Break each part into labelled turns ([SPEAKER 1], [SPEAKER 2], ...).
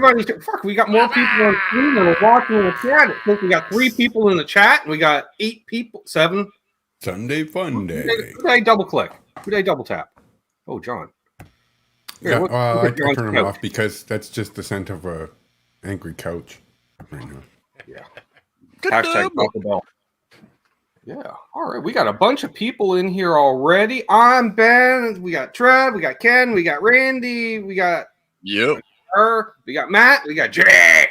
[SPEAKER 1] everybody. Fuck, we got more people on stream than we're watching in the chat. I think we got 3 people in the chat, and we got 8 people, 7.
[SPEAKER 2] Sunday fun day.
[SPEAKER 1] Who did I double click? Who did I double tap? Oh, John.
[SPEAKER 2] Here, I turn them off because that's just the scent of a angry couch right now.
[SPEAKER 1] Yeah. Hashtag pop the bell. Yeah. All right. We got a bunch of people in here already. I'm Ben. We got Trev. We got Ken. We got Randy. We got her. We got Matt. We got Jay.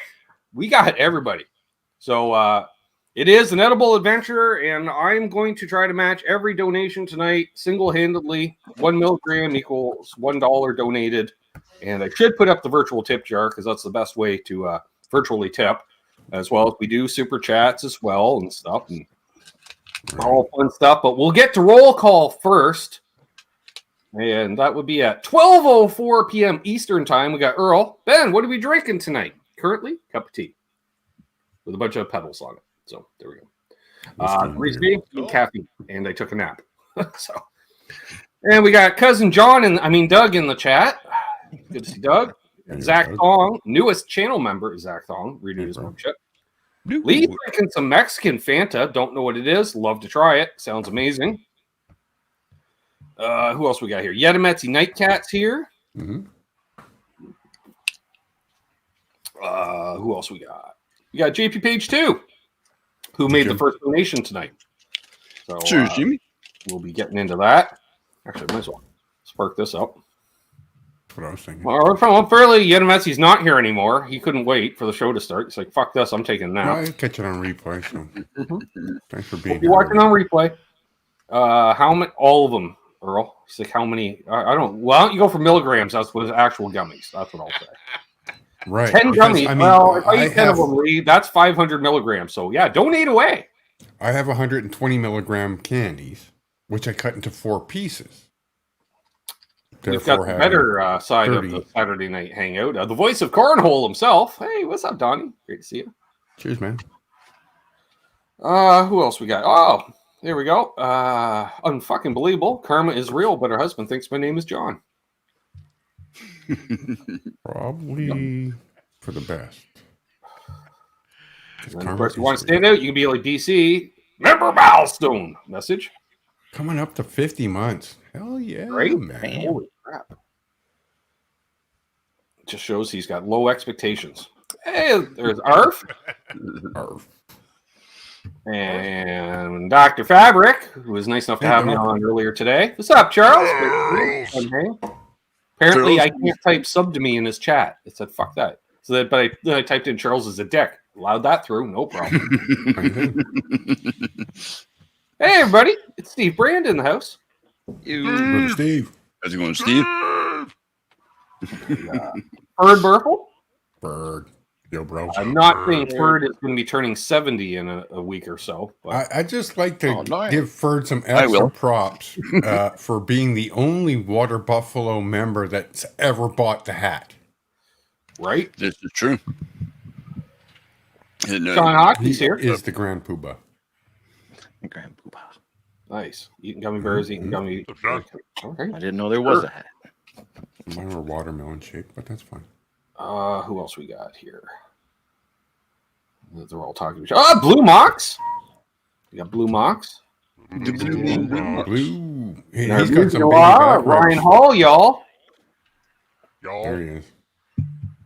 [SPEAKER 1] We got everybody. So it is an edible adventure, and I'm going to try to match every donation tonight single-handedly. 1 milligram equals $1 donated. And I should put up the virtual tip jar because that's the best way to virtually tip, as well as we do super chats as well and stuff. And all fun stuff, but we'll get to roll call first, and that would be at 12:04 p.m. Eastern time. We got Earl. Ben, what are we drinking tonight? Currently, cup of tea with a bunch of pedals on it. So there we go. Reese caffeine, and I took a nap. So, and we got cousin Doug in the chat. Good to see Doug. Zach Thong, newest channel member. Zach Thong renewed his membership. Lee drinking some Mexican Fanta. Don't know what it is. Love to try it. Sounds amazing. Who else we got here? Yetametsi Nightcats here.
[SPEAKER 2] Mm-hmm.
[SPEAKER 1] Who else we got? We got JP Page 2, who made the first donation tonight. So
[SPEAKER 3] cheers, Jimmy.
[SPEAKER 1] We'll be getting into that. Actually, I might as well spark this up.
[SPEAKER 2] What I was thinking.
[SPEAKER 1] Well, fairly, Yetametsi's not here anymore. He couldn't wait for the show to start. He's like, fuck this, I'm taking a nap.
[SPEAKER 2] I catch it on replay, so thanks for being
[SPEAKER 1] here. Watching on replay. How many? All of them, Earl. He's like, how many? I don't. Why don't you go for milligrams? That's what actual gummies. That's what I'll say.
[SPEAKER 2] Right.
[SPEAKER 1] 10 gummies. If I eat 10 of them, Lee, that's 500 milligrams. So yeah, donate away.
[SPEAKER 2] I have 120 milligram candies, which I cut into 4 pieces.
[SPEAKER 1] We've got the better side 30. Of the Saturday night hangout. The voice of Cornhole himself. Hey, what's up, Donnie? Great to see you.
[SPEAKER 2] Cheers, man.
[SPEAKER 1] Who else we got? Oh, there we go. Unfucking believable. Karma is real, but her husband thinks my name is John.
[SPEAKER 2] Probably for the best.
[SPEAKER 1] And of course, if you want to stand out, you can be like DC. Member milestone message.
[SPEAKER 2] Coming up to 50 months. Hell yeah,
[SPEAKER 1] right?
[SPEAKER 2] Man.
[SPEAKER 1] Holy crap. Just shows he's got low expectations. Hey, there's Arf.
[SPEAKER 2] Arf.
[SPEAKER 1] And Dr. Fabric, who was nice enough to have me on earlier today. What's up, Charles? Apparently, I can't type sub to me in his chat. It said, fuck that. So then I typed in Charles as a dick. Allowed that through, no problem. Hey, everybody. It's Steve Brand in the house.
[SPEAKER 2] Brother Steve.
[SPEAKER 3] How's it going, Steve?
[SPEAKER 1] Bird Burple?
[SPEAKER 2] Bird. Yo, bro.
[SPEAKER 1] I'm not saying Ferd is going to be turning 70 in a week or so. But...
[SPEAKER 2] I just like to give Ferd some extra props for being the only Water Buffalo member that's ever bought the hat.
[SPEAKER 1] Right?
[SPEAKER 3] This is true.
[SPEAKER 1] Sean Hawk, he's here.
[SPEAKER 2] Is the Grand Poobah.
[SPEAKER 3] Grand Poobah.
[SPEAKER 1] Nice. Eating gummy bears, eating gummy. Okay.
[SPEAKER 3] I didn't know there was a hat.
[SPEAKER 2] Mine were watermelon shaped, but that's fine.
[SPEAKER 1] Who else we got here? They're all talking to each other. Oh, Blue Mox. We got Blue Mox.
[SPEAKER 2] Blue. Hey,
[SPEAKER 1] he's got some Ryan Hall, y'all.
[SPEAKER 2] There he is.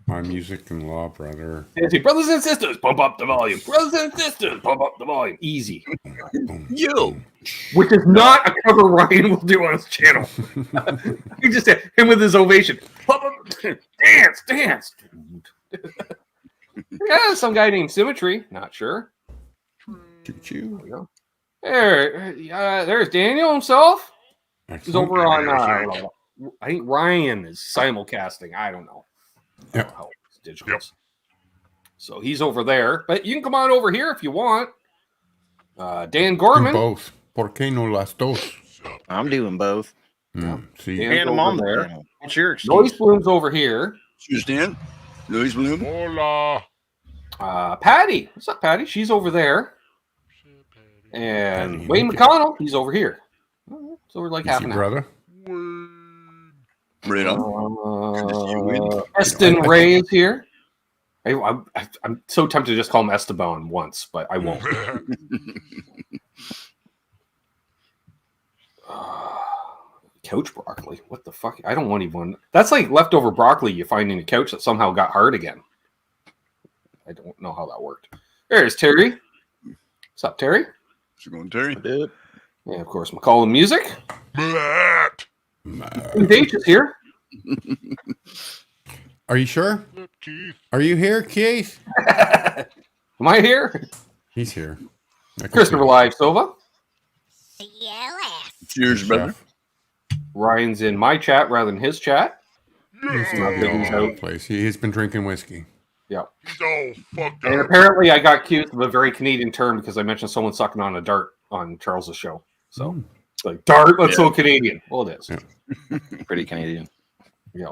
[SPEAKER 2] My music and law, brother.
[SPEAKER 1] Brothers and sisters, pump up the volume. Brothers and sisters, pump up the volume. Easy.
[SPEAKER 3] Yo.
[SPEAKER 1] Which is not a cover Ryan will do on his channel. He just said him with his ovation. Dance. Yeah, some guy named Symmetry. Not sure.
[SPEAKER 2] Choo-choo.
[SPEAKER 1] There's Daniel himself. He's over on, I think Ryan is simulcasting. I don't know.
[SPEAKER 2] Yep.
[SPEAKER 1] Yep. So he's over there. But you can come on over here if you want. Dan Gorman.
[SPEAKER 2] Do both. ¿Por qué no las dos?
[SPEAKER 4] I'm doing both.
[SPEAKER 2] See,
[SPEAKER 4] hand them on there. What's your excuse?
[SPEAKER 1] Noise Bloom's over here.
[SPEAKER 3] Excuse Dan. Noise Bloom.
[SPEAKER 5] Hola.
[SPEAKER 1] Patty. What's up, Patty? She's over there. And Wayne McConnell, he's over here. So we're like half an hour.
[SPEAKER 2] Brother.
[SPEAKER 3] Right on.
[SPEAKER 1] Eston Ray is here. I'm so tempted to just call him Esteban once, but I won't. Couch broccoli. What the fuck? I don't want even. That's like leftover broccoli you find in a couch that somehow got hard again. I don't know how that worked. There's Terry. What's up, Terry?
[SPEAKER 3] What's going, Terry?
[SPEAKER 1] Yeah, of course. McCall and music. Dave is here.
[SPEAKER 2] Are you sure? Are you here, Keith?
[SPEAKER 1] Am I here?
[SPEAKER 2] He's here.
[SPEAKER 1] Christopher Live Silva.
[SPEAKER 3] Cheers, brother.
[SPEAKER 1] Ryan's in my chat rather than his chat.
[SPEAKER 2] He's not all over the place. He's been drinking whiskey.
[SPEAKER 1] Yeah.
[SPEAKER 5] He's all fucked
[SPEAKER 1] And
[SPEAKER 5] up.
[SPEAKER 1] apparently I got accused of a very Canadian term because I mentioned someone sucking on a dart on Charles's show. So it's like, dart, that's so Canadian. Well, it is.
[SPEAKER 2] Yeah.
[SPEAKER 3] Pretty Canadian.
[SPEAKER 1] Yeah.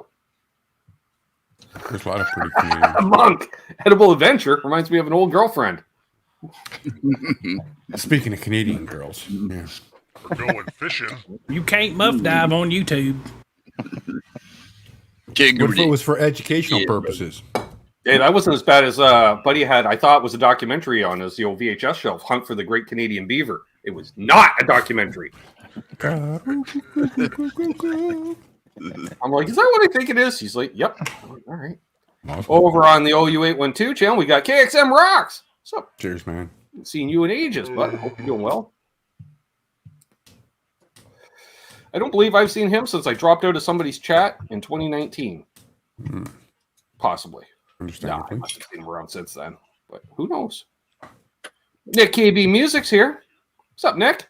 [SPEAKER 2] There's a lot of pretty Canadian.
[SPEAKER 1] Monk. Edible Adventure reminds me of an old girlfriend.
[SPEAKER 2] Speaking of Canadian girls, yeah.
[SPEAKER 5] We're going fishing.
[SPEAKER 6] You can't muff dive on YouTube.
[SPEAKER 2] What if it was for educational purposes?
[SPEAKER 1] Yeah, that wasn't as bad as Buddy had. I thought was a documentary on his old VHS shelf, Hunt for the Great Canadian Beaver. It was not a documentary. I'm like, is that what I think it is? He's like, yep. Like, all right.
[SPEAKER 2] Awesome.
[SPEAKER 1] Over on the OU812 channel, we got KXM Rocks. What's up?
[SPEAKER 2] Cheers, man.
[SPEAKER 1] Haven't seen you in ages, bud. Hope you're doing well. I don't believe I've seen him since I dropped out of somebody's chat in 2019. Possibly. No, I must have seen him around since then. But who knows? Nick KB Music's here. What's up, Nick?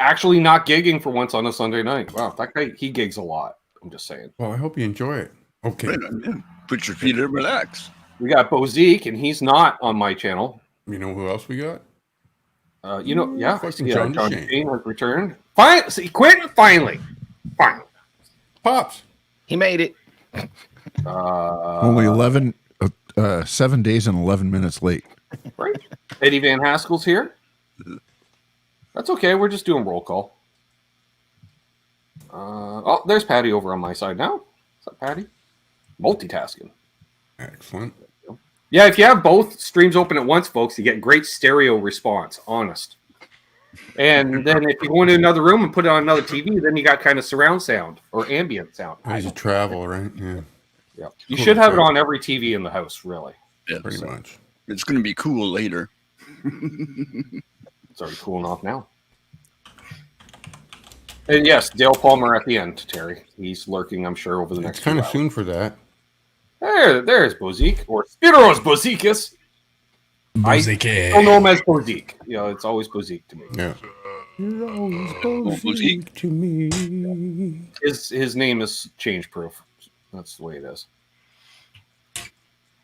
[SPEAKER 1] Actually not gigging for once on a Sunday night. Wow, that guy, he gigs a lot. I'm just saying.
[SPEAKER 2] Well, I hope you enjoy it. Okay.
[SPEAKER 3] Right, yeah. Put your feet up, relax.
[SPEAKER 1] We got Bozique, and he's not on my channel.
[SPEAKER 2] You know who else we got?
[SPEAKER 1] John Shane has returned. Fine, see, Quentin, finally.
[SPEAKER 2] Pops.
[SPEAKER 4] He made it.
[SPEAKER 7] Only 7 days and 11 minutes late.
[SPEAKER 1] Right. Eddie Van Haskell's here. That's okay. We're just doing roll call. There's Patty over on my side now. What's up, Patty? Multitasking.
[SPEAKER 2] Excellent.
[SPEAKER 1] Yeah, if you have both streams open at once, folks, you get great stereo response. Honest. And then if you go into another room and put it on another TV, then you got kind of surround sound or ambient sound.
[SPEAKER 2] As you travel, right? Yeah.
[SPEAKER 1] Yeah. You should have it on every TV in the house, really.
[SPEAKER 3] Yeah,
[SPEAKER 2] pretty much.
[SPEAKER 3] It's going to be cool later.
[SPEAKER 1] It's already cooling off now. And yes, Dale Palmer at the end, Terry. He's lurking, I'm sure, over the next
[SPEAKER 2] It's kind of
[SPEAKER 1] 2 hours.
[SPEAKER 2] soon for that.
[SPEAKER 1] There's Bozique, or Spiros Bozikis. I don't know him as Bozique. It's always Bozique to me.
[SPEAKER 2] Yeah.
[SPEAKER 6] You're always
[SPEAKER 3] Bozique
[SPEAKER 6] to me.
[SPEAKER 1] His name is change proof. That's the way it is.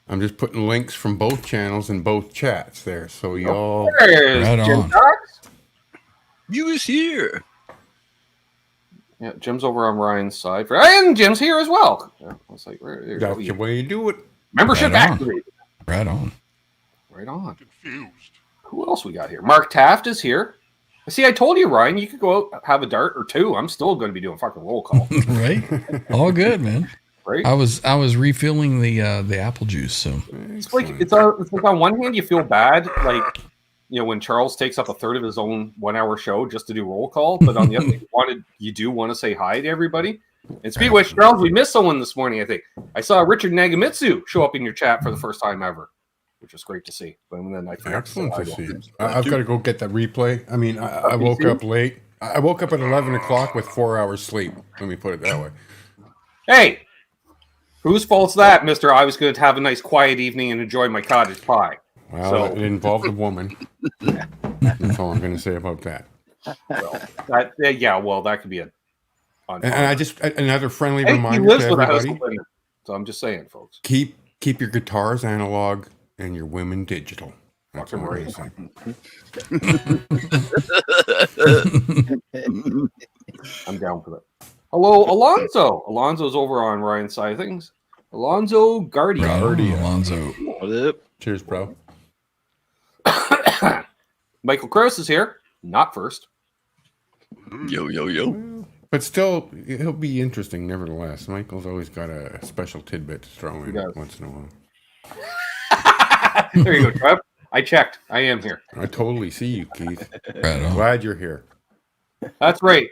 [SPEAKER 2] I'm just putting links from both channels in both chats there, so y'all.
[SPEAKER 1] There's
[SPEAKER 7] Right
[SPEAKER 1] Jim
[SPEAKER 7] on.
[SPEAKER 1] Cox.
[SPEAKER 3] You is here.
[SPEAKER 1] Yeah, Jim's over on Ryan's side. And Jim's here as well. Yeah, I was like,
[SPEAKER 2] That's the way you do it.
[SPEAKER 1] membership
[SPEAKER 7] Right on.
[SPEAKER 1] activated.
[SPEAKER 7] Right on.
[SPEAKER 1] Right on.
[SPEAKER 5] Confused.
[SPEAKER 1] Who else we got here? Mark Taft is here. See, I told you, Ryan, you could go out, have a dart or two. I'm still going to be doing fucking roll call.
[SPEAKER 8] Right? All good, man.
[SPEAKER 1] Right?
[SPEAKER 8] I was refilling the apple juice, so
[SPEAKER 1] It's like it's like on one hand you feel bad, like when Charles takes up a third of his own 1 hour show just to do roll call, but on the other hand, you do want to say hi to everybody. And speaking of which, Charles, we missed someone this morning. I think I saw Richard Nagamitsu show up in your chat for the first time ever, which was great to see. But then I forgot
[SPEAKER 2] Excellent to
[SPEAKER 1] say hi
[SPEAKER 2] see.
[SPEAKER 1] him.
[SPEAKER 2] I've got to go get that replay. I mean, I woke up late. I woke up at 11 o'clock with 4 hours sleep. Let me put it that way.
[SPEAKER 1] Hey, whose fault's that, Mister? I was going to have a nice quiet evening and enjoy my cottage pie.
[SPEAKER 2] Well, it involved a woman. That's all I'm going to say about that.
[SPEAKER 1] Well, that could be a.
[SPEAKER 2] And I just another friendly
[SPEAKER 1] He
[SPEAKER 2] reminder
[SPEAKER 1] lives
[SPEAKER 2] to
[SPEAKER 1] with a house
[SPEAKER 2] everybody:
[SPEAKER 1] women, so I'm just saying, folks.
[SPEAKER 2] keep your guitars analog and your women digital. That's
[SPEAKER 1] Fucking
[SPEAKER 2] all I'm
[SPEAKER 1] right.
[SPEAKER 2] saying.
[SPEAKER 1] I'm down for that. Hello, Alonzo. Alonzo's over on Ryan's side of things. Alonzo Guardia.
[SPEAKER 8] Alonzo.
[SPEAKER 4] What up?
[SPEAKER 2] Cheers, bro.
[SPEAKER 1] Michael Cross is here. Not first.
[SPEAKER 3] Yo.
[SPEAKER 2] But still, it'll be interesting nevertheless. Michael's always got a special tidbit to throw in once in a while.
[SPEAKER 1] There you go, Trev. I checked. I am here.
[SPEAKER 2] I totally see you, Keith.
[SPEAKER 8] Right on.
[SPEAKER 2] Glad you're here.
[SPEAKER 1] That's right.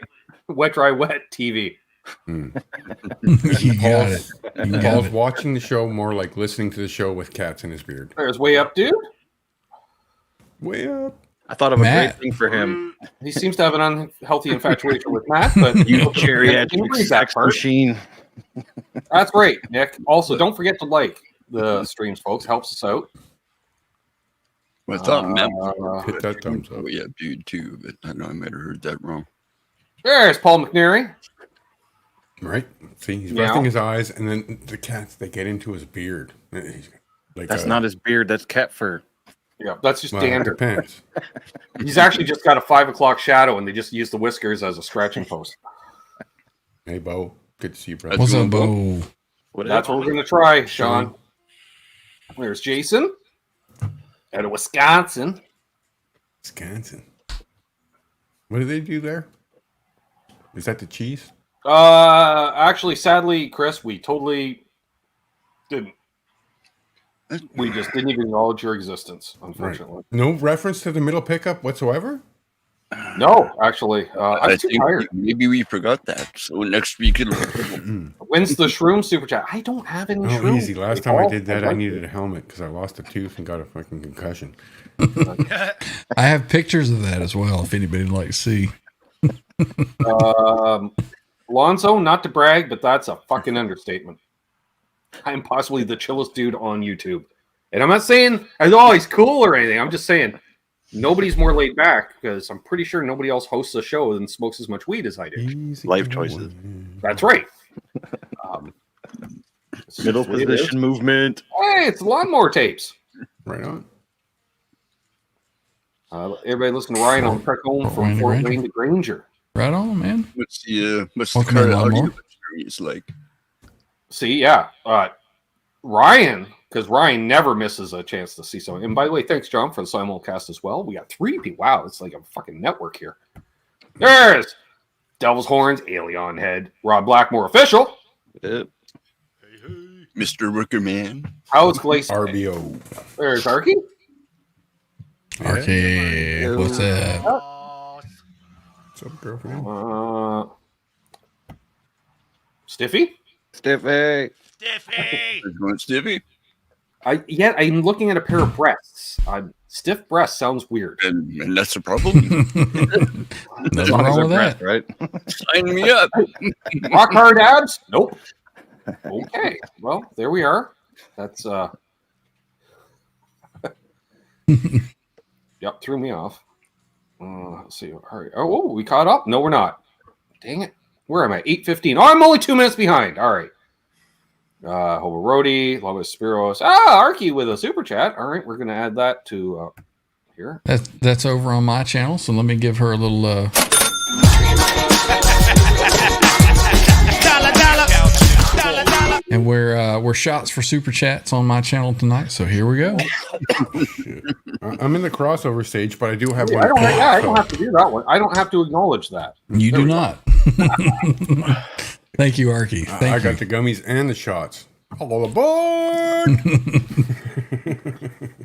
[SPEAKER 1] Wet, dry, wet TV.
[SPEAKER 8] You got it. You got
[SPEAKER 2] Paul's
[SPEAKER 8] it.
[SPEAKER 2] watching the show more like listening to the show with cats in his beard.
[SPEAKER 1] There's Way Up, dude.
[SPEAKER 2] Way up.
[SPEAKER 4] I thought of a
[SPEAKER 8] Matt.
[SPEAKER 4] great thing for him.
[SPEAKER 1] He seems to have an unhealthy infatuation with Matt, but
[SPEAKER 4] You
[SPEAKER 1] Can
[SPEAKER 4] geriatric
[SPEAKER 1] you read that
[SPEAKER 4] sex
[SPEAKER 1] part?
[SPEAKER 4] machine.
[SPEAKER 1] That's right, Nick. Also, don't forget to like the streams, folks. Helps us out.
[SPEAKER 3] I thought Matt
[SPEAKER 2] Hit that thumbs up.
[SPEAKER 3] Oh, yeah, dude, too. But I know I might have heard that wrong.
[SPEAKER 1] There's Paul McNary.
[SPEAKER 2] Right? See, he's
[SPEAKER 1] Yeah.
[SPEAKER 2] resting his eyes, and then the cats, they get into his beard. He's like
[SPEAKER 4] That's not his beard. That's cat fur.
[SPEAKER 1] Yeah, that's just
[SPEAKER 2] well, it
[SPEAKER 1] standard.
[SPEAKER 2] depends.
[SPEAKER 1] He's actually just got a 5 o'clock shadow, and they just use the whiskers as a scratching post.
[SPEAKER 2] Hey, Bo. Good to see you, brother.
[SPEAKER 8] What's up, Bo?
[SPEAKER 1] That's what we're going to try, Sean. There's Jason out of Wisconsin.
[SPEAKER 2] Wisconsin. What do they do there? Is that the cheese?
[SPEAKER 1] Actually, sadly, Chris, we totally didn't. We just didn't even acknowledge your existence, unfortunately.
[SPEAKER 2] No reference to the middle pickup whatsoever?
[SPEAKER 1] No, actually,
[SPEAKER 3] I
[SPEAKER 1] I'm too
[SPEAKER 3] think
[SPEAKER 1] tired.
[SPEAKER 3] maybe we forgot that. So next week it'll.
[SPEAKER 1] When's the shroom super chat? I don't have any
[SPEAKER 2] Oh,
[SPEAKER 1] shrooms.
[SPEAKER 2] easy. Last time I did that, I needed a helmet because I lost a tooth and got a fucking concussion.
[SPEAKER 8] I have pictures of that as well, if anybody'd like to see.
[SPEAKER 1] Lonzo, not to brag, but that's a fucking understatement. I'm possibly the chillest dude on YouTube. And I'm not saying he's cool or anything. I'm just saying nobody's more laid back because I'm pretty sure nobody else hosts a show and smokes as much weed as I do.
[SPEAKER 2] Easy
[SPEAKER 4] Life
[SPEAKER 2] going.
[SPEAKER 4] choices.
[SPEAKER 1] That's right.
[SPEAKER 4] Middle
[SPEAKER 1] it's the way it is.
[SPEAKER 4] position movement.
[SPEAKER 1] Hey, it's lawnmower tapes.
[SPEAKER 2] Right on.
[SPEAKER 1] Everybody listen to Ryan on Trek home
[SPEAKER 8] Fort
[SPEAKER 1] from
[SPEAKER 8] Wayne to
[SPEAKER 1] Fort
[SPEAKER 8] Granger.
[SPEAKER 1] Wayne to Granger.
[SPEAKER 8] Right on, man.
[SPEAKER 3] What's the
[SPEAKER 8] Welcome
[SPEAKER 3] car
[SPEAKER 8] in,
[SPEAKER 3] audio
[SPEAKER 8] Lawnmower.
[SPEAKER 3] experience like?
[SPEAKER 1] See, yeah. Ryan, because Ryan never misses a chance to see something. And by the way, thanks, John, for the simulcast as well. We got 3 people. Wow, it's like a fucking network here. There's Devil's Horns, Alien Head, Rod Blackmore official.
[SPEAKER 4] Yep.
[SPEAKER 3] Mr. Worker Man.
[SPEAKER 1] How's Glace?
[SPEAKER 2] RBO.
[SPEAKER 1] There's Arky.
[SPEAKER 8] Okay, what's that?
[SPEAKER 2] What's up, girlfriend?
[SPEAKER 1] Stiffy.
[SPEAKER 4] Stiffy.
[SPEAKER 3] There's going Stiffy.
[SPEAKER 1] I'm looking at a pair of breasts. Stiff breast sounds weird.
[SPEAKER 3] And that's a problem.
[SPEAKER 8] Nothing wrong with that.
[SPEAKER 4] Right?
[SPEAKER 3] Sign me up.
[SPEAKER 1] Rock hard abs? Nope. Okay. Well, there we are. That's Yep, threw me off. Let's see. All right. Oh, we caught up? No, we're not. Dang it. Where am I? 8:15. Oh, I'm only 2 minutes behind. All right. Hobo Rody, Lava Spiros. Arky with a super chat. All right, we're gonna add that to here.
[SPEAKER 8] That's over on my channel, so let me give her a little and we're shots for super chats on my channel tonight, so here we go.
[SPEAKER 2] Shit. I'm in the crossover stage, but I do have
[SPEAKER 1] I
[SPEAKER 2] one.
[SPEAKER 1] don't have to do that one. I don't have to acknowledge that.
[SPEAKER 8] You
[SPEAKER 1] There
[SPEAKER 8] do
[SPEAKER 1] we go.
[SPEAKER 8] not. Thank you, Arky.
[SPEAKER 2] I
[SPEAKER 8] Thank
[SPEAKER 2] got
[SPEAKER 8] you.
[SPEAKER 2] the gummies and the shots. All aboard!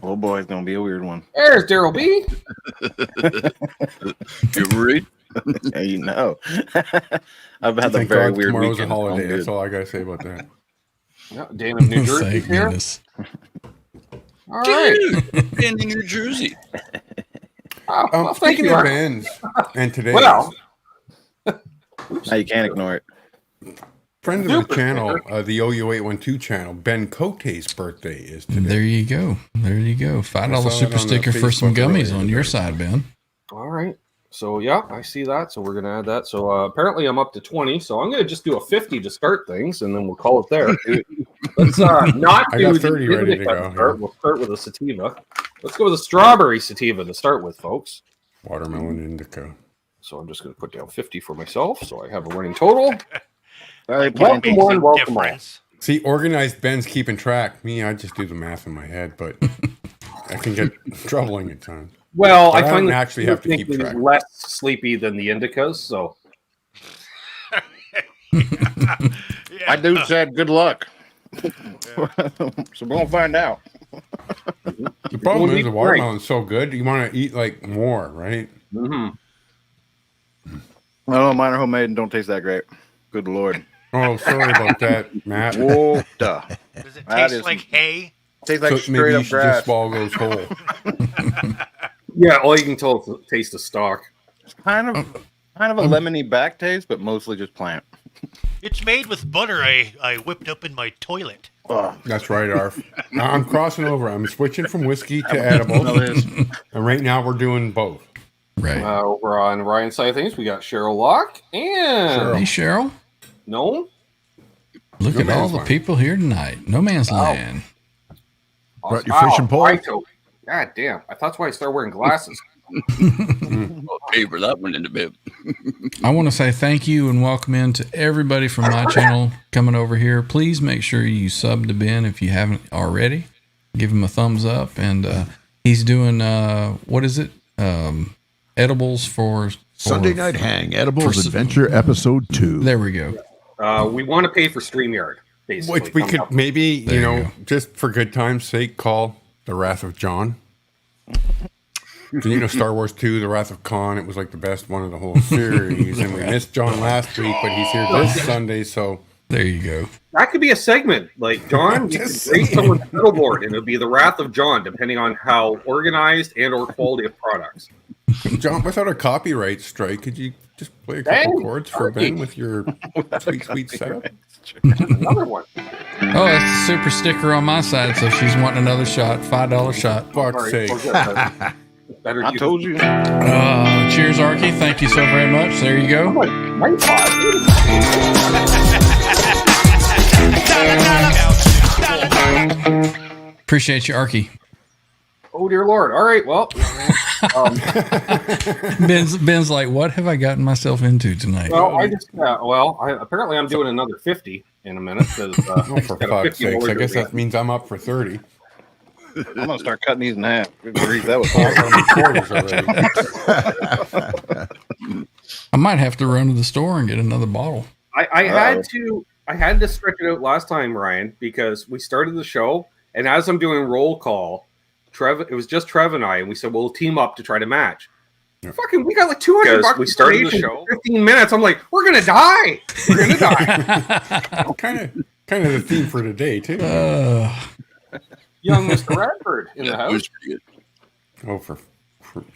[SPEAKER 4] Oh boy, it's gonna be a weird one.
[SPEAKER 1] There's Daryl B.
[SPEAKER 3] You worried?
[SPEAKER 4] Yeah, you know. I've had a
[SPEAKER 2] Thank
[SPEAKER 4] very
[SPEAKER 2] God
[SPEAKER 4] weird
[SPEAKER 2] tomorrow's
[SPEAKER 4] weekend.
[SPEAKER 2] a holiday.
[SPEAKER 4] I'm
[SPEAKER 2] That's
[SPEAKER 4] good.
[SPEAKER 2] all I gotta say about that.
[SPEAKER 1] Yeah, Dan of New Jersey
[SPEAKER 8] Thank
[SPEAKER 1] here.
[SPEAKER 8] goodness.
[SPEAKER 1] All right.
[SPEAKER 3] Dude, in New Jersey.
[SPEAKER 1] Well, thank
[SPEAKER 2] Speaking
[SPEAKER 1] you,
[SPEAKER 2] of
[SPEAKER 1] Arky.
[SPEAKER 2] bands, and today,
[SPEAKER 1] Well,
[SPEAKER 4] Now you can't ignore it.
[SPEAKER 2] friend of the
[SPEAKER 1] Super.
[SPEAKER 2] channel, the OU812 channel, Ben Cote's birthday is today.
[SPEAKER 8] There you go. There you go. $5
[SPEAKER 2] saw that
[SPEAKER 8] super
[SPEAKER 2] on the
[SPEAKER 8] sticker for some
[SPEAKER 2] Facebook
[SPEAKER 8] gummies
[SPEAKER 2] earlier
[SPEAKER 8] on your
[SPEAKER 2] today.
[SPEAKER 8] side, Ben.
[SPEAKER 1] all right. So yeah, I see that. So we're gonna add that. So apparently I'm up to 20. So I'm gonna just do a 50 to start things, and then we'll call it there. Let's not
[SPEAKER 2] I
[SPEAKER 1] do
[SPEAKER 2] got
[SPEAKER 1] the
[SPEAKER 2] 30 ready to
[SPEAKER 1] indica
[SPEAKER 2] go,
[SPEAKER 1] start.
[SPEAKER 2] yeah.
[SPEAKER 1] We'll start with a sativa. Let's go with a strawberry sativa to start with, folks.
[SPEAKER 2] Watermelon indica.
[SPEAKER 1] So I'm just gonna put down 50 for myself. So I have a running total.
[SPEAKER 4] Well,
[SPEAKER 1] Welcome one, welcome all.
[SPEAKER 2] See, organized Ben's keeping track. Me, I just do the math in my head, but I can get troubling at times.
[SPEAKER 1] Well,
[SPEAKER 2] But
[SPEAKER 1] I
[SPEAKER 2] I
[SPEAKER 1] find
[SPEAKER 2] don't
[SPEAKER 1] the
[SPEAKER 2] actually have to keep
[SPEAKER 1] thinking
[SPEAKER 2] track.
[SPEAKER 1] less sleepy than the indicas. So
[SPEAKER 4] My dude said good luck. So we're gonna find out.
[SPEAKER 2] The problem is the watermelon's so good, you want to eat like more, right?
[SPEAKER 1] Mm-hmm.
[SPEAKER 4] Oh, mine are homemade and don't taste that great. Good Lord.
[SPEAKER 2] Oh, sorry about that, Matt.
[SPEAKER 4] Whoa, duh.
[SPEAKER 9] Does it
[SPEAKER 4] That
[SPEAKER 9] taste
[SPEAKER 4] is-
[SPEAKER 9] like hay?
[SPEAKER 4] Tastes like
[SPEAKER 2] So maybe
[SPEAKER 4] straight
[SPEAKER 2] you
[SPEAKER 4] up
[SPEAKER 2] should
[SPEAKER 4] grass.
[SPEAKER 2] just swallow those whole.
[SPEAKER 1] Yeah, all you can tell is the taste of stock.
[SPEAKER 4] It's kind of a lemony back taste, but mostly just plant.
[SPEAKER 9] It's made with butter I whipped up in my toilet.
[SPEAKER 2] That's right, Arf. Now I'm crossing over. I'm switching from whiskey to edibles. And right now we're doing both.
[SPEAKER 8] Right.
[SPEAKER 1] Over on Ryan's side of things, we got Cheryl Locke and
[SPEAKER 8] Hey, Cheryl.
[SPEAKER 1] Gnome.
[SPEAKER 8] Look
[SPEAKER 2] No
[SPEAKER 8] at all
[SPEAKER 2] man's
[SPEAKER 8] the
[SPEAKER 2] land.
[SPEAKER 8] people here tonight. No man's land.
[SPEAKER 7] Brought your fishing pole?
[SPEAKER 1] Rito. God damn. That's why I started wearing glasses.
[SPEAKER 3] I'll pay for that one in a bit.
[SPEAKER 8] I want to say thank you and welcome in to everybody from my channel coming over here. Please make sure you sub to Ben if you haven't already. Give him a thumbs up. And he's doing, what is it? Edibles for
[SPEAKER 7] Sunday Night Hang, Edibles
[SPEAKER 8] for-
[SPEAKER 7] Adventure Episode 2.
[SPEAKER 8] There we go.
[SPEAKER 1] We want to pay for StreamYard, basically.
[SPEAKER 2] Which we
[SPEAKER 1] Coming
[SPEAKER 2] could
[SPEAKER 1] up.
[SPEAKER 2] maybe,
[SPEAKER 8] There
[SPEAKER 2] you
[SPEAKER 8] you
[SPEAKER 2] know,
[SPEAKER 8] go.
[SPEAKER 2] just for good time's sake, call The Wrath of John. You know, Star Wars 2, The Wrath of Khan, it was like the best one of the whole series. And we missed John last week, but he's here this Sunday, so.
[SPEAKER 8] There you go.
[SPEAKER 1] That could be a segment. Like, John, you could
[SPEAKER 2] Just
[SPEAKER 1] raise
[SPEAKER 2] saying.
[SPEAKER 1] someone's pedal board, and it would be the Wrath of John, depending on how organized and or quality of products.
[SPEAKER 2] John, without a copyright strike, could you just play a couple
[SPEAKER 1] Ben,
[SPEAKER 2] chords for Ben with your sweet setup?
[SPEAKER 1] Another one.
[SPEAKER 8] Oh, that's a super sticker on my side. So she's wanting another shot. $5 shot.
[SPEAKER 2] Fuck's
[SPEAKER 1] All right,
[SPEAKER 2] sake.
[SPEAKER 1] well, good. Better
[SPEAKER 4] I
[SPEAKER 1] use
[SPEAKER 4] told you.
[SPEAKER 8] Cheers, Arky. Thank you so very much. There you go.
[SPEAKER 1] my pod.
[SPEAKER 8] Appreciate you, Arky.
[SPEAKER 1] Oh dear Lord! All right, well,
[SPEAKER 8] Ben's like, what have I gotten myself into tonight?
[SPEAKER 1] apparently I'm doing another 50 in a minute.
[SPEAKER 2] Oh, for fuck's sakes. I guess that means I'm up for 30.
[SPEAKER 4] I'm gonna start cutting these in half. Good grief, that was
[SPEAKER 2] Quarters already.
[SPEAKER 8] I might have to run to the store and get another bottle.
[SPEAKER 1] I had to stretch it out last time, Ryan, because we started the show, and as I'm doing roll call, it was just Trev and I, and we said we'll team up to try to match. Fucking, we got like $200. We started the show 15 minutes. I'm like, we're gonna die. We're gonna die.
[SPEAKER 2] kind of the theme for today, too.
[SPEAKER 1] Young Mr. Radford in the
[SPEAKER 3] That
[SPEAKER 1] house.
[SPEAKER 3] was pretty good.
[SPEAKER 2] Oh, for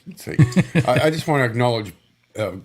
[SPEAKER 2] Pete's sake. I just want to acknowledge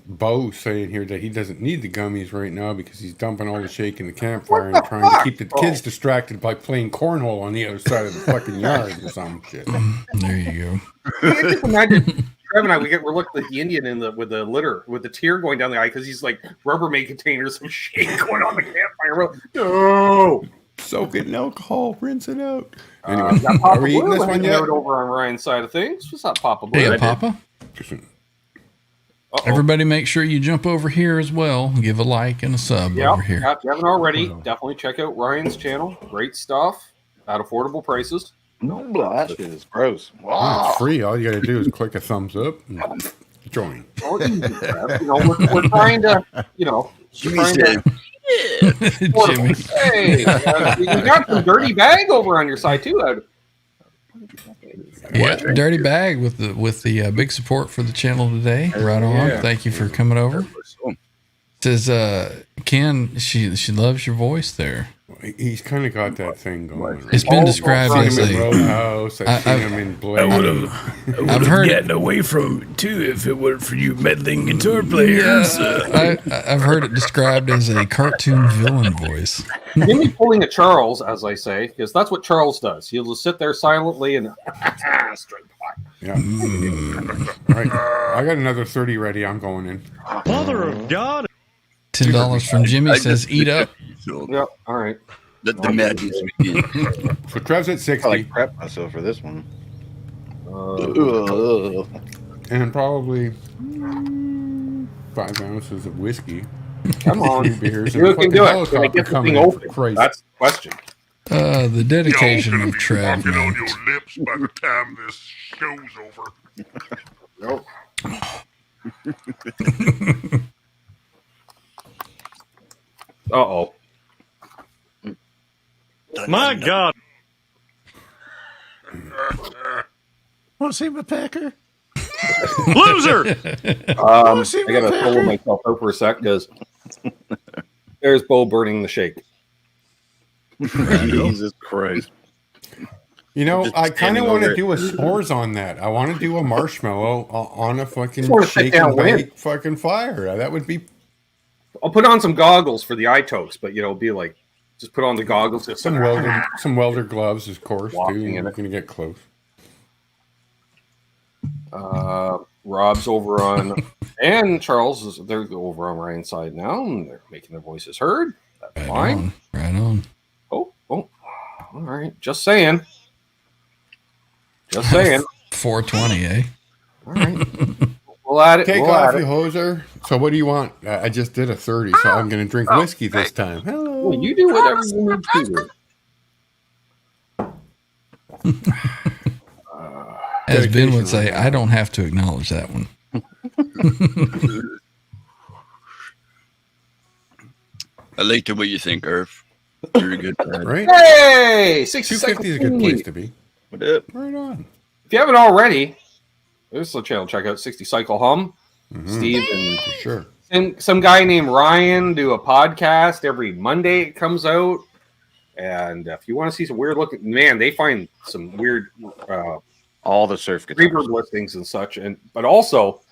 [SPEAKER 2] Bo saying here that he doesn't need the gummies right now because he's dumping all the shake in the campfire and trying to keep the kids distracted by playing cornhole on the other side of the fucking yard or some shit.
[SPEAKER 8] There you go.
[SPEAKER 1] I just imagine Trev and I, we're looking at the Indian with the litter, with the tear going down the eye because he's like Rubbermaid containers of shake going on the campfire. We're like, no.
[SPEAKER 2] Soak it in alcohol, rinse it out.
[SPEAKER 1] Got
[SPEAKER 2] Anyway,
[SPEAKER 1] Papa
[SPEAKER 2] are we eating
[SPEAKER 1] Blue
[SPEAKER 2] this one
[SPEAKER 1] hanging
[SPEAKER 2] yet?
[SPEAKER 1] out over on Ryan's side of things. What's up, Papa Blue?
[SPEAKER 8] Hey, Papa.
[SPEAKER 1] Uh-oh.
[SPEAKER 8] Everybody make sure you jump over here as well. Give a like and a sub over here.
[SPEAKER 1] If you haven't already, definitely check out Ryan's channel. Great stuff at affordable prices.
[SPEAKER 4] that shit is gross.
[SPEAKER 2] Oh,
[SPEAKER 4] Wow.
[SPEAKER 2] it's free. All you got to do is click a thumbs up and join.
[SPEAKER 1] Oh, easy, Trev. We're trying to,
[SPEAKER 3] Jimmy said,
[SPEAKER 8] Jimmy.
[SPEAKER 1] Hey, you got some dirty bag over on your side too.
[SPEAKER 8] Yeah, dirty bag with the big support for the channel today. Right on.
[SPEAKER 2] Yeah.
[SPEAKER 8] Thank you for coming over.
[SPEAKER 3] oh,
[SPEAKER 8] Says Ken, she loves your voice there.
[SPEAKER 2] He's kind of got that thing going.
[SPEAKER 8] It's been described
[SPEAKER 2] I've
[SPEAKER 8] as
[SPEAKER 2] seen him in
[SPEAKER 8] a.
[SPEAKER 2] Roadhouse. I've seen him in Blade.
[SPEAKER 8] I've heard
[SPEAKER 6] Getting away from it too if it weren't for you meddling guitar players.
[SPEAKER 8] I've heard it described as a cartoon villain voice.
[SPEAKER 1] Jimmy pulling a Charles, as I say, because that's what Charles does. He'll just sit there silently and straight pot.
[SPEAKER 2] Yeah. All right. I got another 30 ready. I'm going in.
[SPEAKER 8] $10 from Jimmy says, "Eat up."
[SPEAKER 3] So
[SPEAKER 1] Yep. All right.
[SPEAKER 3] let the madness begin.
[SPEAKER 2] So Trev's at 60
[SPEAKER 4] I like prep myself for this one.
[SPEAKER 2] and probably 5 ounces of whiskey.
[SPEAKER 1] Come on.
[SPEAKER 2] Few beers,
[SPEAKER 1] You
[SPEAKER 2] and
[SPEAKER 1] can
[SPEAKER 2] a
[SPEAKER 1] do
[SPEAKER 2] fucking
[SPEAKER 1] it. Can I
[SPEAKER 2] helicopter
[SPEAKER 1] get the
[SPEAKER 2] coming
[SPEAKER 1] thing
[SPEAKER 2] in, for
[SPEAKER 1] open?
[SPEAKER 2] Christ.
[SPEAKER 1] That's the question.
[SPEAKER 8] The dedication
[SPEAKER 5] Y'all
[SPEAKER 8] of
[SPEAKER 5] gonna
[SPEAKER 8] Trev.
[SPEAKER 5] be walking on
[SPEAKER 8] man.
[SPEAKER 5] your lips by the time this show's over.
[SPEAKER 1] Nope. Uh-oh.
[SPEAKER 4] My God.
[SPEAKER 7] Want to see my pecker?
[SPEAKER 4] Loser.
[SPEAKER 1] I gotta pull myself out for a sec because there's Bo burning the shake.
[SPEAKER 4] Jesus Christ.
[SPEAKER 2] You know,
[SPEAKER 4] Just
[SPEAKER 2] I kind of
[SPEAKER 4] standing
[SPEAKER 2] want
[SPEAKER 4] over
[SPEAKER 2] to do a s'mores on that. I want to do a marshmallow on a fucking
[SPEAKER 1] Just wanna sit
[SPEAKER 2] shake
[SPEAKER 1] down
[SPEAKER 2] and
[SPEAKER 1] and
[SPEAKER 2] bake fucking fire. That would be
[SPEAKER 1] I'll put on some goggles for the eye toast, but be like, just put on the goggles. Just
[SPEAKER 2] some welder gloves, of course, too.
[SPEAKER 1] Walking in
[SPEAKER 2] You're
[SPEAKER 1] it.
[SPEAKER 2] going to get close.
[SPEAKER 1] Rob's over on, and Charles they're over on Ryan's side now, and they're making their voices heard. That's fine.
[SPEAKER 8] Right on.
[SPEAKER 1] Oh, all right. Just saying.
[SPEAKER 8] 420, eh?
[SPEAKER 1] All right. We'll add it.
[SPEAKER 2] Take
[SPEAKER 1] we'll
[SPEAKER 2] off,
[SPEAKER 1] add
[SPEAKER 2] you
[SPEAKER 1] it.
[SPEAKER 2] hoser. So what do you want? I just did a 30, so I'm going to drink whiskey this time. Hello.
[SPEAKER 1] Well, you do whatever you need to do.
[SPEAKER 8] As Ben would say, I don't have to acknowledge that one.
[SPEAKER 3] I like the way you think, Irv. You're a good guy.
[SPEAKER 2] Right?
[SPEAKER 1] Hey, 60
[SPEAKER 2] 250 is a good place to be.
[SPEAKER 4] What up?
[SPEAKER 2] Right on.
[SPEAKER 1] If you haven't already, there's the channel. Check out 60 Cycle Hum. Steve and
[SPEAKER 2] For sure.
[SPEAKER 1] some guy named Ryan do a podcast every Monday. It comes out, and if you want to see some weird looking, man, they find some weird
[SPEAKER 4] All the surf guitars.
[SPEAKER 1] reverb listings and such. But also,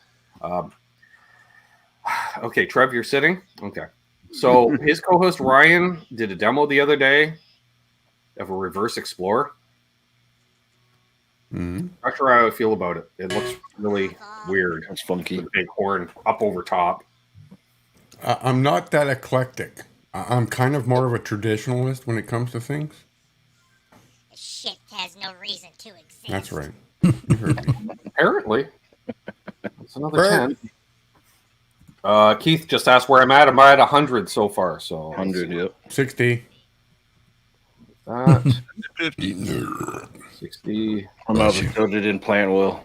[SPEAKER 1] okay, Trev, you're sitting. Okay, so his co-host Ryan did a demo the other day of a reverse Explorer. Not sure how I feel about it. It looks really weird.
[SPEAKER 4] That's funky.
[SPEAKER 1] With a big horn up over top.
[SPEAKER 2] I'm not that eclectic. I'm kind of more of a traditionalist when it comes to things.
[SPEAKER 10] Shit has no reason to exist.
[SPEAKER 2] That's right. You heard me.
[SPEAKER 1] Apparently. That's another 10. Keith just asked where I'm at. I'm at 100 so far. So
[SPEAKER 4] 100, yep.
[SPEAKER 2] 60.
[SPEAKER 1] That
[SPEAKER 3] 50.
[SPEAKER 1] 60,
[SPEAKER 4] I'm out of coated in plant oil.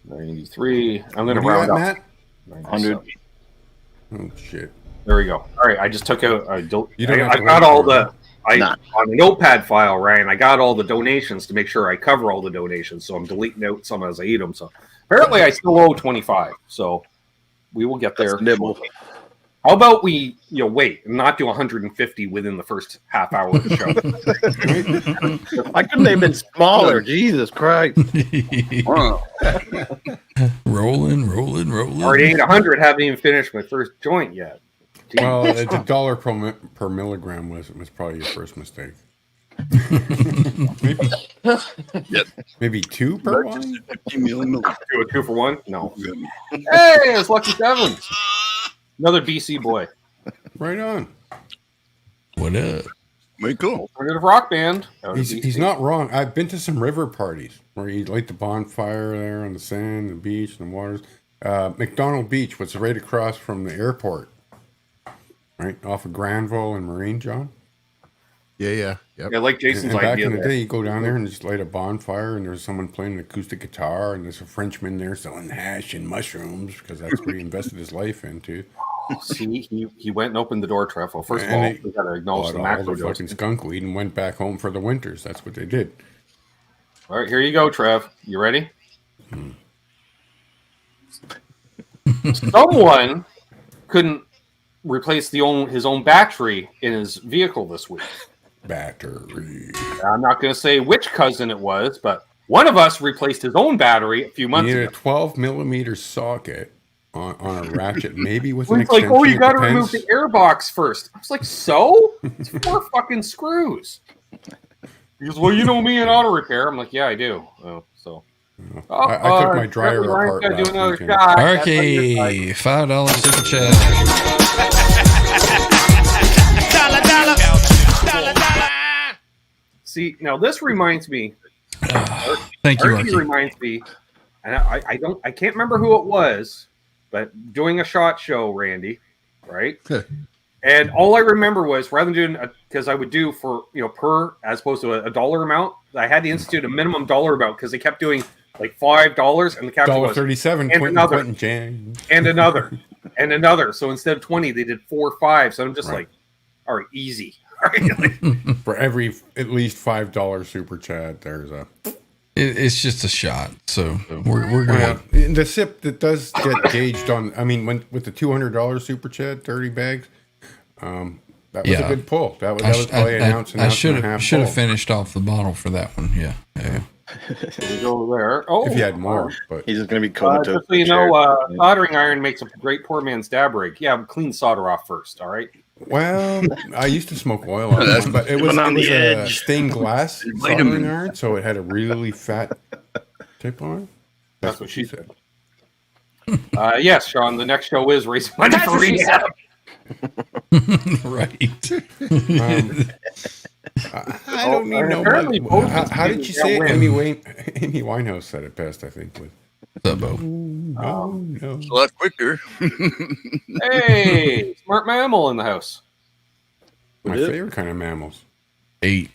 [SPEAKER 1] 93. I'm going to
[SPEAKER 2] What are
[SPEAKER 1] round
[SPEAKER 2] you
[SPEAKER 1] up.
[SPEAKER 2] at, Matt?
[SPEAKER 4] 100.
[SPEAKER 2] Oh, shit.
[SPEAKER 1] There we go. All right, I just took out. I
[SPEAKER 2] You don't have
[SPEAKER 1] got
[SPEAKER 2] to wait
[SPEAKER 1] all
[SPEAKER 2] for
[SPEAKER 1] the.
[SPEAKER 4] Nah.
[SPEAKER 1] On the notepad file, Ryan. I got all the donations to make sure I cover all the donations. So I'm deleting out some as I eat them. So apparently, I still owe 25. So we will get there.
[SPEAKER 4] That's nibble.
[SPEAKER 1] How about we, wait and not do 150 within the first half hour of the show?
[SPEAKER 4] I couldn't have been smaller. Jesus Christ.
[SPEAKER 3] Wow.
[SPEAKER 8] Rolling.
[SPEAKER 1] Already ain't 100. Haven't even finished my first joint yet. Jeez.
[SPEAKER 2] Well, it's $1 per milligram was probably your first mistake. Maybe 2 per one?
[SPEAKER 3] 50 million.
[SPEAKER 1] Do a 2 for 1? No. Hey, it's Lucky Sevens. Another BC boy.
[SPEAKER 2] Right on.
[SPEAKER 8] What up?
[SPEAKER 3] Very cool.
[SPEAKER 1] Alternative rock band. out of BC.
[SPEAKER 2] He's not wrong. I've been to some river parties where you light the bonfire there on the sand, the beach, and the waters. McDonald Beach, what's right across from the airport, right off of Granville and Marine, John.
[SPEAKER 7] Yeah. Yep.
[SPEAKER 1] Yeah, like Jason's
[SPEAKER 2] And back
[SPEAKER 1] idea
[SPEAKER 2] in the
[SPEAKER 1] there.
[SPEAKER 2] day, you go down there and just light a bonfire, and there's someone playing an acoustic guitar, and there's a Frenchman there selling hash and mushrooms because that's what he invested his life into.
[SPEAKER 1] See, he went and opened the door, Trev. Well, first of
[SPEAKER 2] And
[SPEAKER 1] all,
[SPEAKER 2] they
[SPEAKER 1] we got to acknowledge the
[SPEAKER 2] Bought all
[SPEAKER 1] macro
[SPEAKER 2] the
[SPEAKER 1] dose.
[SPEAKER 2] fucking skunk weed and went back home for the winters. That's what they did.
[SPEAKER 1] All right, here you go, Trev. You ready? Someone couldn't replace his own battery in his vehicle this week.
[SPEAKER 2] Battery.
[SPEAKER 1] I'm not going to say which cousin it was, but one of us replaced his own battery a few
[SPEAKER 2] You
[SPEAKER 1] months
[SPEAKER 2] need
[SPEAKER 1] ago.
[SPEAKER 2] a 12 millimeter socket on a ratchet, maybe with
[SPEAKER 1] It's
[SPEAKER 2] an
[SPEAKER 1] like,
[SPEAKER 2] extension.
[SPEAKER 1] you
[SPEAKER 2] it
[SPEAKER 1] got to remove
[SPEAKER 2] depends.
[SPEAKER 1] the air box first. I was like, so? It's 4 fucking screws. He goes, well, you know me in auto repair. I'm like, yeah, I do. Oh, so.
[SPEAKER 2] I took my dryer
[SPEAKER 1] Ryan's
[SPEAKER 2] apart
[SPEAKER 1] gotta do
[SPEAKER 2] last
[SPEAKER 1] another
[SPEAKER 2] weekend.
[SPEAKER 1] shot. That's on your side.
[SPEAKER 8] Arky, $5 super chat.
[SPEAKER 1] See, now this reminds me.
[SPEAKER 8] Thank you,
[SPEAKER 1] Arky
[SPEAKER 8] Arky.
[SPEAKER 1] reminds me, and I can't remember who it was, but doing a shot show, Randy, right? And all I remember was rather than doing because I would do for per as opposed to a dollar amount, I had to institute a minimum dollar amount because they kept doing like $5, and the caption was
[SPEAKER 2] $1.37.
[SPEAKER 1] and another.
[SPEAKER 2] James.
[SPEAKER 1] and another. and another. So instead of 20, they did 4 or 5. So I'm just like, all right, easy. All right.
[SPEAKER 2] For every at least $5 super chat, there's a.
[SPEAKER 8] It's just a shot, so we're good.
[SPEAKER 2] The sip that does get gauged on. I mean, with the $200 super chat, 30 bags. That was a good pull. That was probably an ounce and a half.
[SPEAKER 8] Should have finished off the bottle for that one. Yeah.
[SPEAKER 1] We go there. Oh,
[SPEAKER 2] if you had more, but
[SPEAKER 4] he's just gonna be comatose.
[SPEAKER 1] Just so you know, soldering iron makes a great poor man's dab rig. Yeah, clean solder off first. All right.
[SPEAKER 2] Well, I used to smoke oil on it, but it was a stained glass soldering iron, so it had a really fat tip on it.
[SPEAKER 1] That's what she said. Yes, Sean. The next show is raising money for rehab.
[SPEAKER 8] Right.
[SPEAKER 2] I don't need no money. How did you say it? Amy Winehouse said it best, I think. With
[SPEAKER 8] Subbo.
[SPEAKER 2] No.
[SPEAKER 3] It's a lot quicker.
[SPEAKER 1] Hey, smart mammal in the house.
[SPEAKER 2] My favorite kind of mammals.
[SPEAKER 8] 8.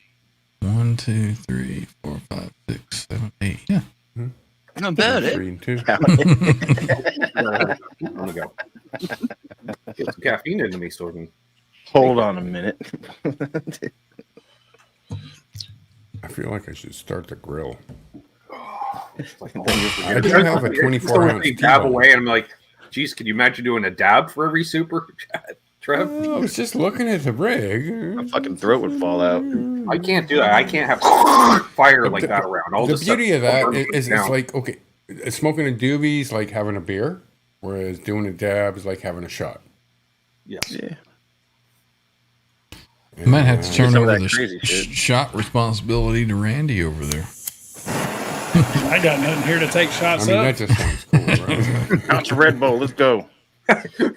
[SPEAKER 8] 1, 2, 3, 4, 5, 6, 7, 8. Yeah.
[SPEAKER 3] Not bad,
[SPEAKER 2] 3 and 2.
[SPEAKER 1] I'm gonna go. Get some caffeine into me, so I can.
[SPEAKER 4] Hold on a minute.
[SPEAKER 2] I feel like I should start the grill.
[SPEAKER 1] I
[SPEAKER 2] do have a 24-ounce
[SPEAKER 1] dab away, and I'm like, geez, could you imagine doing a dab for every super chat, Trev?
[SPEAKER 2] I was just looking at the rig.
[SPEAKER 4] My fucking throat would fall out.
[SPEAKER 1] I can't do that. I can't have fire like that around.
[SPEAKER 2] The beauty of that is it's like, okay, smoking a doobie is like having a beer, whereas doing a dab is like having a shot.
[SPEAKER 1] Yes.
[SPEAKER 4] Yeah.
[SPEAKER 8] You might have to turn over the
[SPEAKER 4] shit.
[SPEAKER 8] shot responsibility to Randy over there.
[SPEAKER 6] I got nothing here to take shots
[SPEAKER 2] I mean,
[SPEAKER 6] up.
[SPEAKER 2] that just sounds cool, right?
[SPEAKER 4] Ounce of Red Bull. Let's go.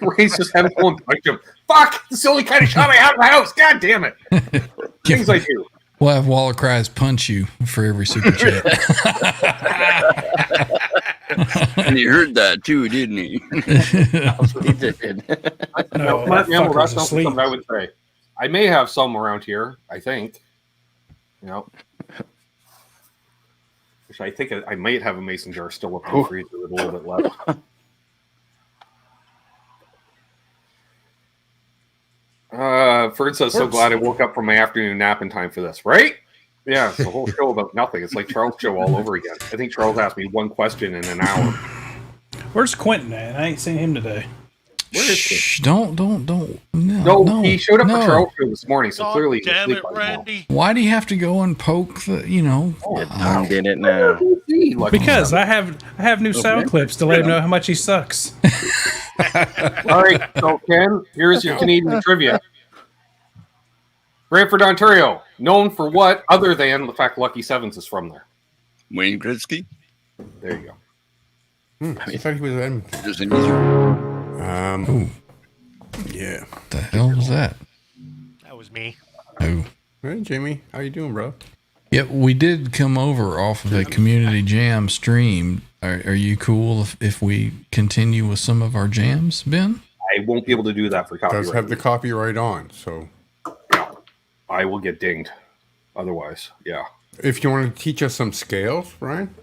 [SPEAKER 1] Ray's just having one punch him. Fuck! This is the only kind of shot I have in the house. God damn it! Things I do.
[SPEAKER 8] We'll have Waller Cries punch you for every super chat.
[SPEAKER 3] And he heard that too, didn't he?
[SPEAKER 4] That's what he did.
[SPEAKER 6] No,
[SPEAKER 1] Mark
[SPEAKER 6] that
[SPEAKER 1] Hamill,
[SPEAKER 6] fucker's
[SPEAKER 1] that's not
[SPEAKER 6] asleep.
[SPEAKER 1] something I would say. I may have some around here. I think. You know. Which I think I might have a mason jar still up in the freezer with a little bit left. Ferd says, so glad I woke up from my afternoon nap in time for this, right? Yeah, it's a whole show about nothing. It's like Charles' show all over again. I think Charles asked me one question in an hour.
[SPEAKER 6] Where's Quentin at? I ain't seen him today.
[SPEAKER 1] Where is he?
[SPEAKER 8] Shh, don't.
[SPEAKER 1] No, he showed up for Charles' show this morning, so
[SPEAKER 9] God
[SPEAKER 1] clearly he's
[SPEAKER 9] damn
[SPEAKER 1] asleep
[SPEAKER 9] it,
[SPEAKER 1] by now.
[SPEAKER 9] Randy.
[SPEAKER 8] Why do you have to go and poke the,
[SPEAKER 4] I'm getting it now.
[SPEAKER 6] Because I have new sound clips to let him know how much he sucks.
[SPEAKER 1] All right, so Ken, here's your Canadian trivia. Brantford, Ontario, known for what other than the fact Lucky Sevens is from there?
[SPEAKER 3] Wayne Gretzky?
[SPEAKER 1] There you go.
[SPEAKER 2] I thought he was Edmonton.
[SPEAKER 3] Just in Israel.
[SPEAKER 2] Yeah.
[SPEAKER 8] What the hell was that?
[SPEAKER 9] That was me.
[SPEAKER 8] Oh.
[SPEAKER 2] Hey, Jimmy, how you doing, bro?
[SPEAKER 8] Yeah, we did come over off of a community jam stream. Are you cool if we continue with some of our jams, Ben?
[SPEAKER 1] I won't be able to do that for copyright.
[SPEAKER 2] Does have the copyright on, so
[SPEAKER 1] Yeah, I will get dinged. Otherwise, yeah.
[SPEAKER 2] if you want to teach us some scales, Ryan.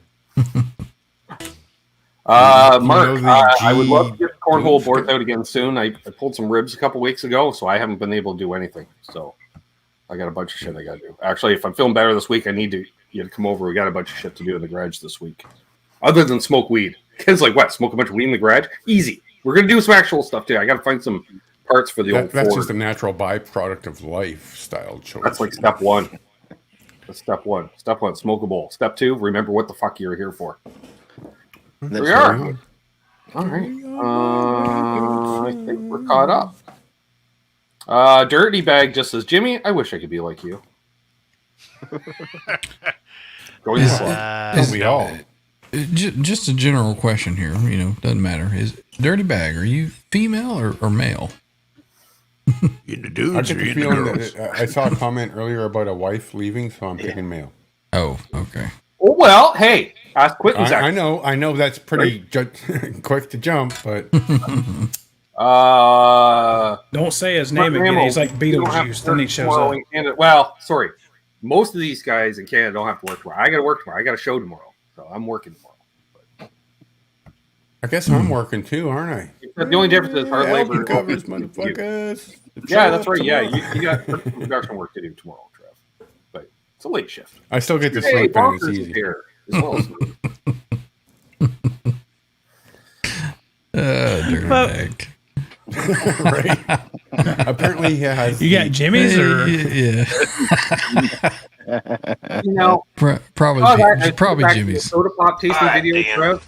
[SPEAKER 1] Mark, I would love to get the cornhole boards out again soon. I pulled some ribs a couple weeks ago, so I haven't been able to do anything. So I got a bunch of shit I got to do. Actually, if I'm feeling better this week, I need you to come over. We got a bunch of shit to do in the garage this week. Other than smoke weed. Kids like, what? Smoke a bunch of weed in the garage? Easy. We're going to do some actual stuff, too. I got to find some parts for the old
[SPEAKER 2] That's
[SPEAKER 1] Ford.
[SPEAKER 2] just a natural byproduct of lifestyle choice.
[SPEAKER 1] That's like step one. That's step one. Step one, smoke a bowl. Step two, remember what the fuck you're here for. There we are. All right. I think we're caught up. Dirty Bag just says, Jimmy, I wish I could be like you. Going slow.
[SPEAKER 8] Is-
[SPEAKER 2] we all.
[SPEAKER 8] Just a general question here, doesn't matter. Is Dirty Bag, are you female or male?
[SPEAKER 6] In the
[SPEAKER 2] I
[SPEAKER 6] dudes
[SPEAKER 2] get
[SPEAKER 6] or
[SPEAKER 2] the
[SPEAKER 6] in the
[SPEAKER 2] feeling
[SPEAKER 6] girls?
[SPEAKER 2] that I saw a comment earlier about a wife leaving, so I'm picking male.
[SPEAKER 8] Oh, okay.
[SPEAKER 1] Oh, well, hey, ask Quentin's
[SPEAKER 2] I know that's pretty quick to jump, but
[SPEAKER 6] Don't say his name again. He's like Beetlejuice. Then he shows up.
[SPEAKER 1] in Canada. Well, sorry. Most of these guys in Canada don't have to work tomorrow. I got to work tomorrow. I got a show tomorrow. So I'm working tomorrow.
[SPEAKER 2] I guess I'm working too, aren't I?
[SPEAKER 1] The only difference is hard labor
[SPEAKER 2] Album covers, motherfuckers.
[SPEAKER 1] Yeah, that's right. Yeah, you got production work to do tomorrow, Trev. But it's a late shift.
[SPEAKER 2] I still get the
[SPEAKER 1] Hey,
[SPEAKER 2] sleep in. It's
[SPEAKER 1] Bonkers is
[SPEAKER 2] easy.
[SPEAKER 1] here as well as me.
[SPEAKER 6] Dirtbag.
[SPEAKER 2] Right. Apparently he has.
[SPEAKER 6] You got Jimmy's or
[SPEAKER 8] Yeah.
[SPEAKER 1] You know,
[SPEAKER 8] Probably,
[SPEAKER 1] I
[SPEAKER 8] probably
[SPEAKER 1] back to the
[SPEAKER 8] Jimmy's.
[SPEAKER 1] Soda Pop tasting
[SPEAKER 9] Ah,
[SPEAKER 1] video,
[SPEAKER 9] damn.
[SPEAKER 1] Trev,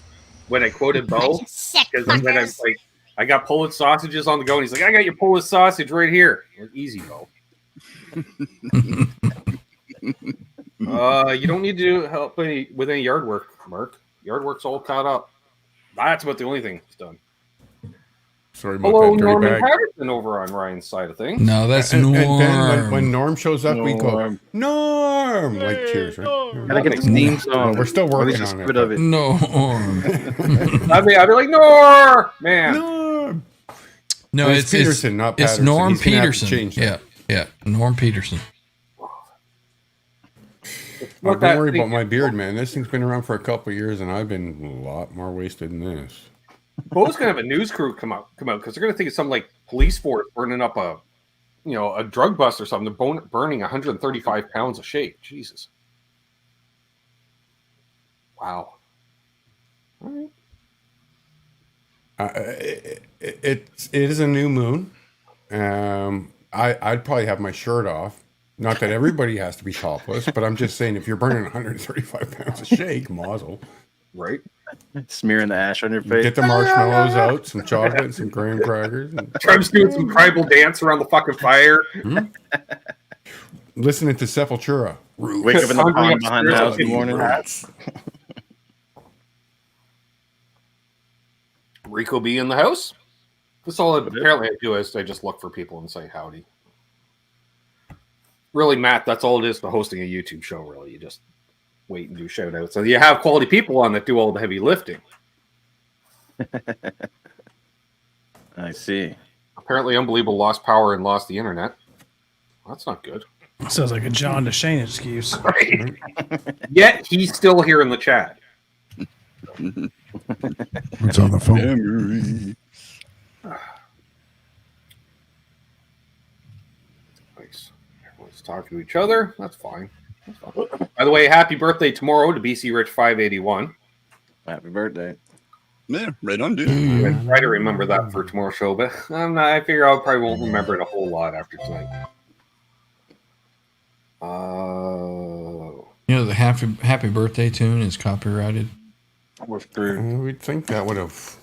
[SPEAKER 1] when I quoted Bo,
[SPEAKER 10] Sick
[SPEAKER 1] because then I
[SPEAKER 10] fuckers.
[SPEAKER 1] like, I got Polish sausages on the go, and he's like, I got your Polish sausage right here. I'm like, easy, Bo. You don't need to help with any yard work, Mark. Yard work's all caught up. That's about the only thing that's done.
[SPEAKER 2] Sorry about
[SPEAKER 1] Hello,
[SPEAKER 2] that dirty
[SPEAKER 1] Norman
[SPEAKER 2] bag.
[SPEAKER 1] Patterson over on Ryan's side of things.
[SPEAKER 8] No, that's
[SPEAKER 2] And
[SPEAKER 8] Norm.
[SPEAKER 2] then when Norm shows up, we go,
[SPEAKER 4] Norm.
[SPEAKER 2] Norm! Like, cheers, right?
[SPEAKER 4] Gotta get the theme song.
[SPEAKER 2] We're still
[SPEAKER 4] At
[SPEAKER 2] working
[SPEAKER 4] least a
[SPEAKER 2] on
[SPEAKER 4] snippet
[SPEAKER 2] it.
[SPEAKER 4] of it.
[SPEAKER 8] Norm.
[SPEAKER 1] I'd be like, Norm! Man.
[SPEAKER 2] Norm!
[SPEAKER 8] No,
[SPEAKER 2] It's Peterson, not
[SPEAKER 8] It's
[SPEAKER 2] Patterson.
[SPEAKER 8] Norm
[SPEAKER 2] He's gonna have to
[SPEAKER 8] Peterson.
[SPEAKER 2] change that.
[SPEAKER 8] Yeah, Norm Peterson.
[SPEAKER 1] What
[SPEAKER 2] Don't
[SPEAKER 1] that
[SPEAKER 2] worry
[SPEAKER 1] thing-
[SPEAKER 2] about my beard, man. This thing's been around for a couple of years, and I've been a lot more wasted than this.
[SPEAKER 1] Bo's gonna have a news crew come out because they're gonna think it's some like police force burning up a drug bust or something. They're burning 135 pounds of shake. Jesus. Wow. All right.
[SPEAKER 2] It is a new moon. I'd probably have my shirt off. Not that everybody has to be topless, but I'm just saying if you're burning 135 pounds of shake, mazel.
[SPEAKER 1] Right.
[SPEAKER 4] Smearing the ash on your face.
[SPEAKER 2] Get the marshmallows out, some chocolate, and some graham crackers. And
[SPEAKER 1] Trev's doing some tribal dance around the fucking fire.
[SPEAKER 2] listening to Sepultura.
[SPEAKER 4] Wake up in the pond behind the house in the morning.
[SPEAKER 1] Rico B in the house. That's all apparently I do is I just look for people and say howdy. Really, Matt, that's all it is for hosting a YouTube show, really. You just wait and do shout outs. So you have quality people on that do all the heavy lifting.
[SPEAKER 4] I see.
[SPEAKER 1] Apparently, Unbelievable lost power and lost the internet. Well, that's not good.
[SPEAKER 6] sounds like a John DeShane excuse.
[SPEAKER 1] Right. Yet he's still here in the chat.
[SPEAKER 7] It's on the phone.
[SPEAKER 1] Nice. Everyone's talking to each other. That's fine. That's fine. By the way, happy birthday tomorrow to BC Rich 581.
[SPEAKER 4] Happy birthday.
[SPEAKER 3] Yeah, right on, dude.
[SPEAKER 1] I try to remember that for tomorrow's show, but I figure I probably won't remember it a whole lot after tonight.
[SPEAKER 8] You know, the happy birthday tune is copyrighted.
[SPEAKER 4] We're screwed.
[SPEAKER 2] We'd think that would have.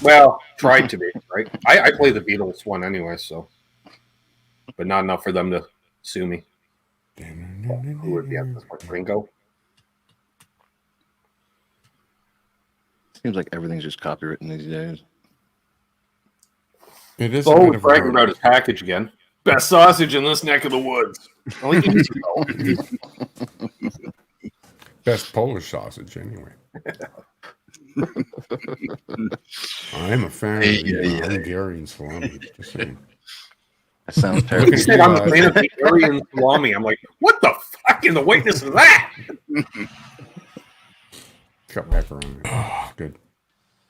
[SPEAKER 1] Well, tried to be, right? I play the Beatles one anyway, so. But not enough for them to sue me. Who would be at this point? Ringo?
[SPEAKER 4] Seems like everything's just copywritten these days.
[SPEAKER 2] It is.
[SPEAKER 1] So bragging about his package again. Best sausage in this neck of the woods. Only easy,
[SPEAKER 2] Best Polish sausage, anyway. I'm a fan of Hungarian salami. Just saying.
[SPEAKER 4] That sounds
[SPEAKER 1] He
[SPEAKER 4] terrible.
[SPEAKER 1] said I'm a fan of the Aryan salami. I'm like, what the fuck in the whiteness of that?
[SPEAKER 2] It's got pepper on it. It's good.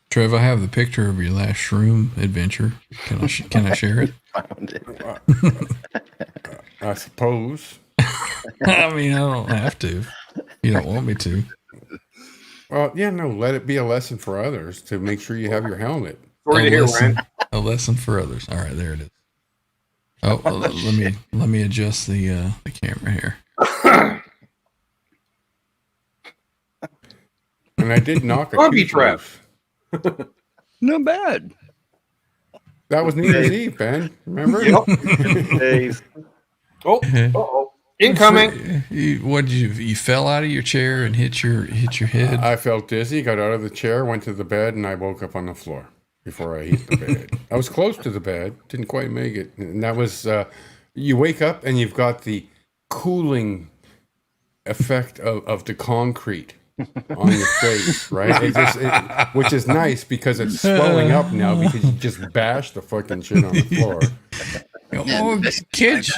[SPEAKER 8] Trev, I have the picture of your last shroom adventure. Can I share it?
[SPEAKER 2] I suppose.
[SPEAKER 8] I mean, I don't have to. You don't want me to.
[SPEAKER 2] Well, yeah, no. Let it be a lesson for others to make sure you have your helmet.
[SPEAKER 1] Sorry to hear, Ryan.
[SPEAKER 8] A lesson for others. All right, there it is. Oh, well, let me adjust the camera here.
[SPEAKER 2] And I did knock a
[SPEAKER 1] Don't be
[SPEAKER 2] tooth loose.
[SPEAKER 3] Not bad.
[SPEAKER 2] That was New Year's Eve, Ben. Remember?
[SPEAKER 1] Oh, uh-oh. Incoming.
[SPEAKER 8] What did you fell out of your chair and hit your head?
[SPEAKER 2] I felt dizzy, got out of the chair, went to the bed, and I woke up on the floor before I hit the bed. I was close to the bed, didn't quite make it. And that was, you wake up and you've got the cooling effect of the concrete on your face, right? Which is nice because it's swelling up now because you just bashed the fucking shit on the floor.
[SPEAKER 8] Oh, kids,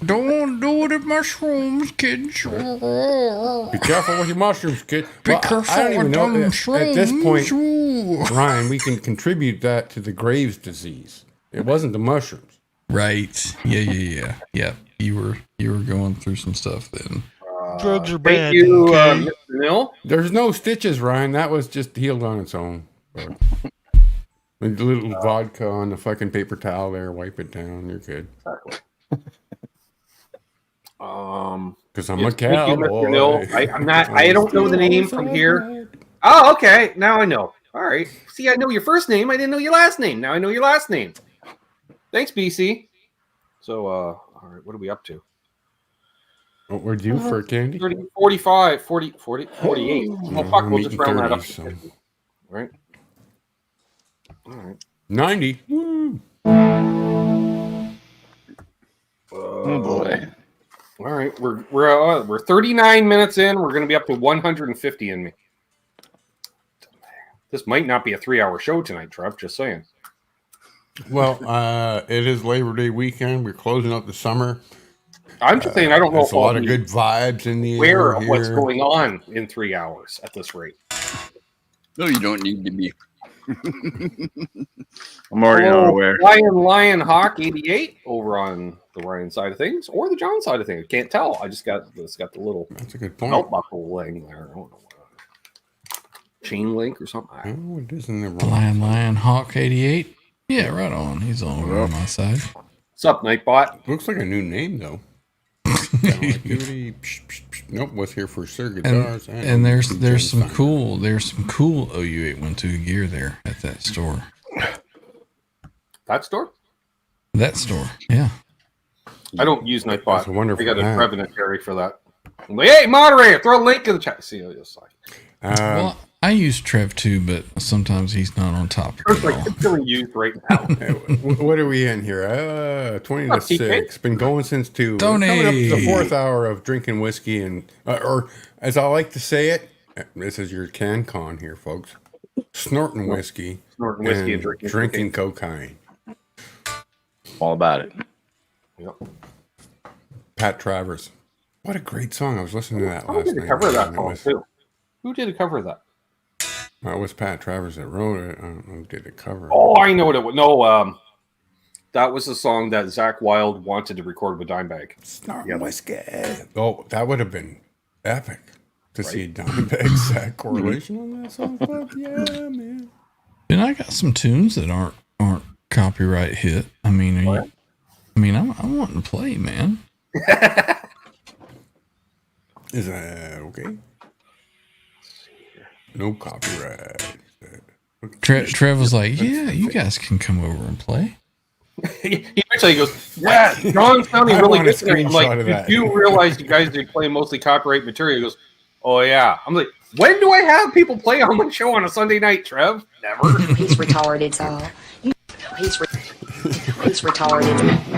[SPEAKER 8] don't do the mushrooms, kids.
[SPEAKER 2] Be careful with your mushrooms, kid.
[SPEAKER 8] Be careful
[SPEAKER 2] I don't even
[SPEAKER 8] with
[SPEAKER 2] know.
[SPEAKER 8] them
[SPEAKER 2] At this point,
[SPEAKER 8] shrooms.
[SPEAKER 2] Ryan, we can contribute that to the Graves' disease. It wasn't the mushrooms.
[SPEAKER 8] Right. Yeah. You were going through some stuff then.
[SPEAKER 9] Drugs are
[SPEAKER 1] Thank
[SPEAKER 9] bad.
[SPEAKER 1] you,
[SPEAKER 9] okay?
[SPEAKER 1] Mr. Mill.
[SPEAKER 2] There's no stitches, Ryan. That was just healed on its own. A little vodka on the fucking paper towel there. Wipe it down. You're good.
[SPEAKER 1] Exactly.
[SPEAKER 2] Because I'm
[SPEAKER 1] Yes,
[SPEAKER 2] a
[SPEAKER 1] thank you,
[SPEAKER 2] cowboy.
[SPEAKER 1] Mr. Mill. I'm not. I don't know the name from here. Oh, okay. Now I know. All right. See, I know your first name. I didn't know your last name. Now I know your last name. Thanks, BC. So, all right. What are we up to?
[SPEAKER 2] What we're due for candy?
[SPEAKER 1] 30, 45, 40, 48. Oh, fuck. We'll just round that up.
[SPEAKER 2] So.
[SPEAKER 1] Right. All right.
[SPEAKER 2] 90.
[SPEAKER 4] Oh boy.
[SPEAKER 1] All right. We're 39 minutes in. We're going to be up to 150 in me. This might not be a 3-hour show tonight, Trev. Just saying.
[SPEAKER 2] Well, it is Labor Day weekend. We're closing out the summer.
[SPEAKER 1] I'm just saying, I don't know
[SPEAKER 2] There's
[SPEAKER 1] if
[SPEAKER 2] a lot of good vibes in the
[SPEAKER 1] aware
[SPEAKER 2] air
[SPEAKER 1] of
[SPEAKER 2] here.
[SPEAKER 1] what's going on in 3 hours at this rate.
[SPEAKER 3] No, you don't need to be.
[SPEAKER 4] I'm already not aware.
[SPEAKER 1] Lion Hawk 88 over on the Ryan side of things or the John side of things. Can't tell. I just got the little
[SPEAKER 2] That's a good point.
[SPEAKER 1] belt buckle thing there. I don't know what, chain link or something.
[SPEAKER 2] Oh, it is in the
[SPEAKER 8] Lion Hawk 88. Yeah, right on. He's on my side.
[SPEAKER 1] What's up, Nightbot?
[SPEAKER 2] Looks like a new name though. Activity. Nope, was here for Sir Guitars.
[SPEAKER 8] And there's some cool OU812 gear there at that store.
[SPEAKER 1] That store?
[SPEAKER 8] That store, yeah.
[SPEAKER 1] I don't use
[SPEAKER 2] That's
[SPEAKER 1] Nightbot.
[SPEAKER 2] a wonderful
[SPEAKER 1] I got a
[SPEAKER 2] hat.
[SPEAKER 1] revenue carry for that. I'm like, hey, moderator, throw a link in the chat. See, I just like.
[SPEAKER 8] Well, I use Trev too, but sometimes he's not on topic
[SPEAKER 1] It's
[SPEAKER 8] at
[SPEAKER 1] like
[SPEAKER 8] all.
[SPEAKER 1] it's feeling used right now.
[SPEAKER 2] What are we in here? 20 to
[SPEAKER 1] Up, TK.
[SPEAKER 2] 6. Been going since 2.
[SPEAKER 8] Tony.
[SPEAKER 2] Coming up to the 4th hour of drinking whiskey and, or as I like to say it, this is your CanCon here, folks. Snorting whiskey.
[SPEAKER 1] Snorting whiskey and
[SPEAKER 2] drinking cocaine.
[SPEAKER 4] All about it.
[SPEAKER 1] Yep.
[SPEAKER 2] Pat Travers. What a great song. I was listening to that
[SPEAKER 1] Who
[SPEAKER 2] last
[SPEAKER 1] did a
[SPEAKER 2] night.
[SPEAKER 1] cover of that
[SPEAKER 2] and it
[SPEAKER 1] song
[SPEAKER 2] was-
[SPEAKER 1] too? Who did a cover of that?
[SPEAKER 2] It was Pat Travers that wrote it. I don't know who did the cover.
[SPEAKER 1] Oh, I know what it was. No, that was the song that Zach Wilde wanted to record with Dimebag.
[SPEAKER 2] Snorting whiskey. Oh, that would have been epic to see Dimebag Zach correlation on that song. Fuck yeah, man.
[SPEAKER 8] And I got some tunes that aren't copyright hit. I mean, I'm wanting to play, man.
[SPEAKER 2] Is that okay? No copyright.
[SPEAKER 8] Trev was like, "Yeah, you guys can come over and play."
[SPEAKER 1] he actually goes, "Yeah, John's sounding
[SPEAKER 2] I
[SPEAKER 1] really
[SPEAKER 2] want a
[SPEAKER 1] good tonight." I'm
[SPEAKER 2] screenshot
[SPEAKER 1] like,
[SPEAKER 2] of
[SPEAKER 1] "Did
[SPEAKER 2] that."
[SPEAKER 1] you realize you guys are playing mostly copyright material?" He goes, "Oh yeah." I'm like, "When do I have people play on my show on a Sunday night, Trev? Never."
[SPEAKER 11] He's retarded, so he's retarded.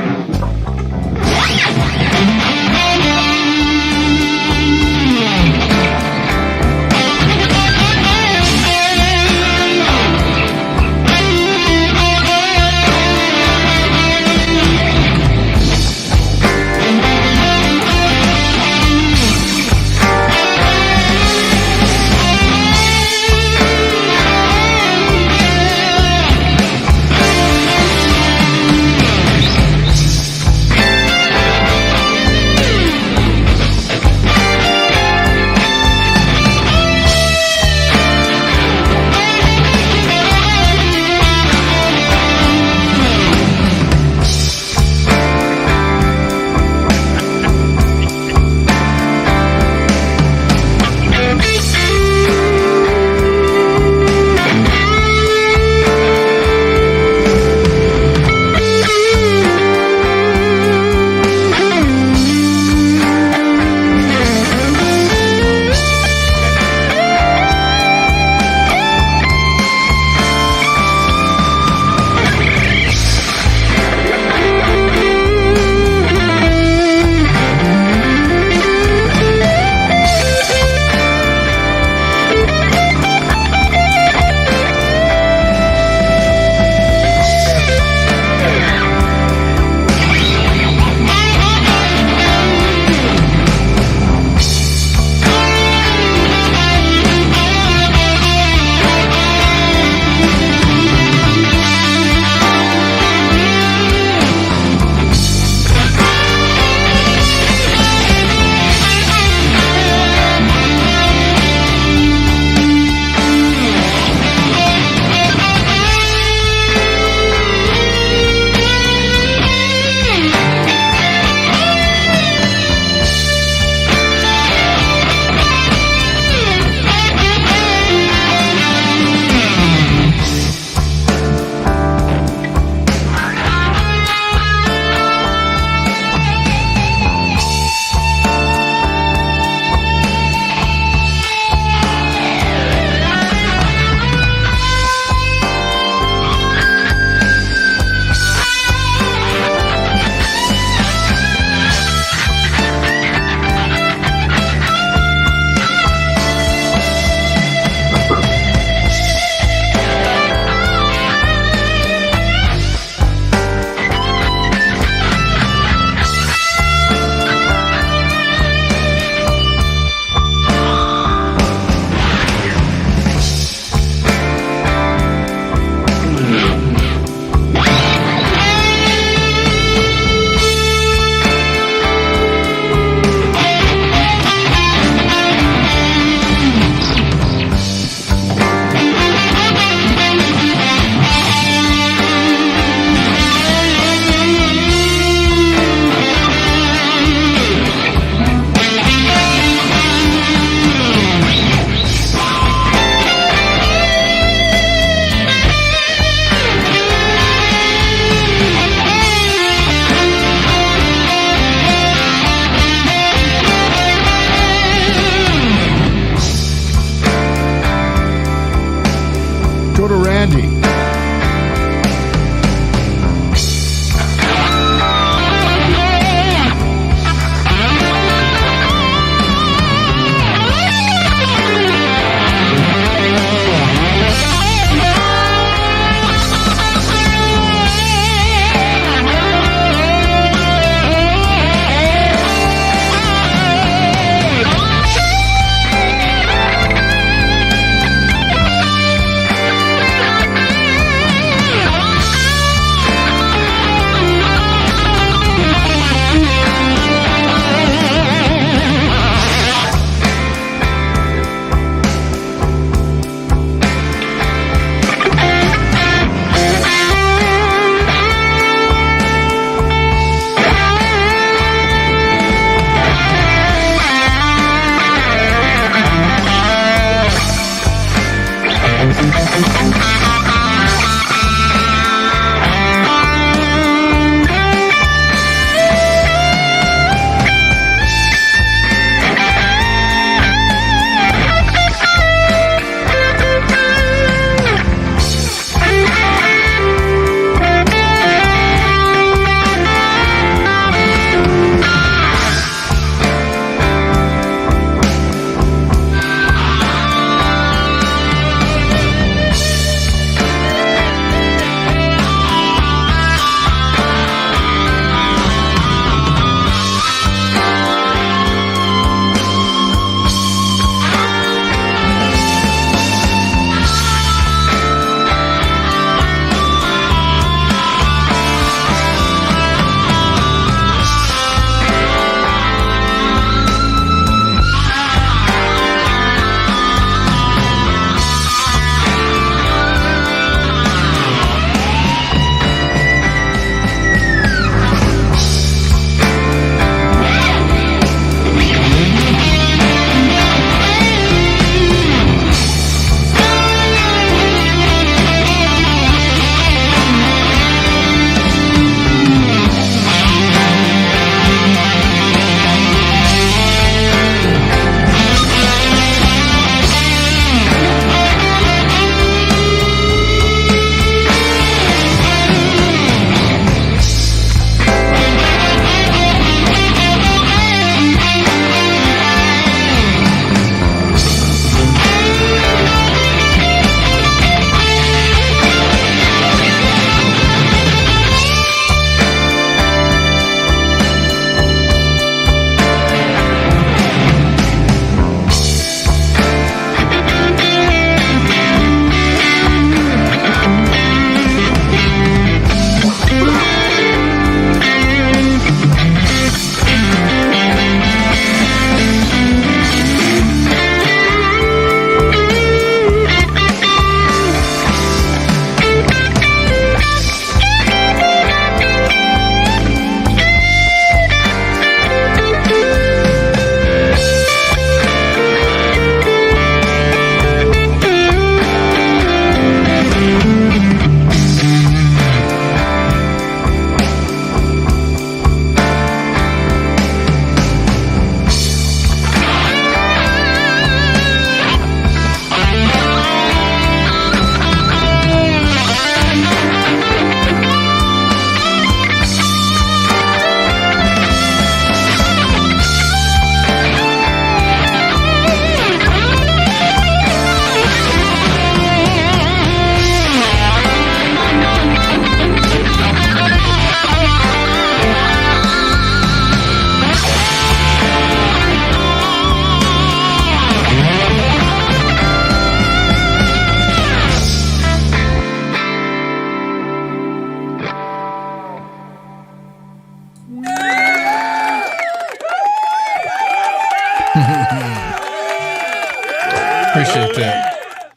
[SPEAKER 8] Appreciate that.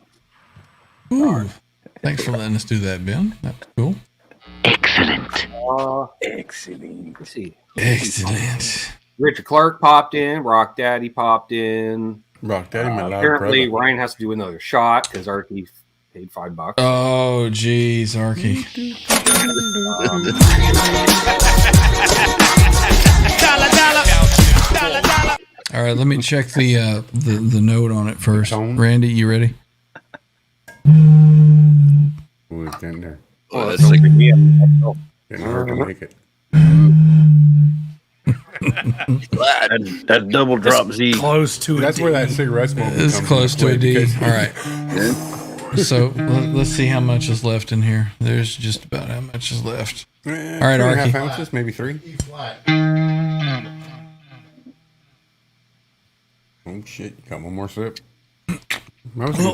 [SPEAKER 8] Ooh, thanks for letting us do that, Ben. That's cool.
[SPEAKER 10] Excellent.
[SPEAKER 1] Excellent. Let's see.
[SPEAKER 8] Excellent.
[SPEAKER 1] Richard Clark popped in. Rock Daddy popped in.
[SPEAKER 2] Rock Daddy, my loud
[SPEAKER 1] Apparently,
[SPEAKER 2] brother.
[SPEAKER 1] Ryan has to do another shot because Arky paid $5.
[SPEAKER 8] Oh, geez, Arky. All right, let me check the note on it first. Randy, you ready?
[SPEAKER 2] Ooh, it's in there.
[SPEAKER 3] Oh, that's like
[SPEAKER 2] Getting hard to make it.
[SPEAKER 4] That double drop Z.
[SPEAKER 6] Close to
[SPEAKER 2] That's
[SPEAKER 6] it.
[SPEAKER 2] where that cigarette smoke
[SPEAKER 8] It's
[SPEAKER 2] comes
[SPEAKER 8] close
[SPEAKER 2] into
[SPEAKER 8] to a
[SPEAKER 2] play
[SPEAKER 8] D.
[SPEAKER 2] because-
[SPEAKER 8] All right. So let's see how much is left in here. There's just about how much is left.
[SPEAKER 2] All
[SPEAKER 8] right,
[SPEAKER 2] 2.5
[SPEAKER 8] Arky.
[SPEAKER 2] ounces, maybe 3. Oh shit! You got one more sip. Most of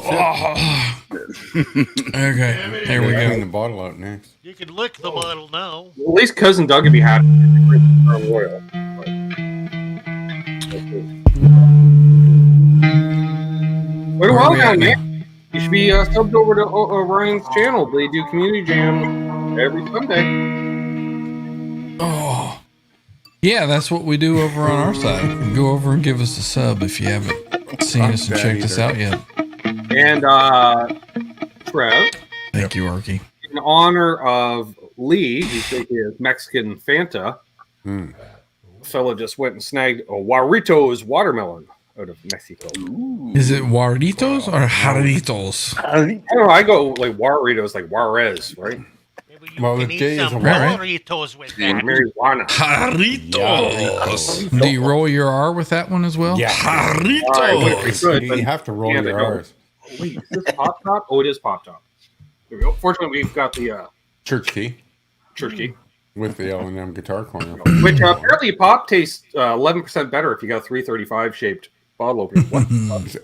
[SPEAKER 8] Okay, here we
[SPEAKER 2] Clean
[SPEAKER 8] go.
[SPEAKER 2] the bottle out next.
[SPEAKER 9] You can lick the bottle now.
[SPEAKER 1] At least Cousin Doug would be happy. Royal. Wait a
[SPEAKER 8] Where
[SPEAKER 1] while
[SPEAKER 8] are we
[SPEAKER 1] now,
[SPEAKER 8] at now?
[SPEAKER 1] man. You should be subbed over to Ryan's channel. They do community jam every Sunday.
[SPEAKER 8] Oh, yeah, that's what we do over on our side. Go over and give us a sub if you haven't seen us and checked us out yet.
[SPEAKER 1] And Trev,
[SPEAKER 8] Thank you, Arky.
[SPEAKER 1] in honor of Lee, who's taking his Mexican Fanta, a fella just went and snagged a Juaritos watermelon out of Mexico.
[SPEAKER 8] Is it Juaritos or Jaritos?
[SPEAKER 1] I don't know. I go like Juaritos, like Juarez, right?
[SPEAKER 9] Maybe you
[SPEAKER 2] Well,
[SPEAKER 9] can
[SPEAKER 2] the
[SPEAKER 9] eat
[SPEAKER 2] J is
[SPEAKER 9] some
[SPEAKER 2] a
[SPEAKER 8] right.
[SPEAKER 9] Doritos with
[SPEAKER 1] Or
[SPEAKER 9] that.
[SPEAKER 1] marijuana.
[SPEAKER 8] Jaritos. Do you roll your R with that one as well?
[SPEAKER 2] Yeah.
[SPEAKER 1] It's good, but
[SPEAKER 2] You have to roll
[SPEAKER 1] yeah, they
[SPEAKER 2] your
[SPEAKER 1] don't.
[SPEAKER 2] R's.
[SPEAKER 1] Wait, is this Pop Top? Oh, it is Pop Top. There we go. Fortunately, we've got the
[SPEAKER 2] Church key
[SPEAKER 1] church key,
[SPEAKER 2] with the L&M guitar corner.
[SPEAKER 1] which apparently Pop tastes 11% better if you got a 335 shaped bottle opener. What?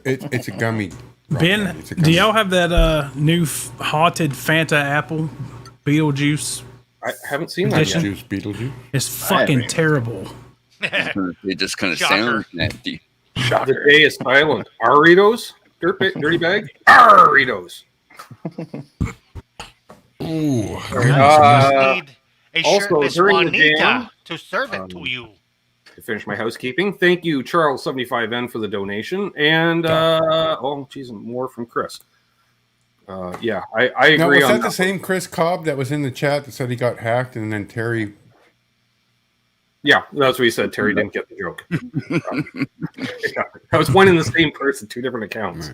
[SPEAKER 2] It's a gummy.
[SPEAKER 6] Ben,
[SPEAKER 2] It's a
[SPEAKER 6] do
[SPEAKER 2] gummy.
[SPEAKER 6] y'all have that new haunted Fanta apple Beetlejuice?
[SPEAKER 1] I haven't seen that
[SPEAKER 6] Edition?
[SPEAKER 1] yet.
[SPEAKER 2] Juice Beetlejuice?
[SPEAKER 6] It's fucking terrible.
[SPEAKER 3] It just kind of
[SPEAKER 9] Shocker.
[SPEAKER 3] sounds nasty.
[SPEAKER 1] The day is silent. Aritos? Dirty bag? Aritos.
[SPEAKER 8] Ooh,
[SPEAKER 9] Need a
[SPEAKER 1] also,
[SPEAKER 9] shirtless
[SPEAKER 1] during the
[SPEAKER 9] Juanita
[SPEAKER 1] jam,
[SPEAKER 9] to serve it to you.
[SPEAKER 1] to finish my housekeeping, thank you, Charles75N, for the donation. And, geez, more from Chris. Yeah, I
[SPEAKER 2] Now,
[SPEAKER 1] agree
[SPEAKER 2] was
[SPEAKER 1] on
[SPEAKER 2] that the same Chris Cobb that was in the chat that said he got hacked and then Terry?
[SPEAKER 1] Yeah, that's what he said. Terry didn't get the joke. I was one and the same person, 2 different accounts.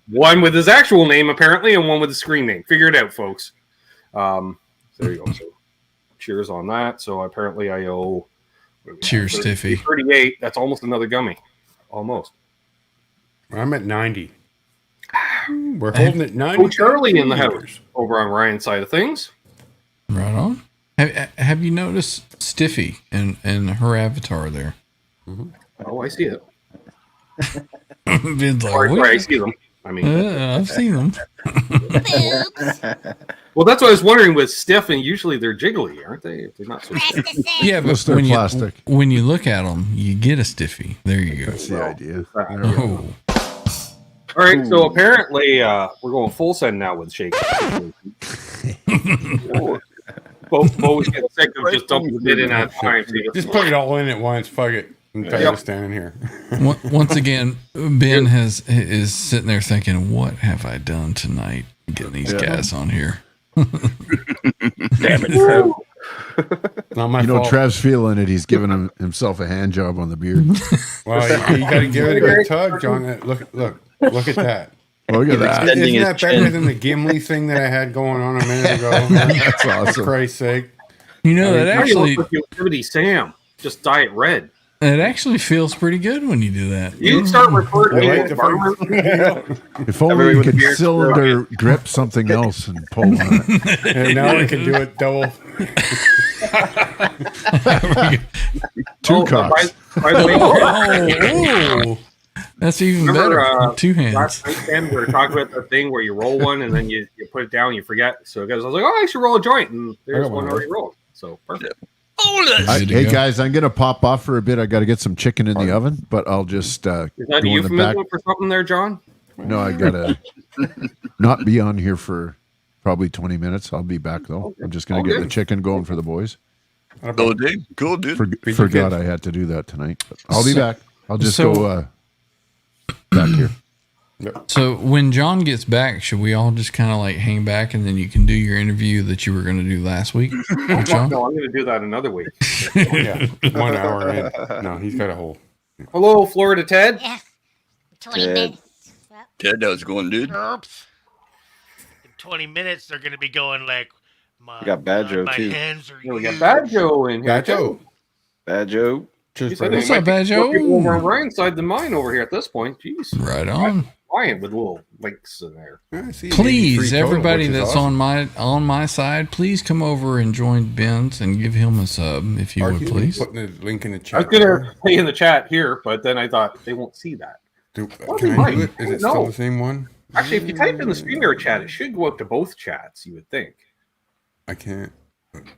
[SPEAKER 1] One with his actual name, apparently, and one with the screen name. Figure it out, folks. So there you go. So, cheers on that. So apparently I owe...
[SPEAKER 8] Cheers, Stiffy.
[SPEAKER 1] 38. That's almost another gummy. Almost.
[SPEAKER 2] I'm at 90. We're holding it 90.
[SPEAKER 1] Oh, Charlie in the house over on Ryan's side of things.
[SPEAKER 8] Right on. Have you noticed Stiffy and her avatar there?
[SPEAKER 1] Oh, I see it.
[SPEAKER 8] Ben's like,
[SPEAKER 1] Sorry,
[SPEAKER 8] "What?"
[SPEAKER 1] I see them. I mean,
[SPEAKER 8] I've seen them.
[SPEAKER 1] well, that's what I was wondering with stiff, and usually they're jiggly, aren't they? They're not so.
[SPEAKER 10] Press the save.
[SPEAKER 8] Yeah, but
[SPEAKER 7] Unless they're plastic.
[SPEAKER 8] when you look at them, you get a Stiffy. There you go.
[SPEAKER 7] That's the idea.
[SPEAKER 8] Oh,
[SPEAKER 1] All right, so apparently we're going full send now with shake. Bo was getting sick of just dumping the bit in at a time.
[SPEAKER 2] Just put it all in at once. Fuck it. I'm tired of standing here.
[SPEAKER 8] Once again, Ben is sitting there thinking, "What have I done tonight? Getting these guys on here."
[SPEAKER 4] Damn it.
[SPEAKER 2] Not my
[SPEAKER 7] You know,
[SPEAKER 2] fault.
[SPEAKER 7] Trav's feeling it. He's giving himself a hand job on the beard.
[SPEAKER 2] Well, you got to give it a good tug, John. Look at that.
[SPEAKER 7] Look at that.
[SPEAKER 3] Extending
[SPEAKER 2] Isn't
[SPEAKER 3] his
[SPEAKER 2] that better
[SPEAKER 3] chin.
[SPEAKER 2] than the Gimli thing that I had going on a minute ago?
[SPEAKER 7] That's
[SPEAKER 2] For
[SPEAKER 7] awesome.
[SPEAKER 2] Christ's sake.
[SPEAKER 8] You know that actually
[SPEAKER 1] Yosemite Sam, just dye it red.
[SPEAKER 8] it actually feels pretty good when you do that.
[SPEAKER 1] You start recording
[SPEAKER 2] I like
[SPEAKER 1] it,
[SPEAKER 2] the
[SPEAKER 1] farmer.
[SPEAKER 7] If only
[SPEAKER 4] Everybody
[SPEAKER 7] we
[SPEAKER 4] with a
[SPEAKER 7] could
[SPEAKER 4] beard.
[SPEAKER 7] cylinder grip something else and pull on it.
[SPEAKER 2] And now we can do it double.
[SPEAKER 7] Two cocks.
[SPEAKER 1] By the way,
[SPEAKER 8] Oh, that's even
[SPEAKER 1] remember
[SPEAKER 8] better. Two hands.
[SPEAKER 1] last night, Ken, we were talking about the thing where you roll one and then you put it down, you forget. So guys, I was like, oh, I should roll a joint, and there's
[SPEAKER 2] got
[SPEAKER 1] one
[SPEAKER 2] one.
[SPEAKER 1] already rolled. So perfect.
[SPEAKER 8] Good to
[SPEAKER 7] Hey
[SPEAKER 8] go.
[SPEAKER 7] guys, I'm gonna pop off for a bit. I got to get some chicken in the oven, but I'll just
[SPEAKER 1] Is that a
[SPEAKER 7] go in the back.
[SPEAKER 1] euphemism for something there, John?
[SPEAKER 7] No, I gotta not be on here for probably 20 minutes. I'll be back though. I'm just gonna get the chicken going for the boys.
[SPEAKER 3] Cool, dude. Cool, dude.
[SPEAKER 7] Forgot I had to do that tonight. But I'll be back. I'll just go back here.
[SPEAKER 8] So when John gets back, should we all just kind of like hang back and then you can do your interview that you were going to do last week? With John?
[SPEAKER 1] No, I'm going to do that another week.
[SPEAKER 2] Yeah, 1 hour in. No, he's got a whole.
[SPEAKER 1] Hello, Florida Ted.
[SPEAKER 10] Yeah. 20 minutes.
[SPEAKER 3] Ted, how's it going, dude?
[SPEAKER 9] Oops. In 20 minutes, they're going to be going like,
[SPEAKER 4] We got Badjo,
[SPEAKER 9] my
[SPEAKER 4] too.
[SPEAKER 9] hands are
[SPEAKER 1] Yeah, we got
[SPEAKER 9] used.
[SPEAKER 1] Badjo in here.
[SPEAKER 2] Badjo.
[SPEAKER 4] Badjo.
[SPEAKER 1] He
[SPEAKER 2] Just
[SPEAKER 1] said
[SPEAKER 8] What's
[SPEAKER 1] there
[SPEAKER 8] up,
[SPEAKER 1] might be more people
[SPEAKER 8] Badjo?
[SPEAKER 1] over on Ryan's side than mine over here at this point. Jeez.
[SPEAKER 8] Right on.
[SPEAKER 1] Ryan with little links in there.
[SPEAKER 8] Please, everybody that's on my side, please come over and join Ben's and give him a sub if you would, please.
[SPEAKER 2] Putting the link in the
[SPEAKER 1] I
[SPEAKER 2] chat.
[SPEAKER 1] was going to say in the chat here, but then I thought they won't see that.
[SPEAKER 2] Can I do it? Is it still the same one?
[SPEAKER 1] Actually, if you type in the StreamYard chat, it should go up to both chats, you would think.
[SPEAKER 2] I can't.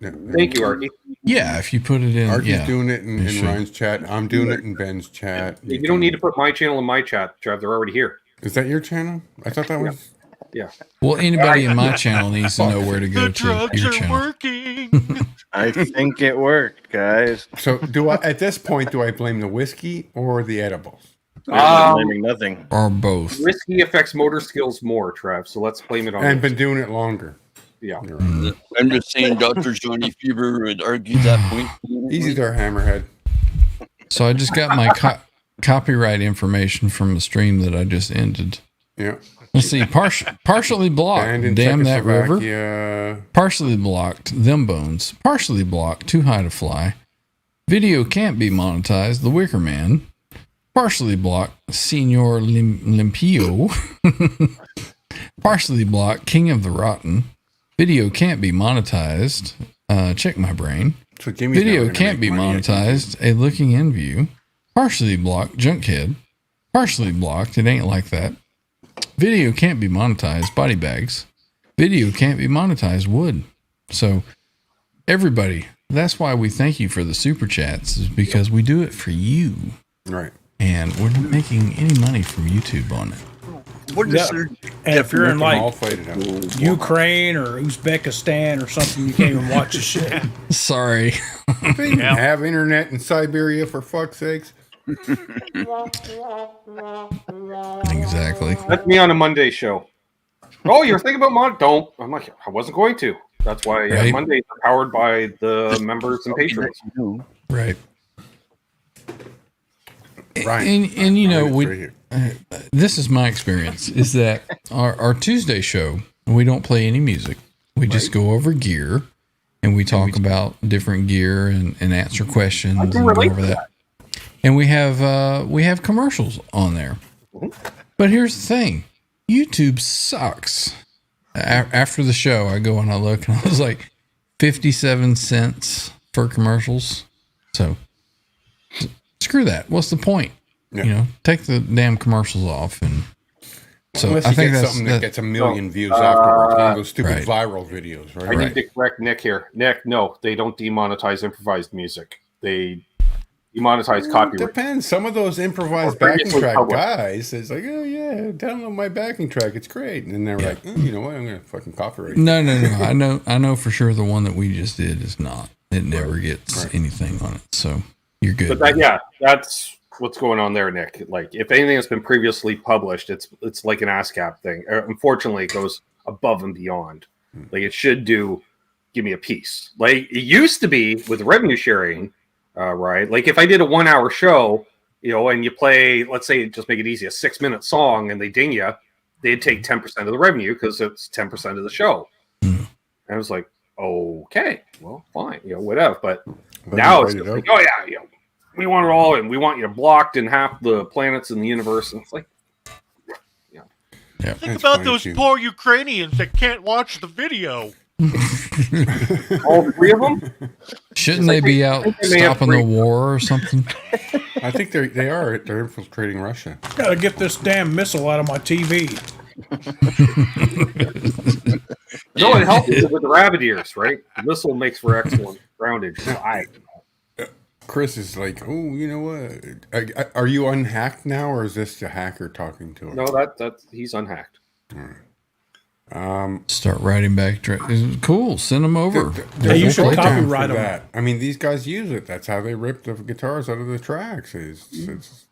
[SPEAKER 1] Thank you, Artie.
[SPEAKER 8] Yeah, if you put it in.
[SPEAKER 2] Artie's doing it in
[SPEAKER 8] should.
[SPEAKER 2] Ryan's chat. I'm doing it in Ben's chat.
[SPEAKER 1] You don't need to put my channel in my chat, Trev. They're already here.
[SPEAKER 2] Is that your channel? I thought that was.
[SPEAKER 1] Yeah.
[SPEAKER 8] Well, anybody in my channel needs to know where to go
[SPEAKER 9] The
[SPEAKER 8] to
[SPEAKER 9] drugs
[SPEAKER 8] your
[SPEAKER 9] are
[SPEAKER 8] channel.
[SPEAKER 9] working.
[SPEAKER 4] I think it worked, guys.
[SPEAKER 2] So do I? At this point, do I blame the whiskey or the edibles?
[SPEAKER 4] I'm blaming nothing.
[SPEAKER 8] Or both.
[SPEAKER 1] Whiskey affects motor skills more, Trev. So let's blame it on.
[SPEAKER 2] And
[SPEAKER 1] you.
[SPEAKER 2] been doing it longer.
[SPEAKER 1] Yeah.
[SPEAKER 3] I'm just saying Dr. Johnny Fever would argue that point.
[SPEAKER 2] Easy there, Hammerhead.
[SPEAKER 8] So I just got my copyright information from a stream that I just ended.
[SPEAKER 2] Yeah.
[SPEAKER 8] Let's see. Partially blocked.
[SPEAKER 2] And in
[SPEAKER 8] Damn that river.
[SPEAKER 2] Czechoslovakia.
[SPEAKER 8] Partially blocked. Them bones. Partially blocked. Too high to fly. Video can't be monetized. The Wicker Man. Partially blocked. Senor Limpio. Partially blocked. King of the Rotten. Video can't be monetized. Check my brain.
[SPEAKER 2] So Jimmy's never
[SPEAKER 8] Video
[SPEAKER 2] gonna
[SPEAKER 8] can't
[SPEAKER 2] make
[SPEAKER 8] be
[SPEAKER 2] money, I
[SPEAKER 8] monetized. A looking in view. Partially blocked. Junkhead. Partially blocked. It ain't like that. Video can't be monetized. Body bags. Video can't be monetized. Wood. So everybody, that's why we thank you for the super chats, is because we do it for you.
[SPEAKER 2] Right.
[SPEAKER 8] And we're not making any money from YouTube on it.
[SPEAKER 3] What is there?
[SPEAKER 6] And if you're in
[SPEAKER 2] All
[SPEAKER 6] like
[SPEAKER 2] fight it out.
[SPEAKER 6] Ukraine or Uzbekistan or something, you can't even watch the shit.
[SPEAKER 8] Sorry.
[SPEAKER 2] They didn't have internet in Siberia, for fuck's sakes.
[SPEAKER 8] Exactly.
[SPEAKER 1] That's me on a Monday show. Oh, you're thinking about Don't. I'm like, I wasn't going to. That's why
[SPEAKER 8] Right.
[SPEAKER 1] Mondays are powered by the members and patrons.
[SPEAKER 8] Right.
[SPEAKER 2] Ryan.
[SPEAKER 8] And you know,
[SPEAKER 2] Ryan,
[SPEAKER 8] we
[SPEAKER 2] right here.
[SPEAKER 8] this is my experience, is that our Tuesday show, we don't play any music. We just go over gear and we talk about different gear and answer questions and go
[SPEAKER 1] relate
[SPEAKER 8] over
[SPEAKER 1] to
[SPEAKER 8] that. And we have commercials on there. But here's the thing. YouTube sucks. After the show, I go and I look and I was like 57 cents for commercials. So screw that. What's the point?
[SPEAKER 2] Yeah.
[SPEAKER 8] You know, take the damn commercials off. And so
[SPEAKER 2] Unless
[SPEAKER 8] I
[SPEAKER 2] you
[SPEAKER 8] think
[SPEAKER 2] get
[SPEAKER 8] that's
[SPEAKER 2] something that gets a million views
[SPEAKER 1] uh,
[SPEAKER 2] afterwards. One of those stupid
[SPEAKER 8] right.
[SPEAKER 2] viral videos,
[SPEAKER 1] I
[SPEAKER 2] right?
[SPEAKER 1] need to correct Nick here. Nick, no, they don't demonetize improvised music. They demonetize copyright.
[SPEAKER 2] Depends. Some of those improvised
[SPEAKER 1] Or
[SPEAKER 2] backing
[SPEAKER 1] previously
[SPEAKER 2] track
[SPEAKER 1] published.
[SPEAKER 2] guys, it's like, oh yeah, download my backing track. It's great. And then they're like, you know what? I'm going to fucking copyright.
[SPEAKER 8] No. I know for sure the one that we just did is not. It never gets
[SPEAKER 2] Right.
[SPEAKER 8] anything on it. So you're good.
[SPEAKER 1] But that's what's going on there, Nick. Like, if anything has been previously published, it's like an ASCAP thing. Unfortunately, it goes above and beyond. Like, it should give me a piece. Like, it used to be with revenue sharing, right? Like, if I did a 1 hour show, you know, and you play, let's say, just make it easy, a 6-minute song, and they ding you, they'd take 10% of the revenue because it's 10% of the show. And I was like, okay, well, fine, you know, whatever. But now it's just like, oh yeah, you know, we want it all, and we want you blocked in half the planets in the universe. And it's like,
[SPEAKER 8] yeah.
[SPEAKER 9] Think
[SPEAKER 2] That's
[SPEAKER 9] about
[SPEAKER 2] funny,
[SPEAKER 9] those
[SPEAKER 2] too.
[SPEAKER 9] poor Ukrainians that can't watch the video.
[SPEAKER 1] all three of them.
[SPEAKER 8] Shouldn't they be out
[SPEAKER 1] think they may have
[SPEAKER 8] stopping the
[SPEAKER 1] three.
[SPEAKER 8] war or something?
[SPEAKER 2] I think they're infiltrating Russia.
[SPEAKER 6] Gotta get this damn missile out of my TV.
[SPEAKER 1] No, it helps with the rabbit ears, right? The missile makes for excellent groundage. So
[SPEAKER 2] Chris is like, oh, you know what? Are you unhacked now, or is this the hacker talking to him?
[SPEAKER 1] No, that's he's unhacked.
[SPEAKER 2] All right.
[SPEAKER 8] Start writing back. Cool. Send them over.
[SPEAKER 6] Yeah, you should
[SPEAKER 2] no time
[SPEAKER 6] copyright
[SPEAKER 2] for
[SPEAKER 6] them.
[SPEAKER 2] that. I mean, these guys use it. That's how they rip the guitars out of the tracks.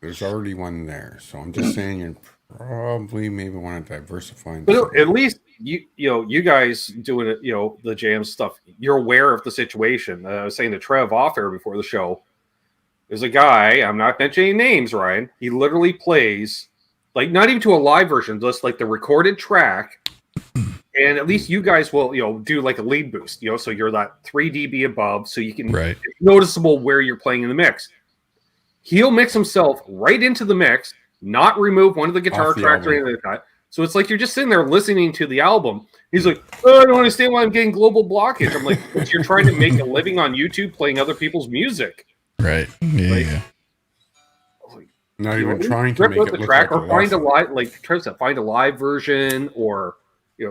[SPEAKER 2] There's already one there. So I'm just saying you probably maybe want to diversify.
[SPEAKER 1] But at least you guys doing it, the jam stuff. You're aware of the situation. I was saying to Trev off air before the show. There's a guy. I'm not mentioning names, Ryan. He literally plays like not even to a live version, just like the recorded track. And at least you guys will, do like a lead boost, so you're that 3 dB above, so you can it's noticeable where you're playing in the mix. He'll mix himself right into the mix, not remove one of the guitar tracks or anything like that. So it's like you're just sitting there listening to the album. He's like, I don't understand why I'm getting global blockage. I'm like, because you're trying to make a living on YouTube playing other people's music.
[SPEAKER 8] Right. Yeah.
[SPEAKER 2] Not even trying to make it look
[SPEAKER 1] track
[SPEAKER 2] like
[SPEAKER 1] or find a live, find a live version or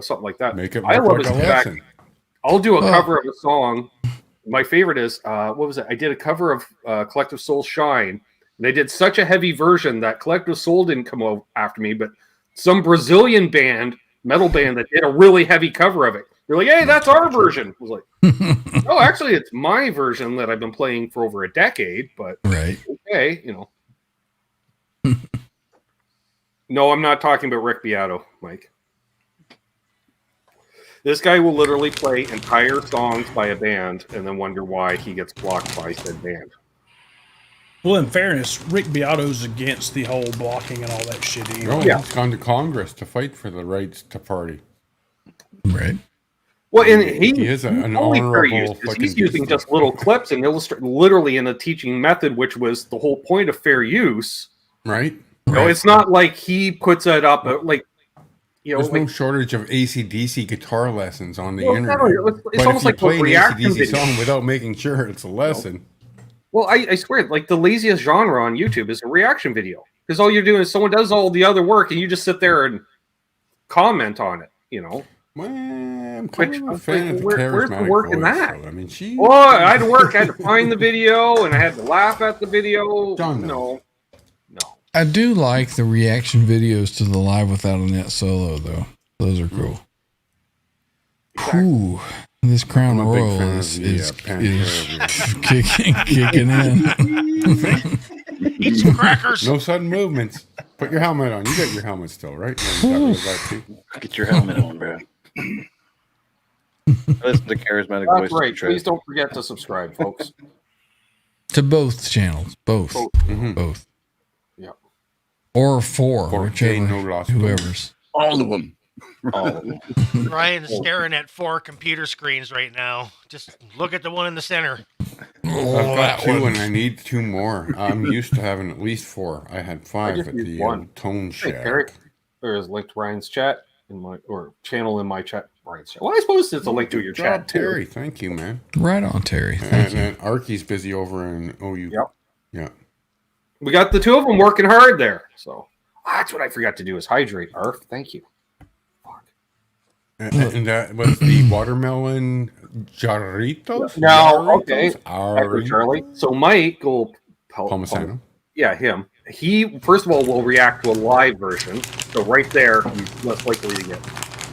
[SPEAKER 1] something like that.
[SPEAKER 2] Make it
[SPEAKER 1] I love
[SPEAKER 2] look like
[SPEAKER 1] his
[SPEAKER 2] a
[SPEAKER 1] track.
[SPEAKER 2] lesson.
[SPEAKER 1] I'll do a cover of a song. My favorite is what was it? I did a cover of Collective Soul Shine, and I did such a heavy version that Collective Soul didn't come after me, but some Brazilian metal band that did a really heavy cover of it. They're like, hey, that's our version. I was like, oh, actually, it's my version that I've been playing for over a decade, but okay, No, I'm not talking about Rick Beato, Mike. This guy will literally play entire songs by a band and then wonder why he gets blocked by said band.
[SPEAKER 6] Well, in fairness, Rick Beato's against the whole blocking and all that shit.
[SPEAKER 2] No, he's gone to Congress to fight for the rights to party.
[SPEAKER 8] Right.
[SPEAKER 1] Well, and
[SPEAKER 2] he is an honorable.
[SPEAKER 1] He's using just little clips and literally in a teaching method, which was the whole point of fair use.
[SPEAKER 2] Right.
[SPEAKER 1] It's not like he puts it up like.
[SPEAKER 2] There's no shortage of AC/DC guitar lessons on the internet.
[SPEAKER 1] It's almost like
[SPEAKER 2] play
[SPEAKER 1] a reaction
[SPEAKER 2] AC/DC song without making sure it's a lesson.
[SPEAKER 1] Well, I swear, like the laziest genre on YouTube is a reaction video because all you're doing is someone does all the other work and you just sit there and comment on it.
[SPEAKER 2] Well, I'm kind of a fan of the
[SPEAKER 1] where's the work in that?
[SPEAKER 2] So, I mean,
[SPEAKER 1] I had to work. I had to find the video and I had to laugh at the video. No.
[SPEAKER 8] I do like the reaction videos to the Live Without a Net solo, though. Those are cool.
[SPEAKER 1] Exactly.
[SPEAKER 8] Ooh, this Crown Royal is kicking in.
[SPEAKER 9] Eat some crackers.
[SPEAKER 2] No sudden movements. Put your helmet on. You got your helmet still, right?
[SPEAKER 4] Get your helmet on, bro. Listen to charismatic voice.
[SPEAKER 1] Great. Please don't forget to subscribe, folks.
[SPEAKER 8] To both channels. Both. Both.
[SPEAKER 1] Yeah.
[SPEAKER 8] Or whichever, whoever's.
[SPEAKER 3] All of them.
[SPEAKER 9] Ryan's staring at 4 computer screens right now. Just look at the one in the center.
[SPEAKER 2] I've got 2 and I need 2 more. I'm used to having at least 4. I had 5 at the Tone Shack.
[SPEAKER 1] There is a link to Ryan's chat channel in my chat. Ryan's chat. Well, I suppose it's a link to your chat too.
[SPEAKER 2] Terry, thank you, man.
[SPEAKER 8] Right on, Terry.
[SPEAKER 2] And Arky's busy over in OU.
[SPEAKER 1] Yep.
[SPEAKER 2] Yeah.
[SPEAKER 1] We got the 2 of them working hard there. So that's what I forgot to do is hydrate. Arf, thank you.
[SPEAKER 2] And that was the watermelon jarritos?
[SPEAKER 1] No, okay. Charlie. So Mike will
[SPEAKER 2] Palmisano.
[SPEAKER 1] Yeah, him. He first of all will react to a live version. So right there, he's less likely to get.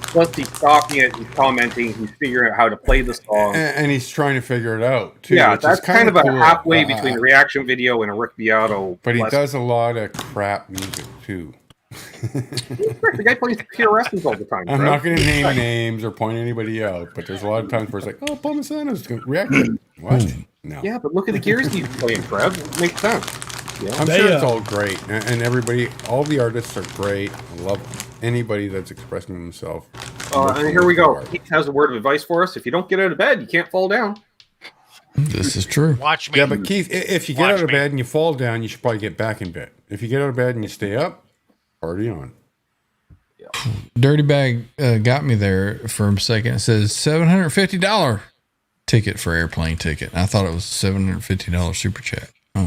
[SPEAKER 1] Plus he's stopping it, he's commenting, he's figuring out how to play the song.
[SPEAKER 2] And he's trying to figure it out too.
[SPEAKER 1] Yeah, that's kind of
[SPEAKER 2] cool.
[SPEAKER 1] a halfway between a reaction video and a Rick Beato.
[SPEAKER 2] But he does a lot of crap music too.
[SPEAKER 1] The guy plays PRSs all the time.
[SPEAKER 2] I'm not going to name names or point anybody out, but there's a lot of times where it's like, oh, Palmisano's reacting. What? No.
[SPEAKER 1] Yeah, but look at the gears he's playing, Trev. It makes sense. Yeah.
[SPEAKER 2] I'm sure it's all great. And everybody, all the artists are great. I love anybody that's expressing themselves.
[SPEAKER 1] And here we go. Keith has a word of advice for us. If you don't get out of bed, you can't fall down.
[SPEAKER 8] This is true.
[SPEAKER 9] Watch me.
[SPEAKER 2] Yeah, but Keith, if you get out of bed and you fall down, you should probably get back in bed. If you get out of bed and you stay up, party on.
[SPEAKER 1] Yeah.
[SPEAKER 8] Dirty Bag got me there for a second. It says $750 ticket for airplane ticket. I thought it was $750 super chat. Oh.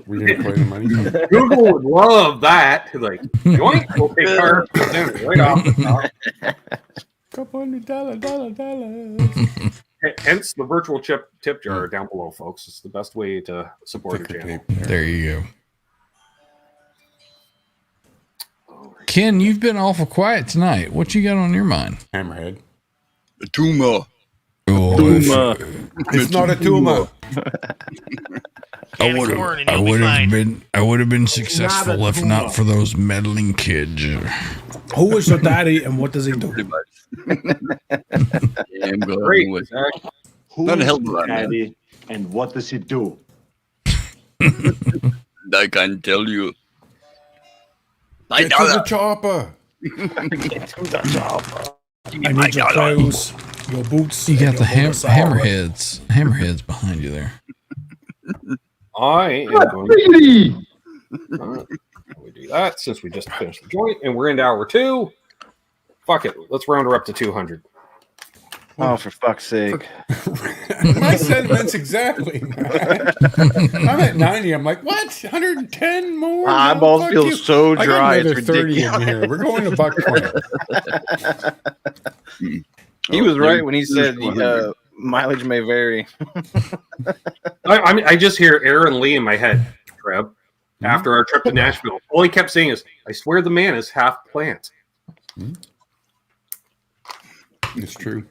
[SPEAKER 2] We're gonna play the money.
[SPEAKER 1] Google would love that. Like, yoink, we'll take our right off the top.
[SPEAKER 2] $200.
[SPEAKER 1] Hence the virtual tip jar down below, folks. It's the best way to support your channel.
[SPEAKER 8] There you go. Ken, you've been awful quiet tonight. What you got on your mind?
[SPEAKER 2] Hammerhead.
[SPEAKER 3] A tumor.
[SPEAKER 2] Oh, it's not a tumor.
[SPEAKER 8] I would have been successful if not for those meddling kids.
[SPEAKER 6] Who is your daddy and what does he do?
[SPEAKER 1] Great.
[SPEAKER 3] Not a hell of a lot, man.
[SPEAKER 12] daddy and what does he do?
[SPEAKER 3] I can't tell you.
[SPEAKER 2] Get to the chopper.
[SPEAKER 12] Get to the chopper.
[SPEAKER 6] I need your clothes, your boots.
[SPEAKER 8] You got the hammerheads behind you there.
[SPEAKER 1] I am going to we do that since we just finished the joint and we're into hour 2. Fuck it. Let's round her up to 200.
[SPEAKER 4] Oh, for fuck's sake.
[SPEAKER 2] My sentiments exactly, man. I'm at 90. I'm like, what? 110 more?
[SPEAKER 4] My eyeballs feel so dry.
[SPEAKER 2] I got another
[SPEAKER 4] It's
[SPEAKER 2] 30
[SPEAKER 4] ridiculous.
[SPEAKER 2] in here. We're going to buck 20.
[SPEAKER 4] He was right when he said mileage may vary.
[SPEAKER 1] I just hear Aaron Lee in my head, Trev, after our trip to Nashville. All he kept saying is, I swear the man is half plant.
[SPEAKER 2] It's true.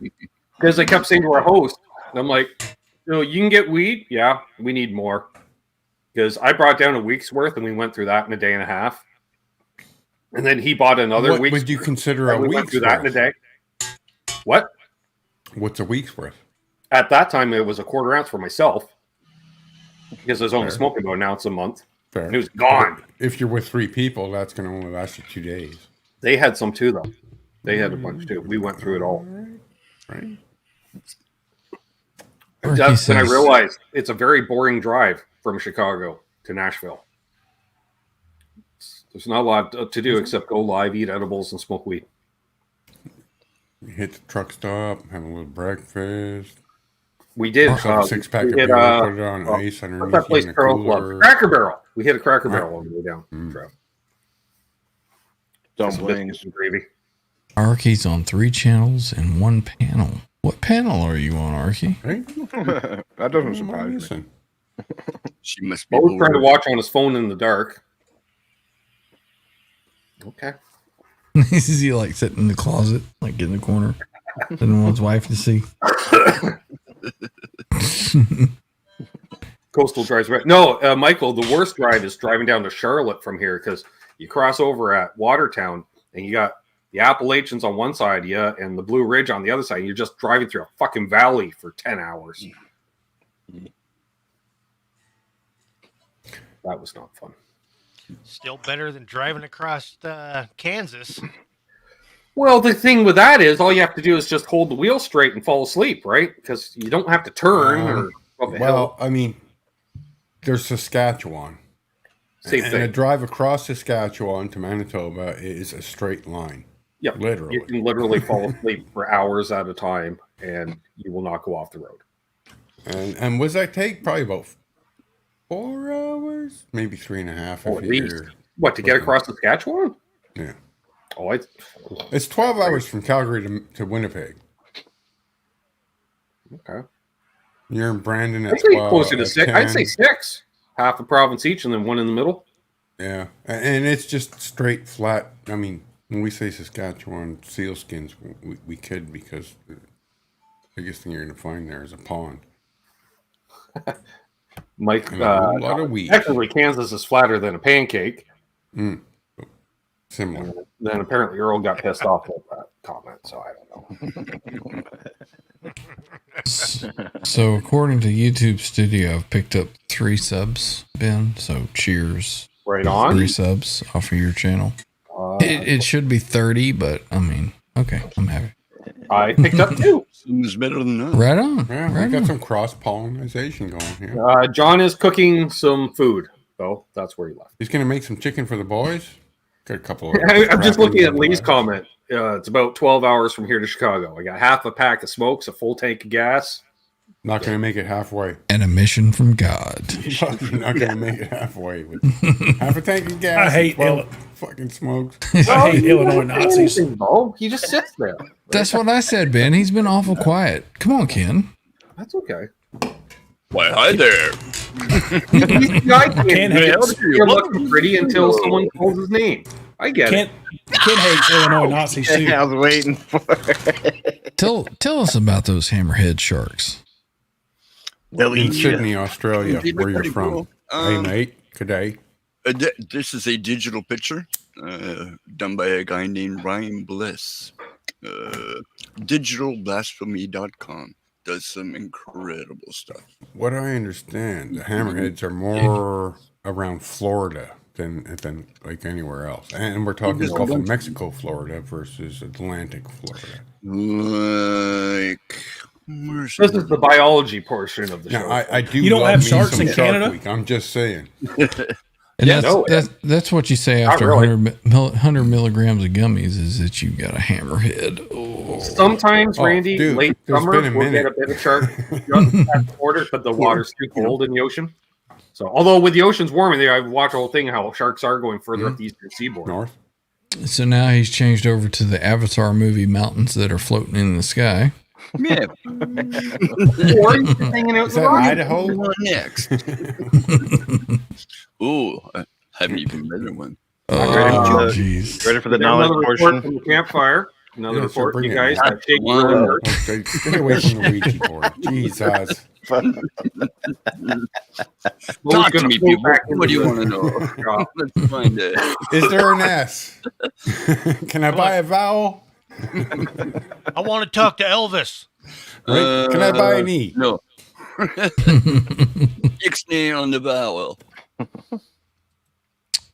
[SPEAKER 1] Because I kept saying to our host, and I'm like, you can get weed? Yeah, we need more. Because I brought down a week's worth, and we went through that in a day and a half. And then he bought another
[SPEAKER 2] What
[SPEAKER 1] week's
[SPEAKER 2] would you consider a
[SPEAKER 1] we went
[SPEAKER 2] week's
[SPEAKER 1] through that in a
[SPEAKER 2] worth?
[SPEAKER 1] day. What?
[SPEAKER 2] What's a week's worth?
[SPEAKER 1] At that time, it was a quarter ounce for myself. Because I was only smoking about an ounce a month.
[SPEAKER 2] Fair.
[SPEAKER 1] And it was gone.
[SPEAKER 2] If you're with 3 people, that's going to only last you 2 days.
[SPEAKER 1] They had some too, though. They had a bunch too. We went through it all.
[SPEAKER 2] Right.
[SPEAKER 1] That's when I realized it's a very boring drive from Chicago to Nashville. There's not a lot to do except go live, eat edibles, and smoke weed.
[SPEAKER 2] You hit the truck stop, have a little breakfast.
[SPEAKER 1] We did.
[SPEAKER 2] A 6-pack of beer, put it on ice underneath.
[SPEAKER 1] What's that place
[SPEAKER 2] in a
[SPEAKER 1] Carl
[SPEAKER 2] cooler.
[SPEAKER 1] loved? Cracker Barrel. We hit a Cracker Barrel on the way down.
[SPEAKER 4] Dumplings.
[SPEAKER 1] Gravy.
[SPEAKER 8] Arky's on 3 channels and 1 panel. What panel are you on, Arky?
[SPEAKER 4] That doesn't surprise me.
[SPEAKER 3] She must be
[SPEAKER 1] Both trying to
[SPEAKER 3] bored.
[SPEAKER 1] watch on his phone in the dark. Okay.
[SPEAKER 8] Is he like sitting in the closet, like in the corner, didn't want his wife to see?
[SPEAKER 1] Coastal drives right. No, Michael, the worst drive is driving down to Charlotte from here because you cross over at Watertown and you got the Appalachians on one side, and the Blue Ridge on the other side. And you're just driving through a fucking valley for 10 hours. That was not fun.
[SPEAKER 9] Still better than driving across Kansas.
[SPEAKER 1] Well, the thing with that is all you have to do is just hold the wheel straight and fall asleep, right? Because you don't have to turn or up a hill.
[SPEAKER 2] I mean, there's Saskatchewan.
[SPEAKER 1] Same
[SPEAKER 2] and
[SPEAKER 1] thing.
[SPEAKER 2] a drive across Saskatchewan to Manitoba is a straight line.
[SPEAKER 1] Yeah,
[SPEAKER 2] literally.
[SPEAKER 1] You can literally fall asleep for hours at a time, and you will not go off the road.
[SPEAKER 2] And was that take probably about 4 hours, maybe 3.5?
[SPEAKER 1] At least. What, to get across Saskatchewan?
[SPEAKER 2] Yeah.
[SPEAKER 1] Oh,
[SPEAKER 2] it's 12 hours from Calgary to Winnipeg.
[SPEAKER 1] Okay.
[SPEAKER 2] You're in Brandon at
[SPEAKER 1] I'd say
[SPEAKER 2] 12.
[SPEAKER 1] closer to 6.
[SPEAKER 2] 10.
[SPEAKER 1] I'd say 6. Half a province each, and then one in the middle.
[SPEAKER 2] Yeah, and it's just straight flat. I mean, when we say Saskatchewan sealskins, we kid because the biggest thing you're going to find there is a pond.
[SPEAKER 1] Mike,
[SPEAKER 2] and a whole lot of weed.
[SPEAKER 1] Technically, Kansas is flatter than a pancake.
[SPEAKER 2] Similar.
[SPEAKER 1] And then apparently Earl got pissed off at that comment, so I don't know.
[SPEAKER 8] So according to YouTube Studio, I've picked up 3 subs, Ben. So cheers.
[SPEAKER 1] Right on.
[SPEAKER 8] 3 subs off of your channel. It should be 30, but I mean, okay, I'm happy.
[SPEAKER 1] I picked up 2.
[SPEAKER 3] It's better than that.
[SPEAKER 8] Right on.
[SPEAKER 2] Yeah,
[SPEAKER 8] right
[SPEAKER 2] we got
[SPEAKER 8] on.
[SPEAKER 2] some cross-pollination going here.
[SPEAKER 1] John is cooking some food, though. That's where he left.
[SPEAKER 2] He's going to make some chicken for the boys. Got a couple of
[SPEAKER 1] I'm just looking at Lee's comment. It's about 12 hours from here to Chicago. I got half a pack of smokes, a full tank of gas.
[SPEAKER 2] Not going to make it halfway.
[SPEAKER 8] And a mission from God.
[SPEAKER 2] You're not going to make it halfway with half a tank of gas.
[SPEAKER 6] I hate
[SPEAKER 2] fucking smokes.
[SPEAKER 6] I hate Illinois Nazis.
[SPEAKER 1] He just sits there.
[SPEAKER 8] That's what I said, Ben. He's been awful quiet. Come on, Ken.
[SPEAKER 1] That's okay.
[SPEAKER 3] Why, hi there.
[SPEAKER 1] You're looking pretty until someone calls his name. I get it.
[SPEAKER 6] Ken hates Illinois Nazi soup.
[SPEAKER 4] I was waiting for it.
[SPEAKER 8] Tell us about those hammerhead sharks.
[SPEAKER 2] In Sydney, Australia, where you're from. Hey, mate. Good day.
[SPEAKER 3] This is a digital picture done by a guy named Ryan Bliss. Digitalblasphemy.com does some incredible stuff.
[SPEAKER 2] What I understand, the hammerheads are more around Florida than like anywhere else. And we're talking Gulf of Mexico, Florida versus Atlantic Florida.
[SPEAKER 1] This is the biology portion of the show.
[SPEAKER 2] I do.
[SPEAKER 6] You don't have sharks in Canada?
[SPEAKER 2] Week. I'm just saying.
[SPEAKER 8] And that's what you say after 100 milligrams of gummies is that you got a hammerhead. Oh.
[SPEAKER 1] Sometimes, Randy, late summer, we'll get a bit of shark at the border, but the water's too cold in the ocean. So, although with the oceans warming there, I've watched the whole thing how sharks are going further up the eastern seaboard.
[SPEAKER 2] North.
[SPEAKER 8] So now he's changed over to the Avatar movie mountains that are floating in the sky.
[SPEAKER 3] Yeah.
[SPEAKER 1] Or he's just hanging out in
[SPEAKER 2] Idaho?
[SPEAKER 3] Next. Ooh, I haven't even read one.
[SPEAKER 8] Oh, jeez.
[SPEAKER 4] Ready for the knowledge portion?
[SPEAKER 1] From the campfire. Another report. You guys have
[SPEAKER 2] Stay away from the Ouija board. Jesus.
[SPEAKER 3] Talk to me, people. What do you want to know? Let's find it.
[SPEAKER 2] Is there an S? Can I buy a vowel?
[SPEAKER 9] I want to talk to Elvis.
[SPEAKER 2] Right? Can I buy an E?
[SPEAKER 3] No. Ixnay on the vowel.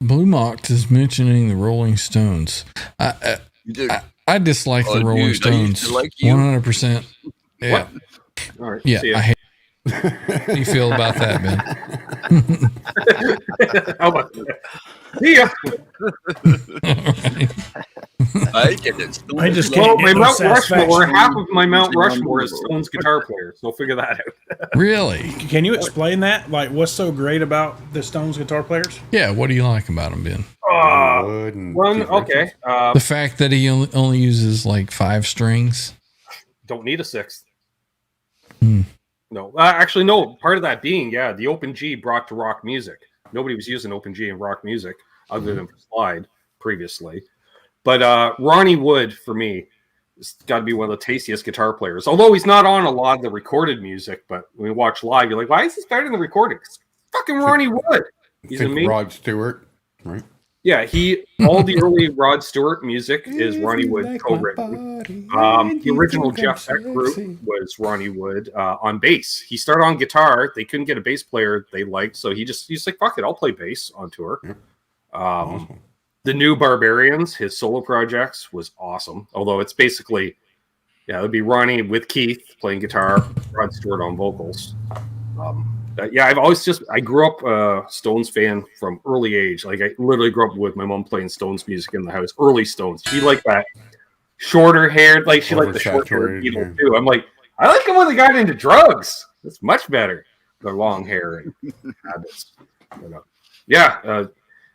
[SPEAKER 8] Blue Mocked is mentioning the Rolling Stones. I dislike the Rolling Stones. 100%. Yeah.
[SPEAKER 1] What? All right.
[SPEAKER 8] Yeah. I hate. How do you feel about that, Ben?
[SPEAKER 1] How about that? See ya.
[SPEAKER 3] I get it.
[SPEAKER 6] I just
[SPEAKER 1] Well,
[SPEAKER 6] can't
[SPEAKER 1] my
[SPEAKER 6] get no
[SPEAKER 1] Mount Rushmore,
[SPEAKER 6] satisfaction.
[SPEAKER 1] half of my Mount Rushmore is Stones guitar players. So figure that out.
[SPEAKER 8] Really?
[SPEAKER 6] Can you explain that? Like, what's so great about the Stones guitar players?
[SPEAKER 8] Yeah. What do you like about them, Ben?
[SPEAKER 1] One, okay.
[SPEAKER 8] The fact that he only uses like 5 strings.
[SPEAKER 1] Don't need a 6th.
[SPEAKER 8] Hmm.
[SPEAKER 1] No, actually, no. Part of that being, the Open G brought to rock music. Nobody was using Open G in rock music other than for slide previously. But Ronnie Wood, for me, has got to be one of the tastiest guitar players. Although he's not on a lot of the recorded music, but when you watch live, you're like, why is he better than the recordings? Fucking Ronnie Wood. He's amazing.
[SPEAKER 2] Rod Stewart, right?
[SPEAKER 1] Yeah, all the early Rod Stewart music is Ronnie Wood co-written. The original Jeff Beck group was Ronnie Wood on bass. He started on guitar. They couldn't get a bass player they liked, so he's like, fuck it, I'll play bass on tour.
[SPEAKER 2] Awesome.
[SPEAKER 1] The New Barbarians, his solo projects, was awesome. Although it's basically, it would be Ronnie with Keith playing guitar, Rod Stewart on vocals. I've always I grew up a Stones fan from early age. Like I literally grew up with my mom playing Stones music in the house. Early Stones. She liked that shorter haired, like she liked the short haired Beatles too. I'm like, I like them when they got into drugs. It's much better. Their long hair and habits.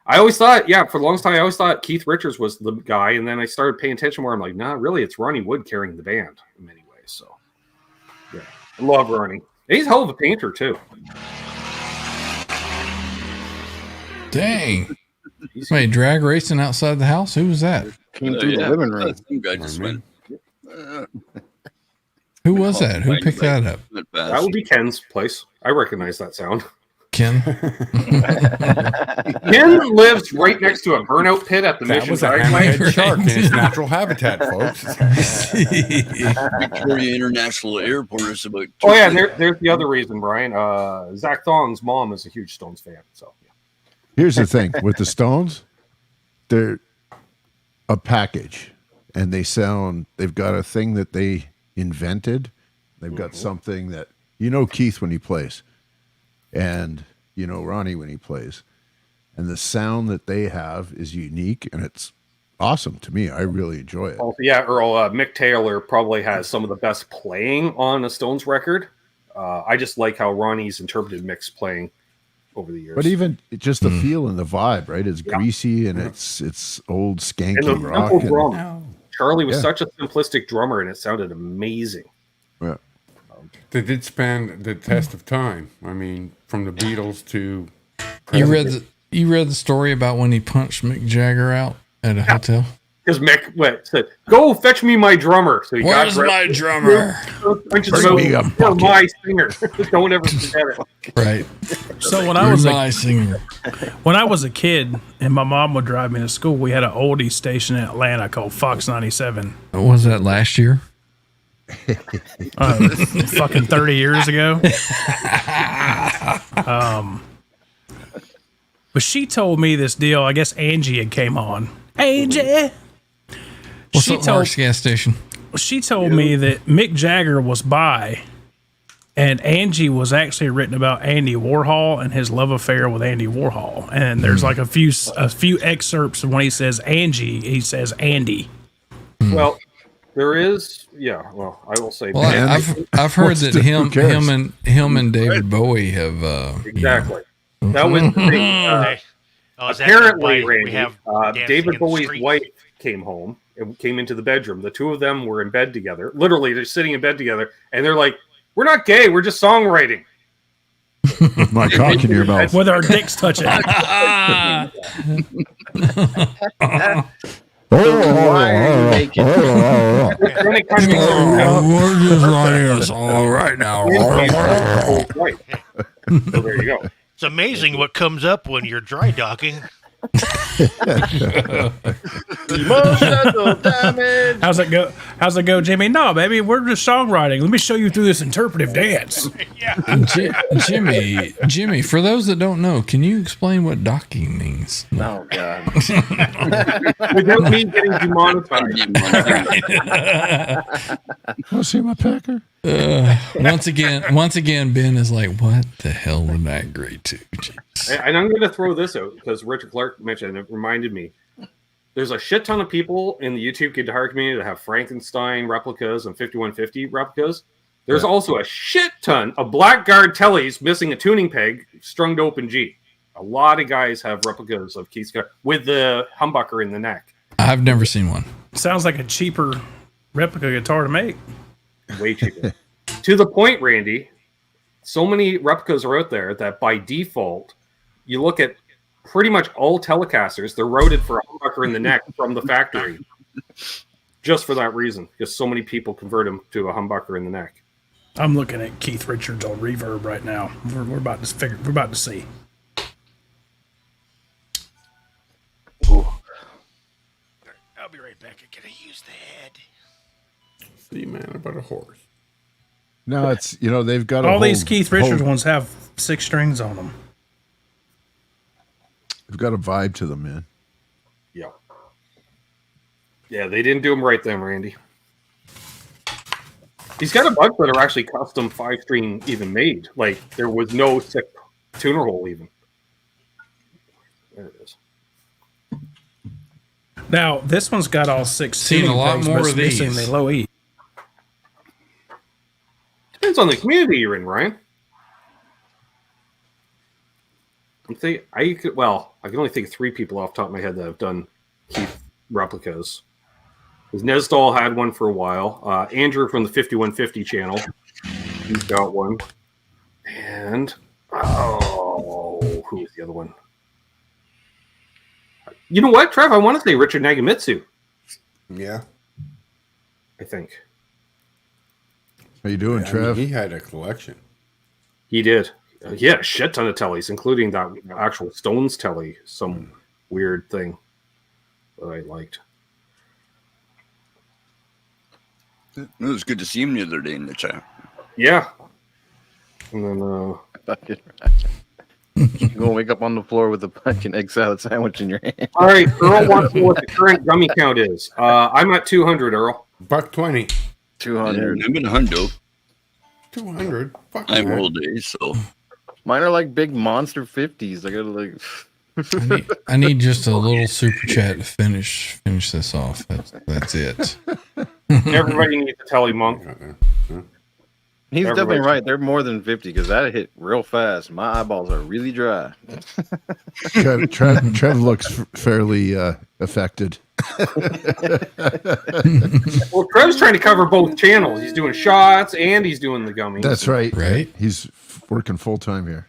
[SPEAKER 1] I always thought, for the longest time, I always thought Keith Richards was the guy, and then I started paying attention more. I'm like, nah, really, it's Ronnie Wood carrying the band in many ways. So, I love Ronnie. He's a hell of a painter too.
[SPEAKER 8] Dang! Wait, drag racing outside the house? Who was that?
[SPEAKER 4] Came through the living room.
[SPEAKER 3] Some guy just went.
[SPEAKER 8] Who was that? Who picked that up?
[SPEAKER 1] That would be Ken's place. I recognize that sound.
[SPEAKER 8] Ken?
[SPEAKER 1] Ken lives right next to a burnout pit at the Mission
[SPEAKER 2] Hammerhead shark in its natural habitat, folks.
[SPEAKER 3] Victoria International Airport is about.
[SPEAKER 1] Oh yeah, there's the other reason, Brian. Zach Thong's mom is a huge Stones fan. So
[SPEAKER 7] here's the thing with the Stones, they're a package, and they've got a thing that they invented. They've got something that Keith when he plays. And Ronnie when he plays, and the sound that they have is unique, and it's awesome to me. I really enjoy it.
[SPEAKER 1] Earl, Mick Taylor probably has some of the best playing on a Stones record. I just like how Ronnie's interpreted Mick's playing over the years.
[SPEAKER 7] But even just the feel and the vibe, right? It's greasy and it's old skanky
[SPEAKER 1] and the
[SPEAKER 7] rock.
[SPEAKER 1] Drum. Charlie was such a simplistic drummer, and it sounded amazing.
[SPEAKER 7] Yeah.
[SPEAKER 2] They did span the test of time. I mean, from the Beatles to
[SPEAKER 8] You read the story about when he punched Mick Jagger out at a hotel?
[SPEAKER 1] Because Mick said, "Go fetch me my drummer." So he
[SPEAKER 8] Where's
[SPEAKER 1] got
[SPEAKER 8] my drummer?
[SPEAKER 1] You're my singer. Don't ever forget it.
[SPEAKER 8] Right.
[SPEAKER 6] So when I was a kid and my mom would drive me to school, we had an oldie station in Atlanta called Fox 97.
[SPEAKER 8] What was that last year?
[SPEAKER 6] Fucking 30 years ago. But she told me this deal. I guess Angie had came on. Angie.
[SPEAKER 8] What's the Mark's gas station?
[SPEAKER 6] She told me that Mick Jagger was by, and Angie was actually written about Andy Warhol and his love affair with Andy Warhol. And there's like a few excerpts when he says Angie, he says Andy.
[SPEAKER 1] Well, there is, yeah. Well, I will say.
[SPEAKER 8] Well, I've heard that him and David Bowie have
[SPEAKER 1] exactly. That was the thing. Apparently, Randy, David Bowie's wife came home and came into the bedroom. The two of them were in bed together. Literally, they're sitting in bed together, and they're like, "We're not gay. We're just songwriting."
[SPEAKER 7] My cock in your mouth.
[SPEAKER 6] With our dicks touching.
[SPEAKER 4] Why are you making
[SPEAKER 8] we're just writing a song right now.
[SPEAKER 1] So there you go.
[SPEAKER 9] It's amazing what comes up when you're dry docking.
[SPEAKER 4] emotional damage?
[SPEAKER 6] How's it go, Jimmy? No, baby, we're just songwriting. Let me show you through this interpretive dance.
[SPEAKER 8] Jimmy, for those that don't know, can you explain what docking means?
[SPEAKER 4] Oh God.
[SPEAKER 1] Without me getting demonetized.
[SPEAKER 7] Want to see my pecker?
[SPEAKER 8] Once again, Ben is like, what the hell would I agree to? Jeez.
[SPEAKER 1] And I'm going to throw this out because Richard Clark mentioned it, reminded me. There's a shit ton of people in the YouTube guitar community that have Frankenstein replicas and 5150 replicas. There's also a shit ton of Blackguard tellies missing a tuning peg strung to open G. A lot of guys have replicas of Keith's guitar with the humbucker in the neck.
[SPEAKER 8] I've never seen one.
[SPEAKER 6] Sounds like a cheaper replica guitar to make.
[SPEAKER 1] Way cheaper. To the point, Randy, so many replicas are out there that by default, you look at pretty much all Telecasters, they're routed for a humbucker in the neck from the factory. Just for that reason, because so many people convert them to a humbucker in the neck.
[SPEAKER 6] I'm looking at Keith Richards on Reverb right now. We're about to see.
[SPEAKER 1] Ooh.
[SPEAKER 9] I'll be right back. I gotta use the head.
[SPEAKER 2] See, man, about a horse.
[SPEAKER 7] No, it's they've got
[SPEAKER 6] all these Keith Richards ones have 6 strings on them.
[SPEAKER 7] They've got a vibe to them, man.
[SPEAKER 1] Yeah. Yeah, they didn't do them right then, Randy. He's got a bunch that are actually custom 5-string even made. Like, there was no 6 tuner hole even. There it is.
[SPEAKER 6] Now, this one's got all 6
[SPEAKER 8] Seen
[SPEAKER 6] tuning
[SPEAKER 8] a lot
[SPEAKER 6] pegs,
[SPEAKER 8] more
[SPEAKER 6] but
[SPEAKER 8] of
[SPEAKER 6] it's missing
[SPEAKER 8] these.
[SPEAKER 6] the low E.
[SPEAKER 1] Depends on the community you're in, Ryan. I can only think of 3 people off the top of my head that have done Keith replicas. Because Nesdal had one for a while. Andrew from the 5150 channel, he's got one. And who was the other one? You know what, Trev? I want to say Richard Nagamitsu.
[SPEAKER 2] Yeah,
[SPEAKER 1] I think
[SPEAKER 7] How you doing, Trev?
[SPEAKER 2] He had a collection.
[SPEAKER 1] he did. He had a shit ton of tellies, including that actual Stones telly, some weird thing that I liked.
[SPEAKER 3] It was good to see him the other day in the chat.
[SPEAKER 1] Yeah. And then
[SPEAKER 4] You're gonna wake up on the floor with a fucking egg salad sandwich in your hand.
[SPEAKER 1] all right, Earl wants to know what the current gummy count is. I'm at 200, Earl.
[SPEAKER 2] $120.
[SPEAKER 4] 200.
[SPEAKER 3] I'm in a hundo.
[SPEAKER 2] 200. Fuck
[SPEAKER 3] I'm
[SPEAKER 2] that.
[SPEAKER 3] all day, so
[SPEAKER 4] Mine are like big monster 50s. I gotta like.
[SPEAKER 8] I need just a little super chat to finish this off. That's it.
[SPEAKER 1] Everybody needs a telly, Monk.
[SPEAKER 4] He's
[SPEAKER 1] Everybody's-
[SPEAKER 4] definitely right. They're more than 50 because that hit real fast. My eyeballs are really dry.
[SPEAKER 7] Trev looks fairly affected.
[SPEAKER 1] Well, Trev's trying to cover both channels. He's doing shots and he's doing the gummies.
[SPEAKER 7] That's right.
[SPEAKER 8] Right.
[SPEAKER 7] He's working full time here.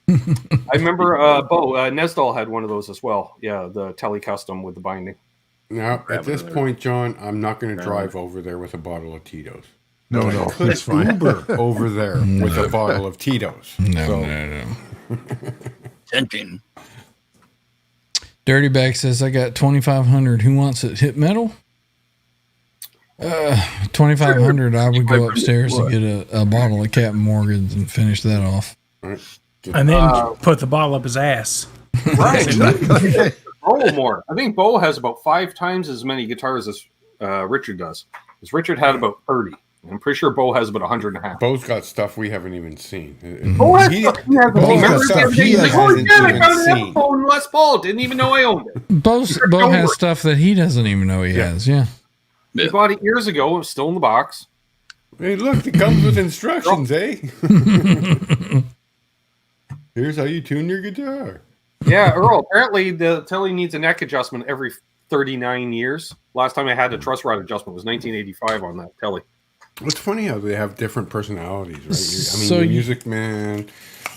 [SPEAKER 1] I remember Bo Nesdal had one of those as well. Yeah, the Tele Custom with the binding.
[SPEAKER 2] Now, at this point, John, I'm not going to drive over there with a bottle of Tito's.
[SPEAKER 7] No,
[SPEAKER 2] It's fine. Uber over there with a bottle of Tito's.
[SPEAKER 8] No.
[SPEAKER 3] Tempting.
[SPEAKER 8] Dirtybag says, I got 2,500. Who wants it? Hit metal? 2,500. I would go upstairs and get a bottle of Captain Morgan's and finish that off.
[SPEAKER 6] And then put the bottle up his ass.
[SPEAKER 1] Right. Bo more. I think Bo has about 5 times as many guitars as Richard does. Because Richard had about 30. I'm pretty sure Bo has about 150.
[SPEAKER 2] Bo's got stuff we haven't even seen.
[SPEAKER 1] Bo has stuff he hasn't seen. Remember the other day, he's like, oh, yeah, I got an Epiphone Les Paul. Didn't even know I owned it.
[SPEAKER 8] Bo has stuff that he doesn't even know he has. Yeah.
[SPEAKER 1] He bought it years ago. It was still in the box.
[SPEAKER 2] Hey, look, it comes with instructions, eh? Here's how you tune your guitar.
[SPEAKER 1] Yeah, Earl, apparently the Tele needs a neck adjustment every 39 years. Last time I had a truss rod adjustment was 1985 on that Tele.
[SPEAKER 2] It's funny how they have different personalities, right? I mean,
[SPEAKER 8] So
[SPEAKER 2] your
[SPEAKER 8] you-
[SPEAKER 2] Music Man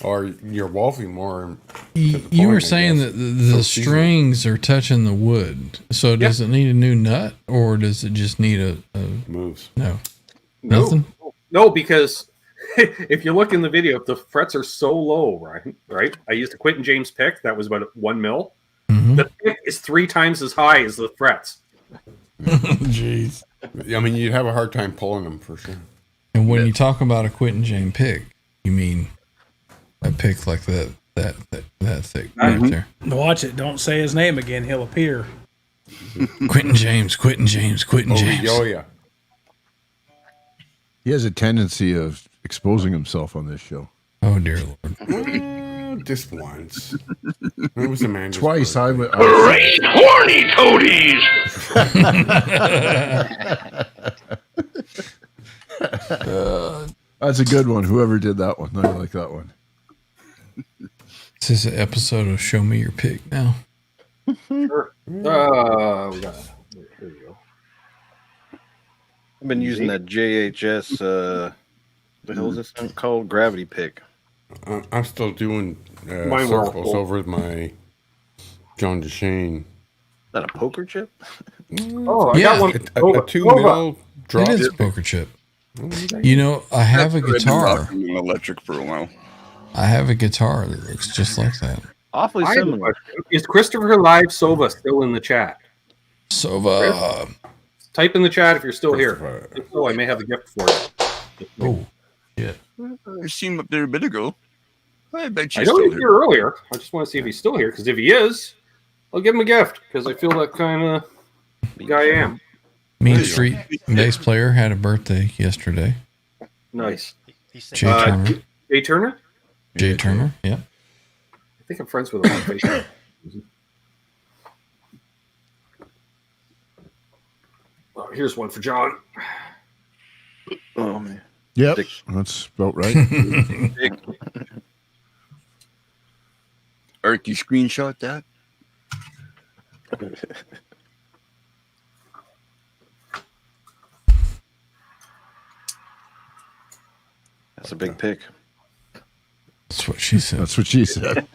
[SPEAKER 2] or your Wolfie more.
[SPEAKER 8] You were saying that the strings are touching the wood. So does it need a new nut or does it just need a
[SPEAKER 2] moves?
[SPEAKER 8] No. Nothing?
[SPEAKER 1] No, because if you look in the video, the frets are so low, right? I used a Quentin James pick that was about 1 mil.
[SPEAKER 8] Mm-hmm.
[SPEAKER 1] The pick is 3 times as high as the frets.
[SPEAKER 8] Jeez.
[SPEAKER 2] I mean, you'd have a hard time pulling them for sure.
[SPEAKER 8] And when you talk about a Quentin James pick, you mean a pick like that thick right there.
[SPEAKER 6] Watch it. Don't say his name again. He'll appear.
[SPEAKER 8] Quentin James.
[SPEAKER 2] Oh, yeah.
[SPEAKER 7] He has a tendency of exposing himself on this show.
[SPEAKER 8] Oh, dear Lord.
[SPEAKER 2] Just once. It was Amanda's
[SPEAKER 7] Twice.
[SPEAKER 5] Great horny toadies!
[SPEAKER 7] That's a good one. Whoever did that one. I like that one.
[SPEAKER 8] This is an episode of Show Me Your Pick now.
[SPEAKER 1] Sure. We got it. Here we go.
[SPEAKER 4] I've been using that JHS. The hell is this thing called? Gravity pick.
[SPEAKER 2] I'm still doing
[SPEAKER 1] Mine were
[SPEAKER 2] circles
[SPEAKER 1] full.
[SPEAKER 2] over my John DeShane.
[SPEAKER 4] Is that a poker chip?
[SPEAKER 1] Oh, I got one.
[SPEAKER 2] A 2 mil drop.
[SPEAKER 8] It is a poker chip. You know, I have a guitar.
[SPEAKER 3] Electric for a while.
[SPEAKER 8] I have a guitar that looks just like that.
[SPEAKER 4] Awfully
[SPEAKER 1] I have a
[SPEAKER 4] similar.
[SPEAKER 1] question. Is Christopher Live Sova still in the chat?
[SPEAKER 8] Sova.
[SPEAKER 1] Type in the chat if you're still here. If so, I may have a gift for you.
[SPEAKER 8] Oh, yeah.
[SPEAKER 3] I seen him up there a bit ago. I bet
[SPEAKER 1] I
[SPEAKER 3] you
[SPEAKER 1] know
[SPEAKER 3] still
[SPEAKER 1] he was here earlier. I just want to see if he's still here, because if he is, I'll give him a gift, because I feel that kind of guy I am.
[SPEAKER 8] Mean Street bass player had a birthday yesterday.
[SPEAKER 1] Nice.
[SPEAKER 8] Jay Turner.
[SPEAKER 1] Jay Turner?
[SPEAKER 8] Jay Turner, yeah.
[SPEAKER 1] I think I'm friends with him on Facebook. Oh, here's one for John.
[SPEAKER 4] Oh man.
[SPEAKER 7] Yep, that's about right.
[SPEAKER 3] Eric, you screenshot that?
[SPEAKER 4] That's a big pick.
[SPEAKER 8] That's what she said.
[SPEAKER 7] That's what she said.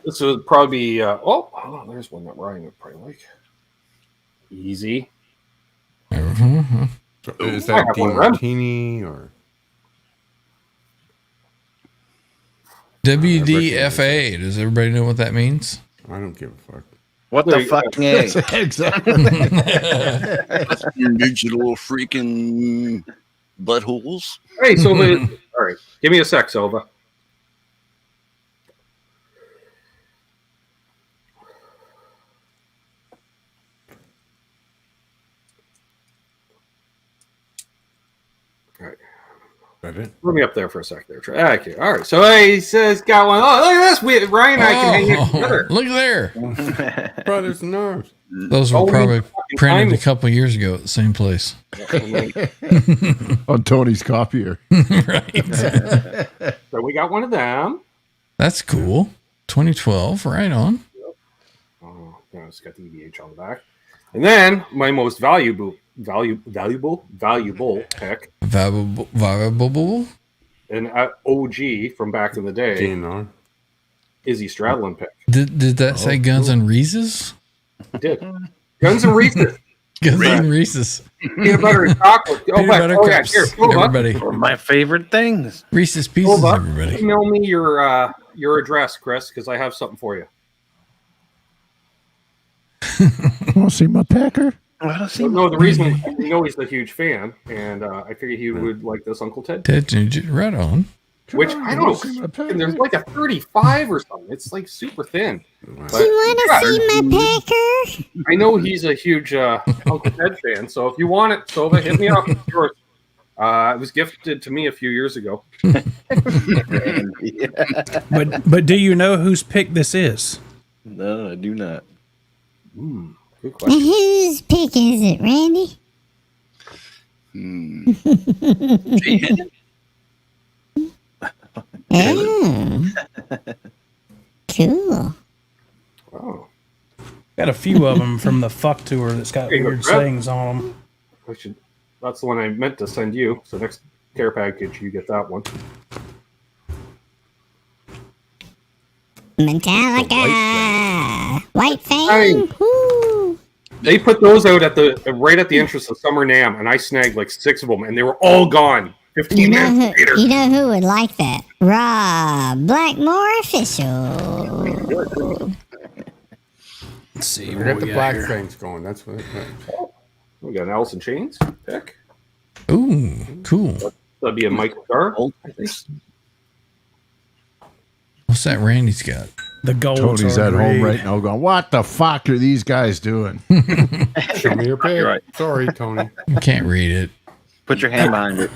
[SPEAKER 1] This would probably be, there's one that Ryan would probably like. Easy.
[SPEAKER 2] So is that Dean Martini or
[SPEAKER 8] WDFA? Does everybody know what that means?
[SPEAKER 2] I don't give a fuck.
[SPEAKER 4] What the fucking A?
[SPEAKER 7] Exactly.
[SPEAKER 3] That's your digital freaking buttholes.
[SPEAKER 1] Hey, Silva. All right. Give me a sec, Silva. All right.
[SPEAKER 2] That it?
[SPEAKER 1] Let me up there for a sec there. Okay. All right. So he says, got one. Oh, look at this. Ryan and I can hang out together.
[SPEAKER 8] Look there.
[SPEAKER 2] Brothers and nerves.
[SPEAKER 8] Those were probably printed a couple years ago at the same place.
[SPEAKER 7] On Tony's copier.
[SPEAKER 8] Right.
[SPEAKER 1] So we got one of them.
[SPEAKER 8] That's cool. 2012, right on.
[SPEAKER 1] it's got the EVH on the back. And then my most valuable pick,
[SPEAKER 8] Valuable.
[SPEAKER 1] an OG from back in the day,
[SPEAKER 2] DNR.
[SPEAKER 1] Izzy Stradlin pick.
[SPEAKER 8] Did that say Guns and Reese's?
[SPEAKER 1] It did. Guns and Reese's.
[SPEAKER 8] Guns and Reese's.
[SPEAKER 1] Peanut butter and chocolate.
[SPEAKER 8] Peanut butter cups.
[SPEAKER 1] Here,
[SPEAKER 8] Everybody.
[SPEAKER 4] One of my favorite things.
[SPEAKER 8] Reese's Pieces, everybody.
[SPEAKER 1] Email me your address, Chris, because I have something for you.
[SPEAKER 7] Want to see my pecker?
[SPEAKER 1] No, the reason he's a huge fan, and I figured he would like this Uncle Ted.
[SPEAKER 8] Right on.
[SPEAKER 1] Which I don't know. There's like a 35 or something. It's like super thin. But,
[SPEAKER 10] You want to see my pecker?
[SPEAKER 1] I know he's a huge Uncle Ted fan, so if you want it, Sova, hit me up. It's yours. It was gifted to me a few years ago.
[SPEAKER 6] But do you know whose pick this is?
[SPEAKER 4] No, I do not.
[SPEAKER 1] Good question.
[SPEAKER 10] Whose pick is it, Randy? Oh. Cool.
[SPEAKER 1] Oh.
[SPEAKER 6] Got a few of them from the Fuck Tour that's got
[SPEAKER 1] There you go,
[SPEAKER 6] weird
[SPEAKER 1] Brett.
[SPEAKER 6] sayings on them.
[SPEAKER 1] That's the one I meant to send you. So next care package, you get that one.
[SPEAKER 10] Metallica. White Fang. Woo.
[SPEAKER 1] They put those out at right at the entrance of Summer NAMM, and I snagged like 6 of them, and they were all gone. 15 minutes later.
[SPEAKER 10] You know who would like that? Rob Blackmore Official.
[SPEAKER 6] Let's see.
[SPEAKER 2] We
[SPEAKER 6] what
[SPEAKER 2] got
[SPEAKER 6] we
[SPEAKER 2] the
[SPEAKER 6] got
[SPEAKER 2] black
[SPEAKER 6] here.
[SPEAKER 2] things going. That's what.
[SPEAKER 1] We got an Alice in Chains pick.
[SPEAKER 8] Ooh, cool.
[SPEAKER 1] That'd be a Mike Star, I think.
[SPEAKER 8] What's that Randy's got?
[SPEAKER 6] The gold.
[SPEAKER 7] Tony's at home right now going, what the fuck are these guys doing?
[SPEAKER 2] Show me your pick.
[SPEAKER 4] Right.
[SPEAKER 2] Sorry, Tony.
[SPEAKER 8] You can't read it.
[SPEAKER 4] Put your hand behind it.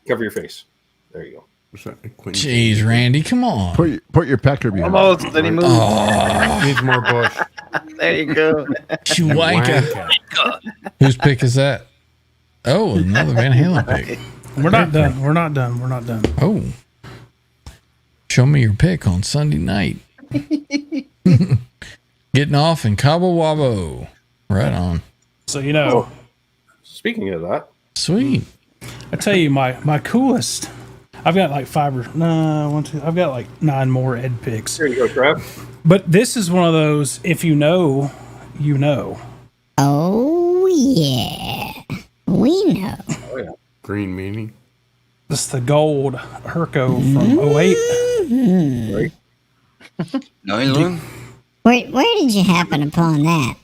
[SPEAKER 1] Cover your face. There you go.
[SPEAKER 2] What's that?
[SPEAKER 8] Jeez, Randy, come on.
[SPEAKER 7] Put your pecker behind.
[SPEAKER 4] Almost. Then he moved.
[SPEAKER 2] Needs more bush.
[SPEAKER 4] There you go.
[SPEAKER 8] Chihuahua. Whose pick is that? Oh, another Van Halen pick.
[SPEAKER 6] We're not done. We're not done. We're not done.
[SPEAKER 8] Oh. Show me your pick on Sunday night. Getting off in Cabo Wabo. Right on.
[SPEAKER 6] So, you know.
[SPEAKER 1] Speaking of that.
[SPEAKER 8] Sweet.
[SPEAKER 6] I tell you, my coolest. I've got like I've got like 9 more Ed picks.
[SPEAKER 1] Here you go, Trev.
[SPEAKER 6] But this is one of those, if you know, you know.
[SPEAKER 10] Oh, yeah. We know.
[SPEAKER 1] Oh, yeah.
[SPEAKER 2] Green meaning.
[SPEAKER 6] This is the gold Herco from 08.
[SPEAKER 1] Right.
[SPEAKER 3] Nylon?
[SPEAKER 10] Where did you happen upon that?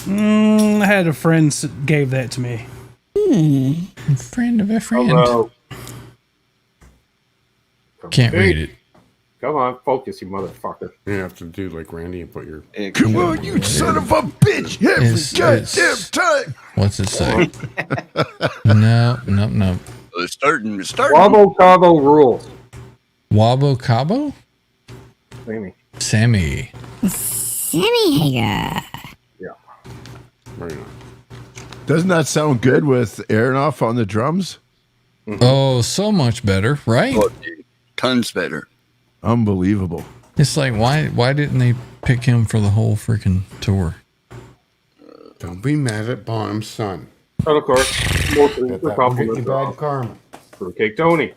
[SPEAKER 6] I had a friend gave that to me.
[SPEAKER 8] Friend of a friend.
[SPEAKER 1] Hello.
[SPEAKER 8] Can't read it.
[SPEAKER 1] Come on, focus, you motherfucker.
[SPEAKER 2] You have to do like Randy and put your.
[SPEAKER 7] Come on, you son of a bitch! Every goddamn time.
[SPEAKER 8] What's it say? No.
[SPEAKER 3] It's starting.
[SPEAKER 1] Wabo Cabo rules.
[SPEAKER 8] Wabo Cabo?
[SPEAKER 1] Sammy.
[SPEAKER 10] Sammy Hagar.
[SPEAKER 1] Yeah.
[SPEAKER 2] Right on.
[SPEAKER 7] Doesn't that sound good with Aronoff on the drums?
[SPEAKER 8] Oh, so much better, right?
[SPEAKER 3] Oh, dude, tons better.
[SPEAKER 7] Unbelievable.
[SPEAKER 8] It's like, why didn't they pick him for the whole freaking tour?
[SPEAKER 2] Don't be mad at Bonham's son.
[SPEAKER 1] And of course, most of
[SPEAKER 2] Get
[SPEAKER 1] the
[SPEAKER 2] that
[SPEAKER 1] compliments
[SPEAKER 2] bad
[SPEAKER 1] are
[SPEAKER 2] karma.
[SPEAKER 1] Fruitcake Tony.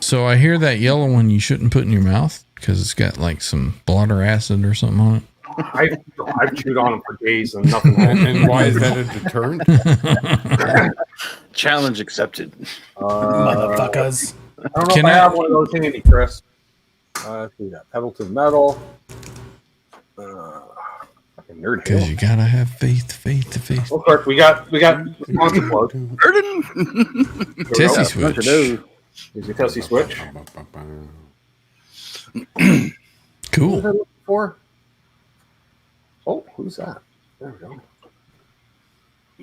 [SPEAKER 8] So I hear that yellow one you shouldn't put in your mouth because it's got like some blotter acid or something on it.
[SPEAKER 1] I've chewed on them for days and nothing.
[SPEAKER 2] And why is that a deterrent?
[SPEAKER 4] Challenge accepted.
[SPEAKER 6] Motherfuckers.
[SPEAKER 1] I don't know if I have one of those handy, Chris. We got pedal to the metal. Fucking nerd.
[SPEAKER 8] Because you gotta have faith.
[SPEAKER 1] Of course, we got sponsor plug.
[SPEAKER 8] Tesi Switch.
[SPEAKER 1] Here's your Tesi Switch.
[SPEAKER 8] Cool.
[SPEAKER 1] For? Oh, who's that? There we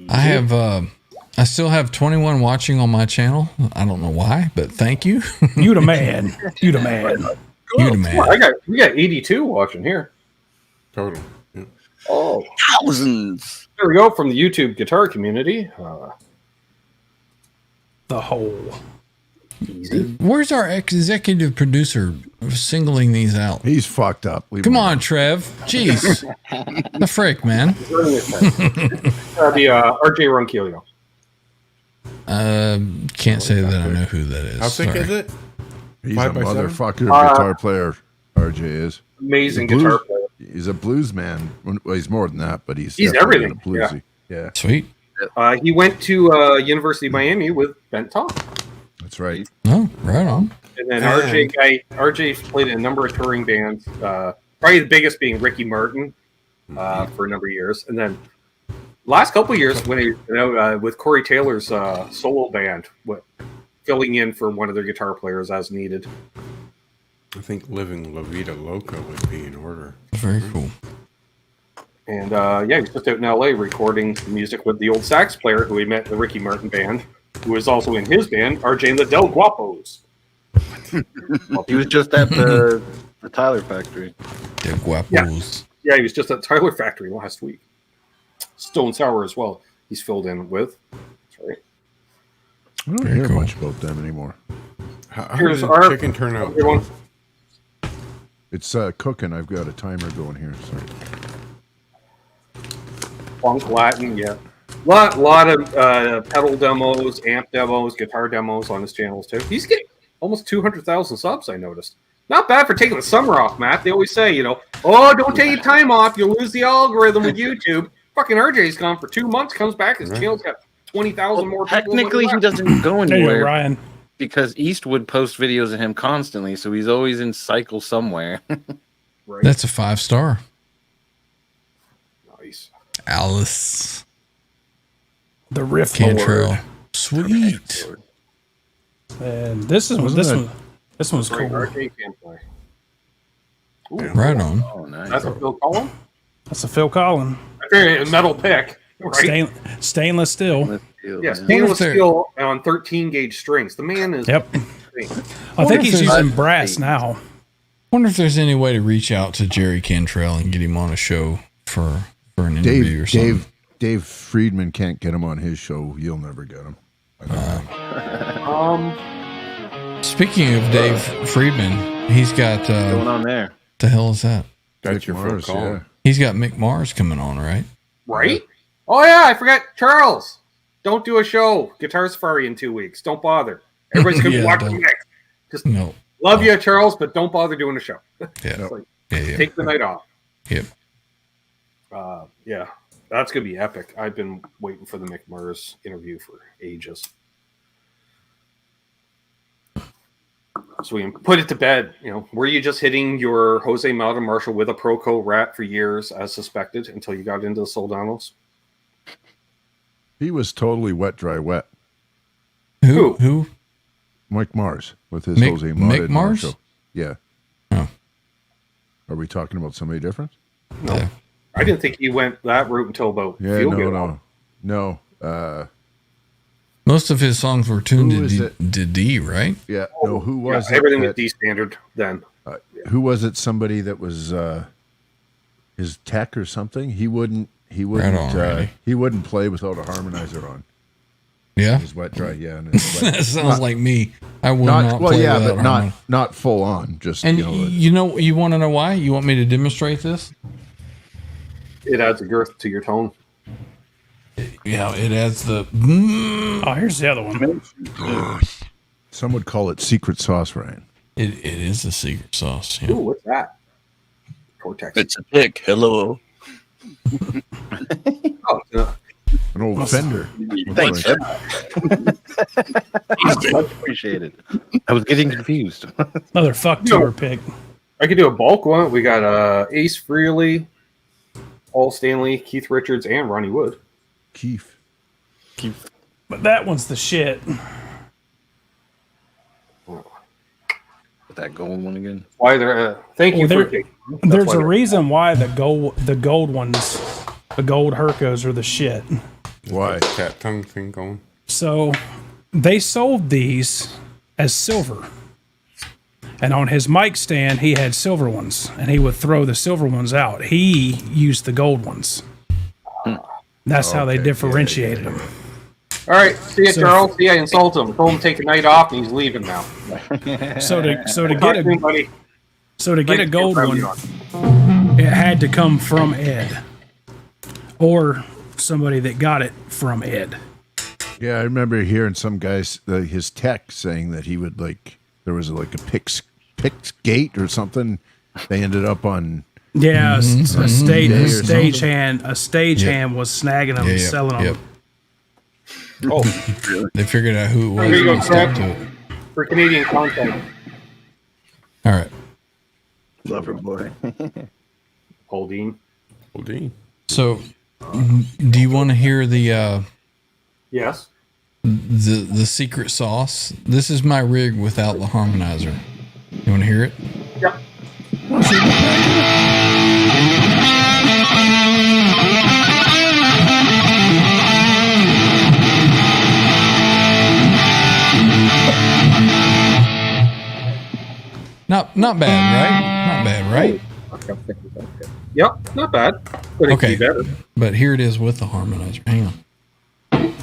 [SPEAKER 1] go.
[SPEAKER 8] I still have 21 watching on my channel. I don't know why, but thank you.
[SPEAKER 6] You the man. You the man.
[SPEAKER 8] You the man.
[SPEAKER 1] We got 82 watching here.
[SPEAKER 2] Total. Yeah.
[SPEAKER 1] Oh,
[SPEAKER 3] Thousands.
[SPEAKER 1] there we go from the YouTube guitar community.
[SPEAKER 6] The whole.
[SPEAKER 8] Where's our executive producer singling these out?
[SPEAKER 7] He's fucked up. Leave
[SPEAKER 8] Come
[SPEAKER 7] him
[SPEAKER 8] on, Trev. Jeez. The frick, man.
[SPEAKER 1] The RJ Ronquillo.
[SPEAKER 8] Can't say that I know who that is.
[SPEAKER 2] How thick
[SPEAKER 8] Sorry.
[SPEAKER 2] is it?
[SPEAKER 7] He's
[SPEAKER 2] 5
[SPEAKER 7] a
[SPEAKER 2] by 7?
[SPEAKER 7] motherfucker guitar player. RJ is
[SPEAKER 1] Amazing
[SPEAKER 7] He's a
[SPEAKER 1] guitar
[SPEAKER 7] blues-
[SPEAKER 1] player.
[SPEAKER 7] He's a blues man. Well, he's more than that, but he's
[SPEAKER 1] everything.
[SPEAKER 7] definitely bluesy. Yeah,
[SPEAKER 8] Sweet.
[SPEAKER 1] He went to University of Miami with Ben Tom.
[SPEAKER 7] that's right.
[SPEAKER 8] Oh, right on.
[SPEAKER 1] And then RJ's played in a number of touring bands. Probably the biggest being Ricky Martin for a number of years. And then last couple of years when he with Corey Taylor's solo band, filling in for one of their guitar players as needed.
[SPEAKER 2] I think Living La Vida Loca would be in order.
[SPEAKER 8] Very cool.
[SPEAKER 1] And he's just out in LA recording music with the old sax player who he met in the Ricky Martin band, who was also in his band, RJ and the Del Guapos.
[SPEAKER 4] He was just at the Tyler Factory.
[SPEAKER 8] The Guapos.
[SPEAKER 1] Yeah, he was just at Tyler Factory last week. Stone Sour as well. He's filled in with. Sorry.
[SPEAKER 7] I don't hear much about them anymore.
[SPEAKER 2] How
[SPEAKER 1] Here's
[SPEAKER 2] did
[SPEAKER 1] our
[SPEAKER 2] the chicken turn out?
[SPEAKER 1] everyone.
[SPEAKER 7] It's cooking. I've got a timer going here. Sorry.
[SPEAKER 1] Funk Latin, yeah. Lot of pedal demos, amp demos, guitar demos on his channels too. He's getting almost 200,000 subs, I noticed. Not bad for taking the summer off, Matt. They always say, don't take your time off. You'll lose the algorithm with YouTube. Fucking RJ's gone for 2 months, comes back, his channel's got 20,000 more people.
[SPEAKER 4] Technically, he doesn't go
[SPEAKER 6] There you go,
[SPEAKER 4] anywhere
[SPEAKER 6] Ryan.
[SPEAKER 4] because Eastwood posts videos of him constantly, so he's always in cycle somewhere.
[SPEAKER 1] Right.
[SPEAKER 8] That's a 5-star.
[SPEAKER 1] Nice.
[SPEAKER 8] Alice
[SPEAKER 6] The Riff
[SPEAKER 8] Cantrell.
[SPEAKER 6] Lord.
[SPEAKER 8] Sweet.
[SPEAKER 6] And this one's
[SPEAKER 1] Great
[SPEAKER 6] cool.
[SPEAKER 1] RJ can play. Ooh,
[SPEAKER 8] Right on.
[SPEAKER 4] Oh, nice.
[SPEAKER 1] That's a Phil Collins?
[SPEAKER 6] That's a Phil Collins.
[SPEAKER 1] A metal pick. Right?
[SPEAKER 6] Stainless steel.
[SPEAKER 1] Yeah, stainless steel on 13 gauge strings. The man is.
[SPEAKER 6] Yep. I think he's using brass now.
[SPEAKER 8] Wonder if there's any way to reach out to Jerry Cantrell and get him on a show for an interview or something.
[SPEAKER 7] Dave Friedman can't get him on his show. You'll never get him.
[SPEAKER 8] Speaking of Dave Friedman, he's got
[SPEAKER 4] What's going on there?
[SPEAKER 8] the hell is that?
[SPEAKER 2] That's
[SPEAKER 7] Mick
[SPEAKER 2] your
[SPEAKER 7] Mars,
[SPEAKER 2] Phil Collins.
[SPEAKER 8] He's got Mick Mars coming on, right?
[SPEAKER 1] Right? Oh, yeah, I forgot. Charles, don't do a show. Guitar Safari in 2 weeks. Don't bother. Everybody's going to
[SPEAKER 8] Yeah,
[SPEAKER 1] be watching
[SPEAKER 8] don't.
[SPEAKER 1] next. Just
[SPEAKER 8] No.
[SPEAKER 1] love you, Charles, but don't bother doing a show.
[SPEAKER 8] Yeah.
[SPEAKER 1] It's like,
[SPEAKER 8] Yeah.
[SPEAKER 1] take the night off.
[SPEAKER 8] Yep.
[SPEAKER 1] Yeah, that's going to be epic. I've been waiting for the Mick Mars interview for ages. So we can put it to bed. Were you just hitting your Jose Malta Marshall with a Proco Rat for years, as suspected, until you got into the Soldanos?
[SPEAKER 7] He was totally wet, dry, wet.
[SPEAKER 8] Who?
[SPEAKER 7] Mike Mars with his
[SPEAKER 8] Mick-
[SPEAKER 7] Jose
[SPEAKER 8] Mick
[SPEAKER 7] Malta
[SPEAKER 8] Mars?
[SPEAKER 7] Marshall. Yeah.
[SPEAKER 8] Oh.
[SPEAKER 7] Are we talking about somebody different?
[SPEAKER 1] No.
[SPEAKER 8] Yeah.
[SPEAKER 1] I didn't think he went that route until about
[SPEAKER 7] Yeah,
[SPEAKER 1] Feel Good.
[SPEAKER 7] no.
[SPEAKER 8] Most of his songs were tuned
[SPEAKER 7] Who is
[SPEAKER 8] to
[SPEAKER 7] it?
[SPEAKER 8] D, right?
[SPEAKER 7] Yeah. No. Who was it?
[SPEAKER 1] everything was
[SPEAKER 7] that-
[SPEAKER 1] D standard then.
[SPEAKER 7] Who was it? Somebody that was his tech or something? He wouldn't. He wouldn't.
[SPEAKER 8] on, Randy.
[SPEAKER 7] He wouldn't play without a harmonizer on.
[SPEAKER 8] Yeah.
[SPEAKER 7] His wet, dry. Yeah. And his wet,
[SPEAKER 8] That sounds like me. I will not
[SPEAKER 7] well,
[SPEAKER 8] play
[SPEAKER 7] yeah,
[SPEAKER 8] without
[SPEAKER 7] but not full on. Just
[SPEAKER 8] And you want to know why? You want me to demonstrate this?
[SPEAKER 1] It adds a girth to your tone.
[SPEAKER 8] Yeah, it adds the.
[SPEAKER 6] Oh, here's the other one.
[SPEAKER 7] Some would call it secret sauce, Ryan.
[SPEAKER 8] It is a secret sauce. Yeah.
[SPEAKER 1] Ooh, what's that? Cortex.
[SPEAKER 3] It's a pick. Hello.
[SPEAKER 1] Oh,
[SPEAKER 7] An old Fender.
[SPEAKER 4] Thanks, Ed. Much appreciated. I was getting confused.
[SPEAKER 6] Another fuck tour pick.
[SPEAKER 1] I could do a bulk one. We got Ace Frehley, Paul Stanley, Keith Richards, and Ronnie Wood.
[SPEAKER 7] Keith.
[SPEAKER 6] But that one's the shit.
[SPEAKER 4] That gold one again.
[SPEAKER 1] Why they're thank you
[SPEAKER 6] Well,
[SPEAKER 1] for taking.
[SPEAKER 6] There's a reason why the gold ones, the gold Hercos are the shit.
[SPEAKER 2] Why? Cat tongue thing going.
[SPEAKER 6] So they sold these as silver. And on his mic stand, he had silver ones, and he would throw the silver ones out. He used the gold ones. That's how they differentiated them.
[SPEAKER 1] All right, see ya,
[SPEAKER 6] So-
[SPEAKER 1] Charles. See, I insult him. Told him to take a night off, and he's leaving now.
[SPEAKER 6] So to
[SPEAKER 1] Talk
[SPEAKER 6] get
[SPEAKER 1] to you,
[SPEAKER 6] a
[SPEAKER 1] buddy.
[SPEAKER 6] a gold one, it had to come from Ed, or somebody that got it from Ed.
[SPEAKER 7] Yeah, I remember hearing some guys, his tech, saying that he would there was like a Pix gate or something. They ended up on.
[SPEAKER 6] Yeah, a stage
[SPEAKER 7] something.
[SPEAKER 6] hand was snagging them and selling them.
[SPEAKER 1] Oh,
[SPEAKER 8] They figured out who it was
[SPEAKER 1] Here you go,
[SPEAKER 8] and stuck
[SPEAKER 1] Craig.
[SPEAKER 8] to it.
[SPEAKER 1] for Canadian content.
[SPEAKER 8] All right.
[SPEAKER 4] Lover boy.
[SPEAKER 1] Holding.
[SPEAKER 8] So, do you want to hear the
[SPEAKER 1] Yes.
[SPEAKER 8] the secret sauce? This is my rig without the harmonizer. You want to hear it?
[SPEAKER 1] Yep.
[SPEAKER 8] Not bad, right? Not bad, right?
[SPEAKER 1] Yep, not bad. But it could
[SPEAKER 8] Okay.
[SPEAKER 1] be better.
[SPEAKER 8] But here it is with the harmonizer. Hang on.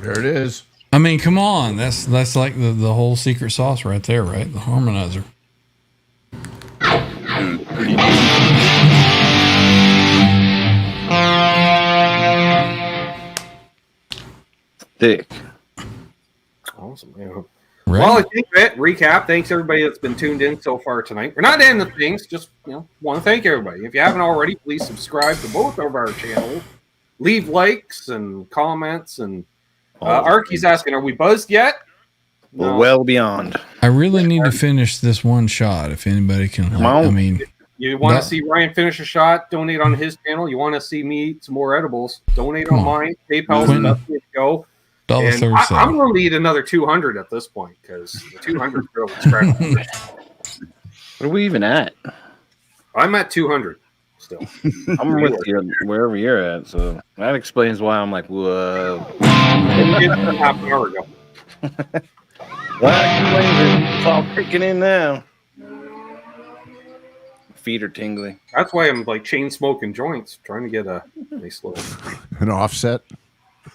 [SPEAKER 7] There it is.
[SPEAKER 8] I mean, come on. That's like the whole secret sauce right there, right? The harmonizer.
[SPEAKER 4] Thick.
[SPEAKER 1] Awesome. Yeah.
[SPEAKER 8] Right?
[SPEAKER 1] Well, I think that recap. Thanks everybody that's been tuned in so far tonight. We're not ending things. Just want to thank everybody. If you haven't already, please subscribe to both of our channels. Leave likes and comments. And Arky's asking, "Are we buzzed yet?"
[SPEAKER 4] We're
[SPEAKER 1] No.
[SPEAKER 4] well beyond.
[SPEAKER 8] I really need to finish this one shot. If anybody can,
[SPEAKER 4] Come on.
[SPEAKER 8] I mean,
[SPEAKER 1] You want
[SPEAKER 8] No.
[SPEAKER 1] to see Ryan finish a shot? Donate on his channel. You want to see me eat some more edibles? Donate
[SPEAKER 8] Come
[SPEAKER 1] on
[SPEAKER 8] on.
[SPEAKER 1] mine. PayPal's
[SPEAKER 8] Quentin.
[SPEAKER 1] the best way to go. And I'm
[SPEAKER 8] $1.37.
[SPEAKER 1] going to need another 200 at this point because the 200 barely scratched.
[SPEAKER 4] What are we even at?
[SPEAKER 1] I'm at 200 still.
[SPEAKER 4] I'm with you wherever you're at, so that explains why I'm like, whoa.
[SPEAKER 1] Half an hour ago.
[SPEAKER 4] That explains it. It's all kicking in now. Feet are tingling.
[SPEAKER 1] That's why I'm like chain smoking joints, trying to get a nice little.
[SPEAKER 7] An offset.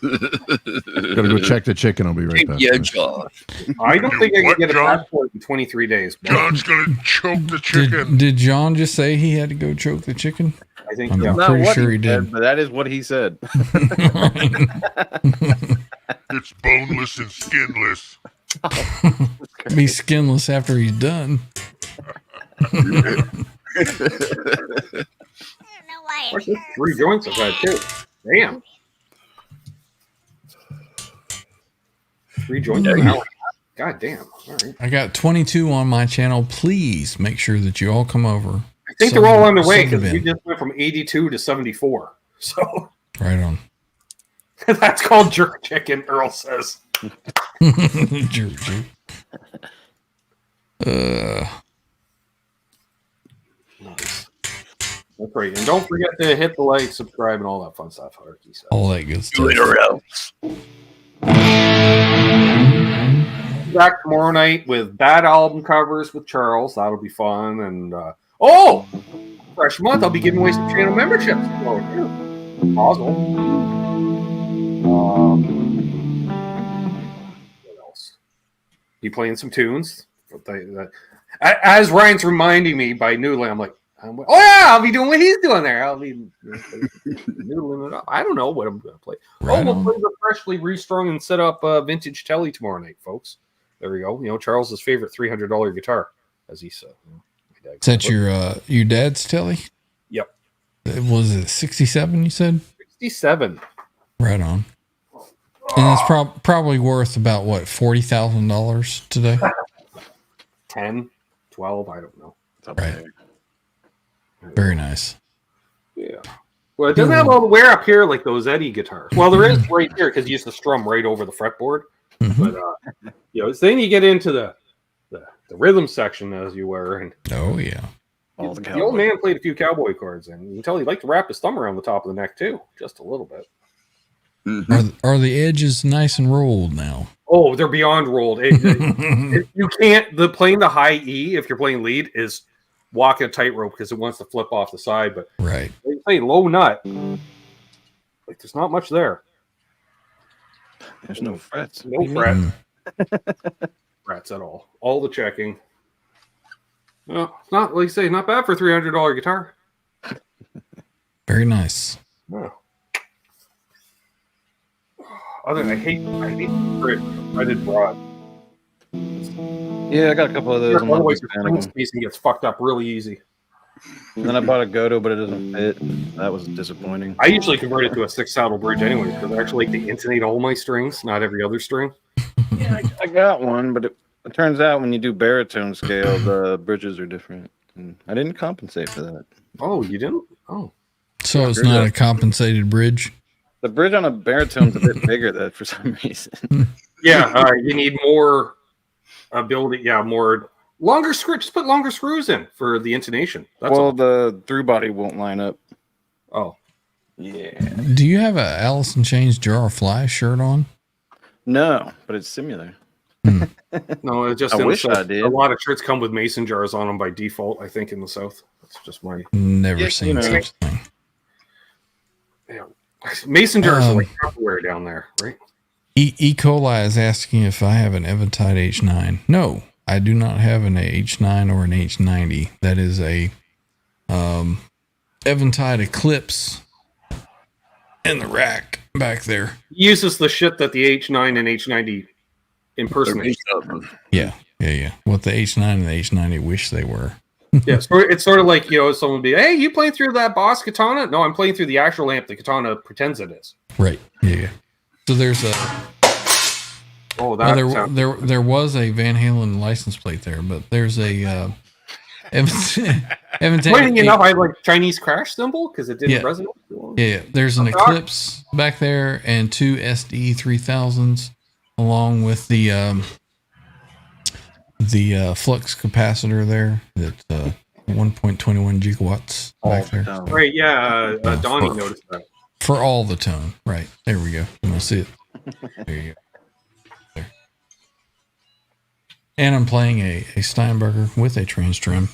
[SPEAKER 7] Gotta go check the chicken. I'll be right back.
[SPEAKER 3] Yeah, Josh.
[SPEAKER 1] I don't think I can
[SPEAKER 5] What,
[SPEAKER 1] get a
[SPEAKER 5] John?
[SPEAKER 1] passport in 23 days. but
[SPEAKER 5] John's gonna choke the chicken.
[SPEAKER 8] did John just say he had to go choke the chicken?
[SPEAKER 1] I think
[SPEAKER 8] I'm
[SPEAKER 1] yeah.
[SPEAKER 4] Not
[SPEAKER 8] pretty
[SPEAKER 4] what
[SPEAKER 8] sure he
[SPEAKER 4] said,
[SPEAKER 8] did.
[SPEAKER 4] but that is what he said.
[SPEAKER 5] It's boneless and skinless.
[SPEAKER 8] Be skinless after he's done.
[SPEAKER 10] I don't know why
[SPEAKER 1] What's
[SPEAKER 10] it
[SPEAKER 1] this? 3 joints I've had too. Damn. 3 joints an hour. God damn. All right.
[SPEAKER 8] I got 22 on my channel. Please make sure that you all come over.
[SPEAKER 1] I think they're all on the way
[SPEAKER 8] Sub
[SPEAKER 1] because
[SPEAKER 8] in.
[SPEAKER 1] we just went from 82 to 74. So
[SPEAKER 8] Right on.
[SPEAKER 1] that's called jerk chicken, Earl says.
[SPEAKER 8] Jerk.
[SPEAKER 1] Nice. That's right. And don't forget to hit the like, subscribe, and all that fun stuff. Arky said.
[SPEAKER 8] All that good stuff.
[SPEAKER 3] Do it or else.
[SPEAKER 1] Back tomorrow night with bad album covers with Charles. That'll be fun. And fresh month, I'll be giving away some channel memberships. Awesome. What else? Be playing some tunes. As Ryan's reminding me by noodling, I'm like, oh yeah, I'll be doing what he's doing there. I'll be noodling it up. I don't know what I'm going to play.
[SPEAKER 8] Right
[SPEAKER 1] we'll
[SPEAKER 8] on.
[SPEAKER 1] play the freshly restrung and set up vintage telly tomorrow night, folks. There we go. Charles's favorite $300 guitar, as he said.
[SPEAKER 8] Is that your dad's telly?
[SPEAKER 1] Yep.
[SPEAKER 8] Was it 67? You said
[SPEAKER 1] 67.
[SPEAKER 8] right on. And that's probably worth about what $40,000 today.
[SPEAKER 1] 10, 12, I don't know.
[SPEAKER 8] Right. Very nice.
[SPEAKER 1] Yeah. Well, it doesn't have all the wear up here like those Eddie guitars. Well, there is right here because you used to strum right over the fretboard. But then you get into the rhythm section, as you were, and
[SPEAKER 8] oh yeah,
[SPEAKER 1] the old man played a few cowboy chords, and you can tell he liked to wrap his thumb around the top of the neck too, just a little bit.
[SPEAKER 8] Are the edges nice and rolled now?
[SPEAKER 1] Oh, they're beyond rolled. You can't. Playing the high E if you're playing lead is walking a tightrope because it wants to flip off the side. But
[SPEAKER 8] right,
[SPEAKER 1] they play low nut. Like there's not much there.
[SPEAKER 4] There's no frets.
[SPEAKER 1] No frets. Frets at all. All the checking. Well, it's not like you say, not bad for a $300 guitar.
[SPEAKER 8] Very nice.
[SPEAKER 1] No. Other than I hate threaded broad.
[SPEAKER 4] Yeah, I got a couple of those.
[SPEAKER 1] Otherwise, your string spacing gets fucked up really easy.
[SPEAKER 4] And then I bought a Goto, but it doesn't fit. That was disappointing.
[SPEAKER 1] I usually convert it to a 6-saddle bridge anyway, because I actually like to intonate all my strings, not every other string.
[SPEAKER 4] Yeah, I got one, but it turns out when you do baritone scale, the bridges are different. And I didn't compensate for that.
[SPEAKER 1] Oh, you didn't? Oh.
[SPEAKER 8] So it's not a compensated bridge?
[SPEAKER 4] The bridge on a baritone's a bit bigger than for some reason.
[SPEAKER 1] Yeah, you need more ability. Yeah, more longer screws. Just put longer screws in for the intonation. That's all.
[SPEAKER 4] The through body won't line up.
[SPEAKER 1] Oh,
[SPEAKER 4] yeah.
[SPEAKER 8] Do you have a Alice in Chains Jar of Flies shirt on?
[SPEAKER 4] No, but it's similar.
[SPEAKER 1] No, it just.
[SPEAKER 4] I wish I did.
[SPEAKER 1] A lot of shirts come with mason jars on them by default. I think in the South, that's just my.
[SPEAKER 8] Never seen such thing.
[SPEAKER 1] Yeah. Mason jars are like Tupperware down there, right?
[SPEAKER 8] E. coli is asking if I have an Eventide H9. No, I do not have an H9 or an H90. That is a Eventide Eclipse in the rack back there.
[SPEAKER 1] He uses the shit that the H9 and H90 impersonate.
[SPEAKER 8] Yeah. What the H9 and the H90 wish they were.
[SPEAKER 1] Yeah, it's sort of like, someone would be, hey, you playing through that Boss katana? No, I'm playing through the actual amp the katana pretends it is.
[SPEAKER 8] Right. Yeah. So there's a. There was a Van Halen license plate there, but there's a.
[SPEAKER 1] Funny enough, I had like Chinese crash symbol because it didn't resonate.
[SPEAKER 8] Yeah. There's an Eclipse back there and 2 SD 3000s along with the flux capacitor there that's 1.21 gigawatts back there.
[SPEAKER 1] Right, yeah. Donnie noticed that.
[SPEAKER 8] For all the tone. Right. There we go. You want to see it? There you go. There. And I'm playing a Steinberger with a trans trim.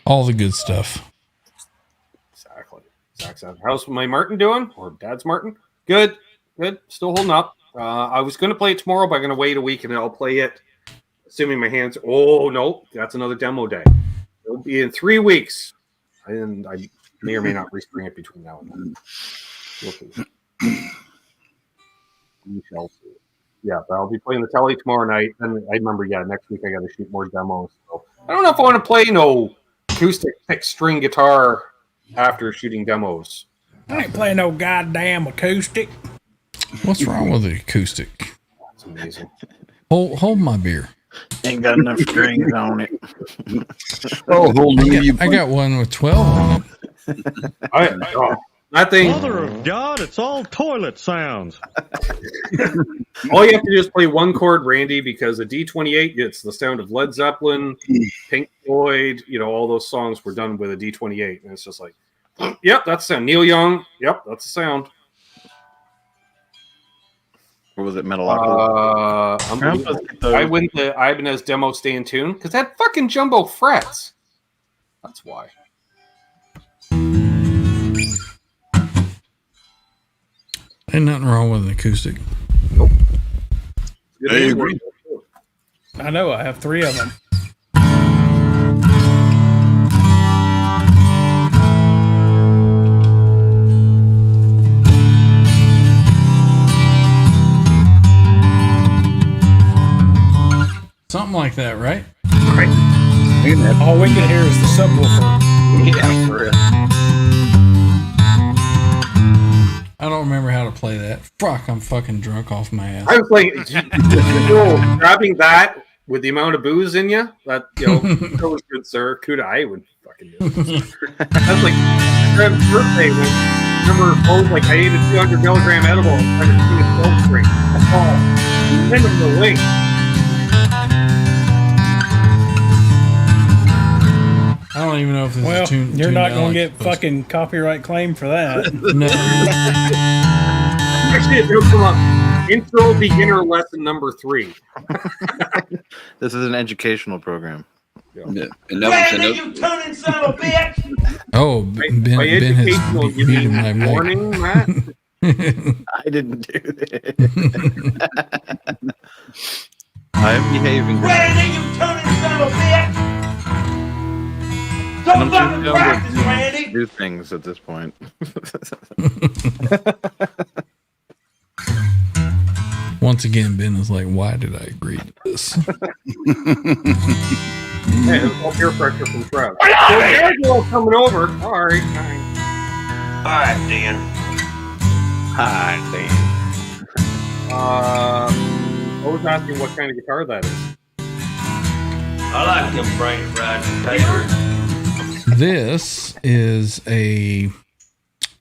[SPEAKER 8] All the good stuff.
[SPEAKER 1] Exactly. How's my Martin doing? Or Dad's Martin? Good. Still holding up. I was going to play it tomorrow, but I'm going to wait a week and I'll play it. Assuming my hands. Oh no, that's another demo day. It'll be in 3 weeks, and I may or may not respring it between now and then. We'll see. We shall see. Yeah, but I'll be playing the telly tomorrow night. And I remember, next week I got to shoot more demos. So I don't know if I want to play no acoustic pick string guitar after shooting demos.
[SPEAKER 6] I ain't playing no goddamn acoustic.
[SPEAKER 8] What's wrong with the acoustic?
[SPEAKER 1] That's amazing.
[SPEAKER 8] Hold my beer.
[SPEAKER 4] Ain't got enough strings on it.
[SPEAKER 8] I got one with 12 on it.
[SPEAKER 1] That thing.
[SPEAKER 13] Mother of God, it's all toilet sounds.
[SPEAKER 1] All you have to do is play one chord, Randy, because a D28 gets the sound of Led Zeppelin, Pink Floyd, all those songs were done with a D28. And it's just like, yep, that's the sound. Neil Young, yep, that's the sound.
[SPEAKER 4] Or was it Metal
[SPEAKER 1] I went to Ibanez demo Stay in Tune because that fucking jumbo frets. That's why.
[SPEAKER 8] Ain't nothing wrong with an acoustic.
[SPEAKER 1] Nope.
[SPEAKER 3] I agree.
[SPEAKER 6] I know. I have 3 of them.
[SPEAKER 8] Something like that, right?
[SPEAKER 1] Right.
[SPEAKER 6] All we can hear is the subwoofer.
[SPEAKER 4] Yeah, for real.
[SPEAKER 8] I don't remember how to to play that. Fuck, I'm fucking drunk off my ass.
[SPEAKER 1] I was like, grabbing that with the amount of booze in you, that that was good, sir. Kuda, I would fucking do it. That's like Grand's birthday when remember like I ate a 200 milligram edible and tried to clean his smoke screen. That's all. Send him the link.
[SPEAKER 8] I don't even know if this
[SPEAKER 6] Well,
[SPEAKER 8] is tuned.
[SPEAKER 6] you're not going to
[SPEAKER 8] Alex,
[SPEAKER 6] get
[SPEAKER 8] but-
[SPEAKER 6] fucking copyright claim for that.
[SPEAKER 8] No.
[SPEAKER 1] Actually, it'll come up. Intro beginner lesson number 3.
[SPEAKER 4] This is an educational program.
[SPEAKER 3] Yeah. And that was
[SPEAKER 5] you turning son of a bitch!
[SPEAKER 8] Oh,
[SPEAKER 1] By
[SPEAKER 8] Ben has
[SPEAKER 1] educational, you
[SPEAKER 8] muted
[SPEAKER 1] mean
[SPEAKER 8] my mic.
[SPEAKER 1] morning, Matt?
[SPEAKER 4] I didn't do that. I'm behaving.
[SPEAKER 5] You turning son of a bitch!
[SPEAKER 4] I'm
[SPEAKER 5] Don't fucking
[SPEAKER 4] just
[SPEAKER 5] practice,
[SPEAKER 4] going
[SPEAKER 5] Randy!
[SPEAKER 4] to do things at this point.
[SPEAKER 8] Once again, Ben is like, why did I agree to this?
[SPEAKER 1] Hey, it's all peer pressure from Trev. So there's all coming over. All right, fine.
[SPEAKER 5] Alright, Dan.
[SPEAKER 4] Hi, Dan.
[SPEAKER 1] I was asking what kind of guitar that is.
[SPEAKER 5] I like them brain fried potatoes.
[SPEAKER 8] This is a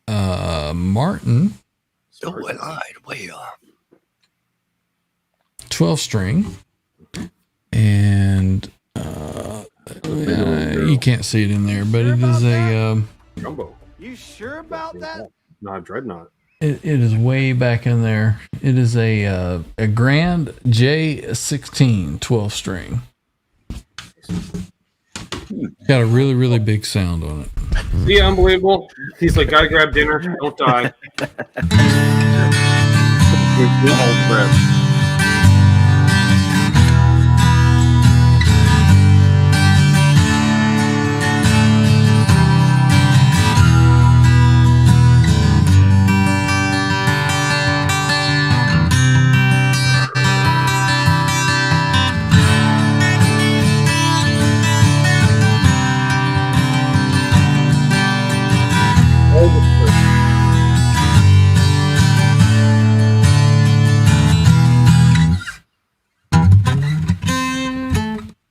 [SPEAKER 8] Martin
[SPEAKER 3] Oh, I lied. Way off.
[SPEAKER 8] 12 string, and you can't see it in there, but it is a
[SPEAKER 1] Jumbo.
[SPEAKER 12] You sure about that?
[SPEAKER 1] Not Dreadnought.
[SPEAKER 8] it is way back in there. It is a Grand J16 12 string. Got a really, really big sound on it.
[SPEAKER 1] See, unbelievable. He's like, gotta grab dinner. Don't die.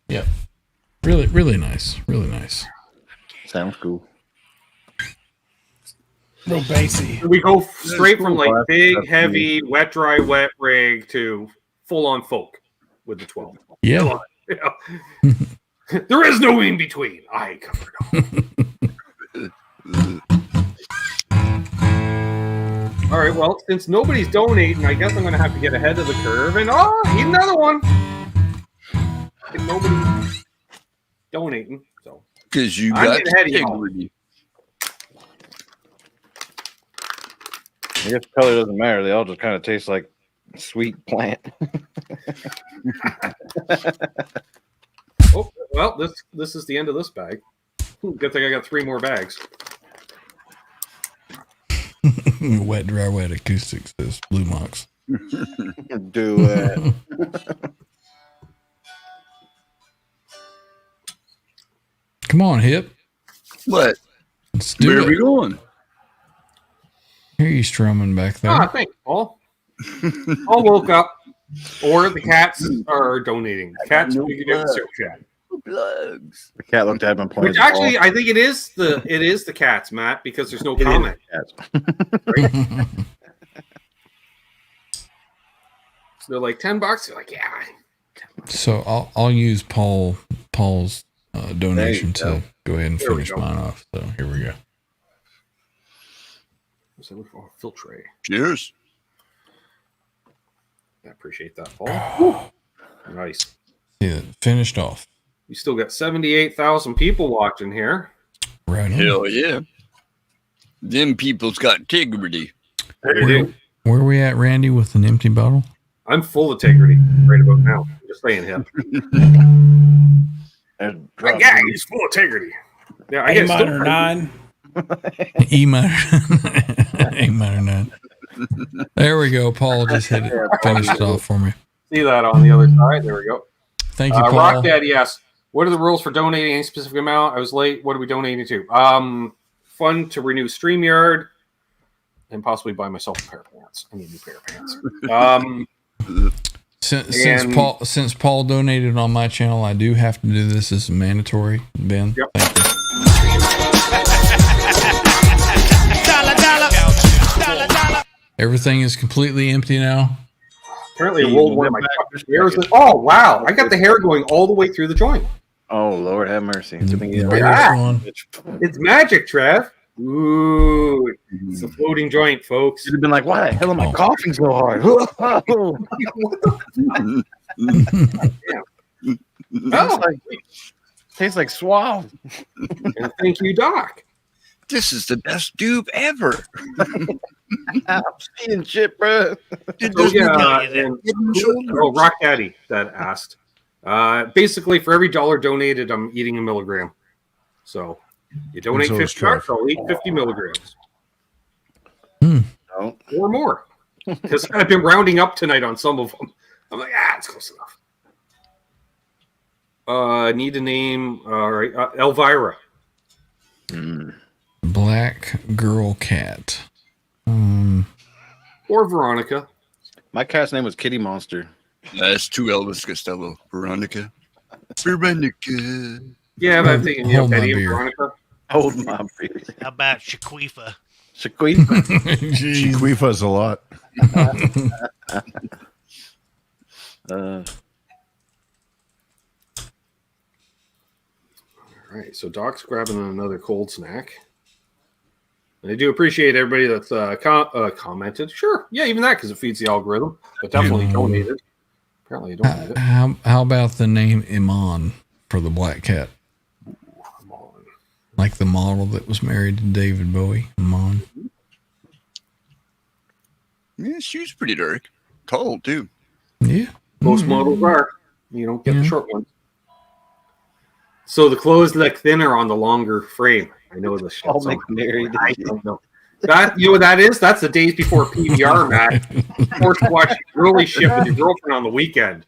[SPEAKER 8] Yep. Really, really nice. Really nice.
[SPEAKER 4] Sounds cool.
[SPEAKER 6] Real bassy.
[SPEAKER 1] We go straight from like
[SPEAKER 4] That's
[SPEAKER 1] big, heavy, wet, dry, wet rig to full on folk with the 12.
[SPEAKER 8] Yeah.
[SPEAKER 1] Yeah. There is no in between. I covered all. All right, well, since nobody's donating, I guess I'm going to have to get ahead of the curve and eat another one. If nobody's donating, so
[SPEAKER 3] Because you
[SPEAKER 1] I'm
[SPEAKER 3] got
[SPEAKER 1] getting ahead of y'all.
[SPEAKER 3] integrity.
[SPEAKER 4] I guess color doesn't matter. They all just kind of taste like sweet plant.
[SPEAKER 1] Oh, well, this is the end of this bag. Good thing I got 3 more bags.
[SPEAKER 8] Wet, dry, wet acoustics, says Blue Mox.
[SPEAKER 4] Do it.
[SPEAKER 8] Come on, Hip.
[SPEAKER 3] What?
[SPEAKER 8] Let's do
[SPEAKER 3] Where
[SPEAKER 8] it.
[SPEAKER 3] are we going?
[SPEAKER 8] Hear you strumming back there.
[SPEAKER 1] Thanks, Paul. Paul woke up, or the cats are donating. Cats,
[SPEAKER 3] no
[SPEAKER 1] we can do the
[SPEAKER 3] blood.
[SPEAKER 1] super chat.
[SPEAKER 3] Plugs.
[SPEAKER 4] The cat looked at him and pointed.
[SPEAKER 1] Which actually, I think it is the cats, Matt, because there's no comment. Right? They're like $10. They're like, yeah.
[SPEAKER 8] So I'll use Paul's donation
[SPEAKER 4] There you
[SPEAKER 8] to go ahead and
[SPEAKER 1] There we
[SPEAKER 8] finish
[SPEAKER 1] go.
[SPEAKER 8] mine off. So here we go.
[SPEAKER 1] So filtre.
[SPEAKER 3] Cheers.
[SPEAKER 1] I appreciate that, Paul. Nice.
[SPEAKER 8] See that finished off.
[SPEAKER 1] You still got 78,000 people watching here.
[SPEAKER 8] Right on.
[SPEAKER 3] Hell yeah. Them people's got integrity.
[SPEAKER 8] Where are we at, Randy, with an empty bottle?
[SPEAKER 1] I'm full of integrity right about now. I'm just saying him. Yeah, he's full of integrity. Yeah, I
[SPEAKER 6] A
[SPEAKER 1] guess
[SPEAKER 6] minor 9.
[SPEAKER 8] E minor. A minor 9. There we go. Paul just hit it. Finished it off for me.
[SPEAKER 1] See that on the other side. There we go.
[SPEAKER 8] Thank you, Paul.
[SPEAKER 1] Rock Daddy asks, what are the rules for donating any specific amount? I was late. What are we donating to? Fund to renew StreamYard. and possibly buy myself a pair of pants. I need a new pair of pants.
[SPEAKER 8] Since Paul donated on my channel, I do have to do this as mandatory. Ben,
[SPEAKER 1] Yep.
[SPEAKER 8] thank you. Everything is completely empty now.
[SPEAKER 1] Apparently, I rolled one of my hairs. Oh wow! I got the hair going all the way through the joint.
[SPEAKER 4] Oh Lord, have mercy!
[SPEAKER 1] It's magic, Trev. Ooh, it's a floating joint, folks.
[SPEAKER 4] You'd have been like, "Why the hell am I coughing so hard?"
[SPEAKER 1] What the?
[SPEAKER 4] Oh, tastes like Suave.
[SPEAKER 1] And thank you, Doc.
[SPEAKER 3] This is the best dupe ever.
[SPEAKER 4] I'm seeing shit, bro.
[SPEAKER 1] Rock Daddy that asked. Basically, for every $1 donated, I'm eating a milligram. So you donate $50, I'll eat 50 milligrams. Or more. Because I've been rounding up tonight on some of them. I'm like, it's close enough. Need a name. All right, Elvira.
[SPEAKER 8] Black girl cat.
[SPEAKER 1] Or Veronica.
[SPEAKER 4] My cat's name was Kitty Monster.
[SPEAKER 3] That's too Elvis Costello. Veronica. Veronica.
[SPEAKER 1] Yeah, but I'm thinking, Betty and Veronica.
[SPEAKER 4] Hold my beer.
[SPEAKER 9] How about Shaquifa?
[SPEAKER 7] Shaquifa's a lot.
[SPEAKER 1] All right, so Doc's grabbing another cold snack. And I do appreciate everybody that's commented. Sure, yeah, even that because it feeds the algorithm. But definitely donated. Apparently, I don't need it.
[SPEAKER 8] How about the name Iman for the black cat?
[SPEAKER 1] Iman.
[SPEAKER 8] Like the model that was married to David Bowie. Iman.
[SPEAKER 3] Yeah, she was pretty dark. Tall, too.
[SPEAKER 8] Yeah.
[SPEAKER 1] Most models are. You don't get the short ones. So the clothes look thinner on the longer frame. I know this shit. I don't know. That, you know what that is? That's the days before PVR, Matt. Forced to watch really shit with your girlfriend on the weekend.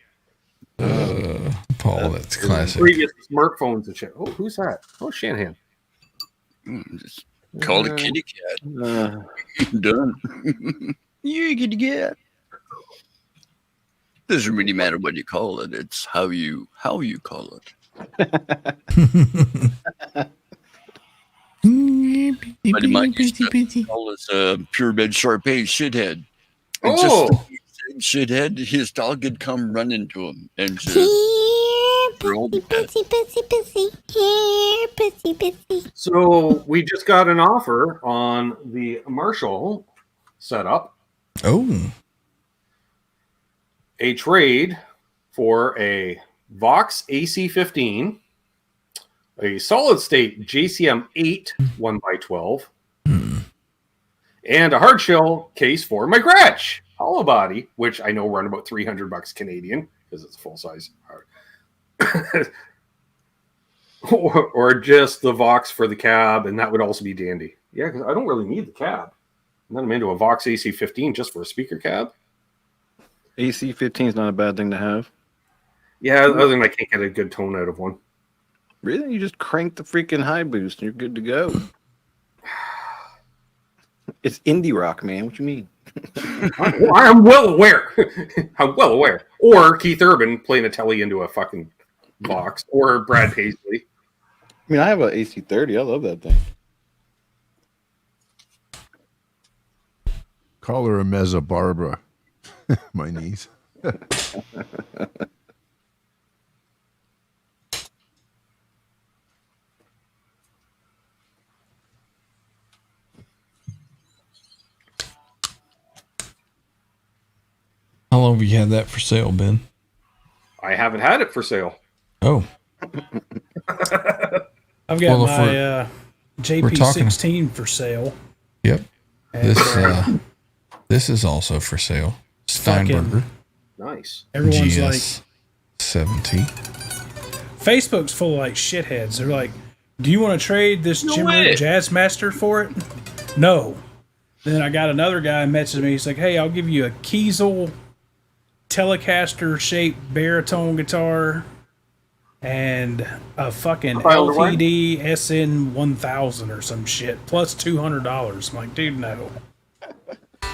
[SPEAKER 8] Paul, that's classic.
[SPEAKER 1] Previous smartphones and shit. Oh, who's that? Oh, Shanahan.
[SPEAKER 3] Just call it kitty cat. Done. You're a kitty cat. Doesn't really matter what you call it. It's how you call it. But it might used to call us pure bed Sharpay shithead. And just shithead, his dog had come running to him and just
[SPEAKER 1] So we just got an offer on the Marshall setup.
[SPEAKER 8] Oh.
[SPEAKER 1] A trade for a Vox AC15, a solid state JCM 8 1x12, and a hard shell case for my Gretsch hollow body, which I know run about $300 Canadian because it's a full size. or just the Vox for the cab, and that would also be dandy. Yeah, because I don't really need the cab. And then I'm into a Vox AC15 just for a speaker cab.
[SPEAKER 4] AC15 is not a bad thing to have.
[SPEAKER 1] Yeah, other than I can't get a good tone out of one.
[SPEAKER 4] Really? You just crank the freaking high boost and you're good to go. It's indie rock, man. What you mean?
[SPEAKER 1] I'm well aware. I'm well aware. Or Keith Urban playing a telly into a fucking box. Or Brad Paisley.
[SPEAKER 4] I mean, I have an AC30. I love that thing.
[SPEAKER 7] Call her a Mezza Barbara. My niece.
[SPEAKER 8] How long have you had that for sale, Ben?
[SPEAKER 1] I haven't had it for sale.
[SPEAKER 8] Oh.
[SPEAKER 6] I've got my JP16 for sale.
[SPEAKER 8] Yep. This is also for sale. Steinberger.
[SPEAKER 1] Nice.
[SPEAKER 6] Everyone's
[SPEAKER 8] GS
[SPEAKER 6] like
[SPEAKER 8] 70.
[SPEAKER 6] Facebook's full of like shitheads. They're like, "Do you want to trade this Jim Rick Jazzmaster for it?" No. Then I got another guy messaging me. He's like, "Hey, I'll give you a Kiesel Telecaster shaped baritone guitar and a fucking LPD SN 1000 or some shit plus $200." I'm like, dude, no.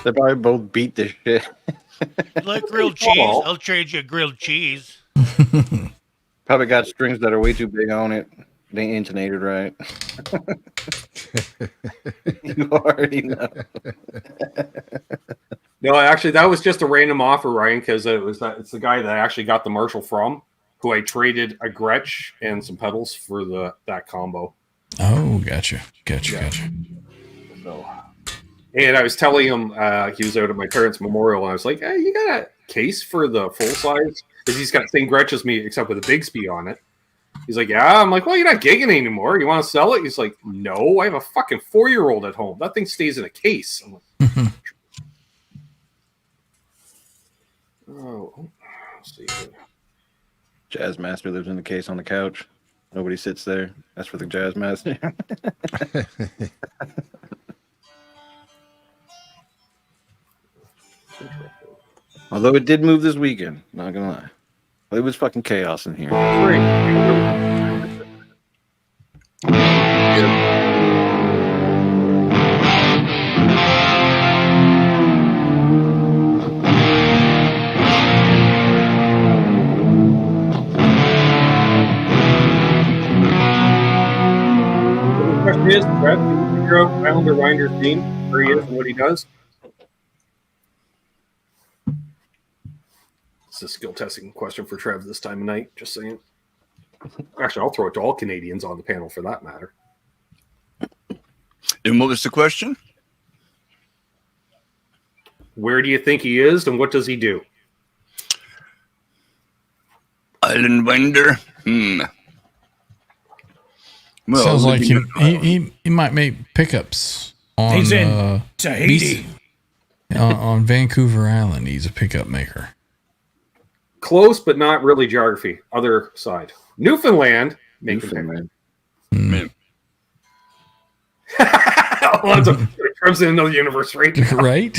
[SPEAKER 4] They probably both beat the shit.
[SPEAKER 9] You like grilled cheese? I'll trade you a grilled cheese.
[SPEAKER 4] Probably got strings that are way too big on it. They ain't intonated right. You already know.
[SPEAKER 1] No, actually, that was just a random offer, Ryan, because it's the guy that I actually got the Marshall from, who I traded a Gretsch and some pedals for that combo.
[SPEAKER 8] Oh, gotcha.
[SPEAKER 1] So, and I was telling him he was out at my parents' memorial, and I was like, "Hey, you got a case for the full size?" Because he's got the same Gretsch as me, except with a Bigsby on it. He's like, "Yeah." I'm like, "Well, you're not gigging anymore. You want to sell it?" He's like, "No, I have a fucking 4-year-old at home. That thing stays in a case." I'm like, oh, let's see here.
[SPEAKER 4] Jazz Master lives in the case on the couch. Nobody sits there. That's for the Jazz Master. Although it did move this weekend, not gonna lie. It was fucking chaos in here.
[SPEAKER 1] The question is, Brett, can you figure out Islander Winder's name, where he is and what he does? It's a skill testing question for Trev this time of night, just saying. Actually, I'll throw it to all Canadians on the panel for that matter.
[SPEAKER 3] And what was the question?
[SPEAKER 1] Where do you think he is and what does he do?
[SPEAKER 3] Island Winder? Well,
[SPEAKER 8] sounds like he might make pickups on
[SPEAKER 6] He's in Tahiti.
[SPEAKER 8] on Vancouver Island. He's a pickup maker.
[SPEAKER 1] Close, but not really geography. Other side. Newfoundland. Newfoundland. Lots of Trev's in another universe right now.
[SPEAKER 8] Right?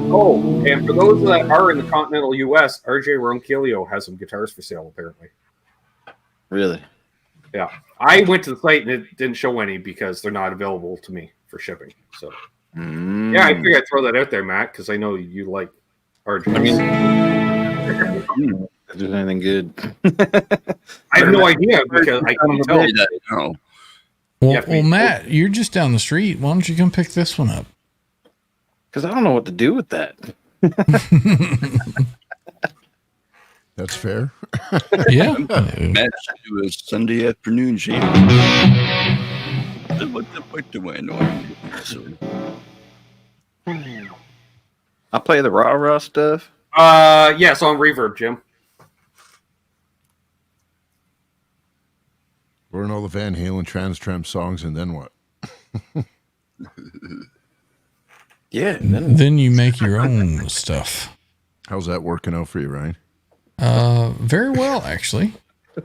[SPEAKER 1] Oh, and for those that are in the continental U.S., RJ Ronquillo has some guitars for sale, apparently.
[SPEAKER 4] Really?
[SPEAKER 1] Yeah. I went to the site and it didn't show any because they're not available to me for shipping. So, yeah, I figured I'd throw that out there, Matt, because I know you like RJ.
[SPEAKER 4] I mean, if there's anything good.
[SPEAKER 1] I have no idea because I couldn't tell.
[SPEAKER 3] No.
[SPEAKER 8] Well, Matt, you're just down the street. Why don't you come pick this one up?
[SPEAKER 4] Because I don't know what to do with that.
[SPEAKER 7] That's fair.
[SPEAKER 8] Yeah.
[SPEAKER 3] Matt should do a Sunday afternoon jam. What do I know?
[SPEAKER 4] I'll play the raw stuff.
[SPEAKER 1] Yes, on Reverb, Jim.
[SPEAKER 7] Learn all the Van Halen Trans Tram songs, and then what?
[SPEAKER 4] Yeah.
[SPEAKER 8] Then you make your own stuff.
[SPEAKER 7] How's that working out for you, Ryan?
[SPEAKER 8] Very well, actually.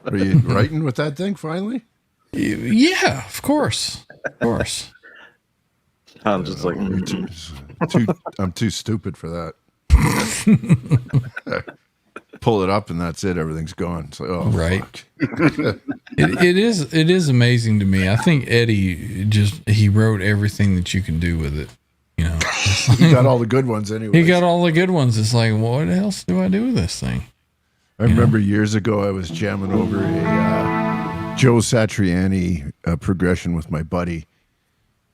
[SPEAKER 7] Are you writing with that thing finally?
[SPEAKER 8] Yeah, of course. Of course.
[SPEAKER 4] I'm just like,
[SPEAKER 7] I'm too stupid for that. Pull it up and that's it. Everything's gone. It's like, oh,
[SPEAKER 8] right. It is amazing to me. I think Eddie he wrote everything that you can do with it. You know,
[SPEAKER 7] he got all the good ones anyway.
[SPEAKER 8] He got all the good ones. It's like, what else do I do with this thing?
[SPEAKER 7] I remember years ago I was jamming over a Joe Satriani progression with my buddy,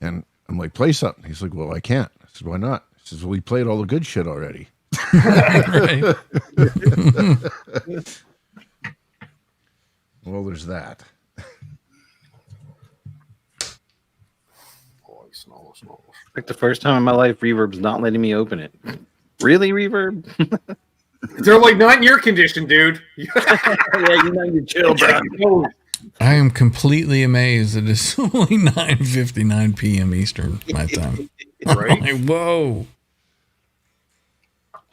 [SPEAKER 7] and I'm like, play something. He's like, well, I can't. I said, why not? He says, well, he played all the good shit already.
[SPEAKER 8] Right.
[SPEAKER 7] Well, there's that.
[SPEAKER 4] like the first time in my life, Reverb's not letting me open it. Really, Reverb?
[SPEAKER 1] They're like, not in your condition, dude.
[SPEAKER 4] Yeah, you know you chill, bro.
[SPEAKER 8] I am completely amazed that it's only 9:59 p.m. Eastern my time.
[SPEAKER 1] Right?
[SPEAKER 8] Like, whoa.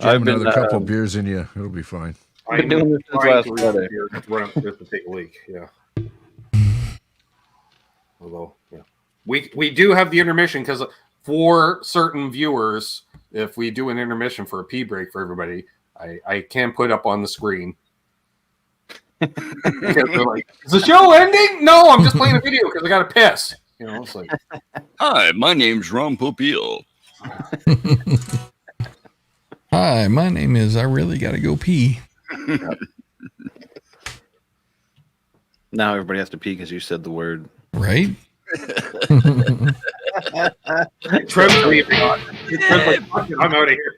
[SPEAKER 7] Jam another couple beers in you. It'll be fine.
[SPEAKER 4] I've been doing this since last Friday.
[SPEAKER 1] Just to take a leak, yeah. Although, yeah. We do have the intermission because for certain viewers, if we do an intermission for a pee break for everybody, I can put up on the screen Because they're like, is the show ending? No, I'm just playing a video because I got to piss. You know, it's like,
[SPEAKER 3] Hi, my name's Ron Popeil.
[SPEAKER 8] Hi, my name is I really got to go pee.
[SPEAKER 4] Now everybody has to pee because you said the word.
[SPEAKER 8] Right?
[SPEAKER 1] Trev's leaving on. Trev's like, fuck it, I'm out of here.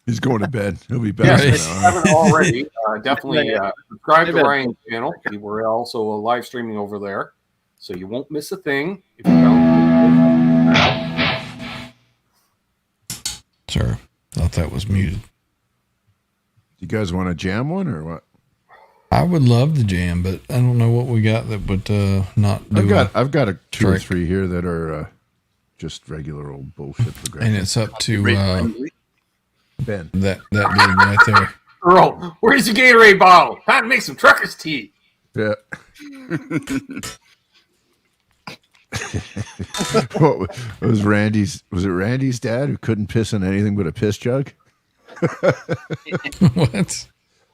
[SPEAKER 7] He's going to bed. He'll be back.
[SPEAKER 1] Yes, if you haven't already, definitely subscribe to Ryan's channel. We're also live streaming over there, so you won't miss a thing if you don't.
[SPEAKER 8] Sorry, thought that was muted.
[SPEAKER 7] You guys want to jam one or what?
[SPEAKER 8] I would love to jam, but I don't know what we got that would not do.
[SPEAKER 7] I've got a two or three here that are just regular old bullshit for Greg.
[SPEAKER 8] And it's up to
[SPEAKER 7] Ben.
[SPEAKER 8] That dude right there.
[SPEAKER 1] Earl, where's your Gatorade bottle? Time to make some trucker's tea.
[SPEAKER 7] Yeah. What was Randy's? Was it Randy's dad who couldn't piss in anything but a piss jug?
[SPEAKER 8] What?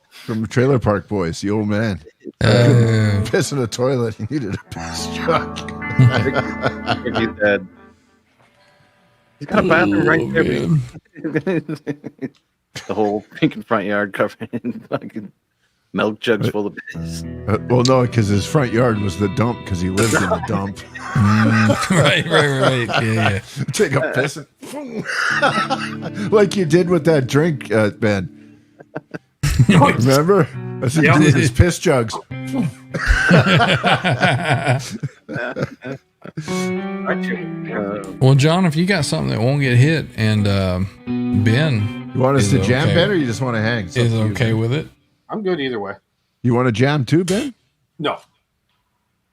[SPEAKER 7] From Trailer Park Boys, the old man. Couldn't piss in a toilet. He needed a piss jug.
[SPEAKER 4] He's dead. He's got a bathroom right there. The whole pink and front yard covered in fucking milk jugs full of piss.
[SPEAKER 7] Well, no, because his front yard was the dump because he lived in the dump.
[SPEAKER 8] Right. Yeah.
[SPEAKER 7] Take a piss. Like you did with that drink, Ben. Remember? That's what he did with his piss jugs.
[SPEAKER 8] Well, John, if you got something that won't get hit, and Ben,
[SPEAKER 7] you want us to jam, Ben, or you just want to hang?
[SPEAKER 8] Is okay with it?
[SPEAKER 1] I'm good either way.
[SPEAKER 7] You want to jam too, Ben?
[SPEAKER 1] No,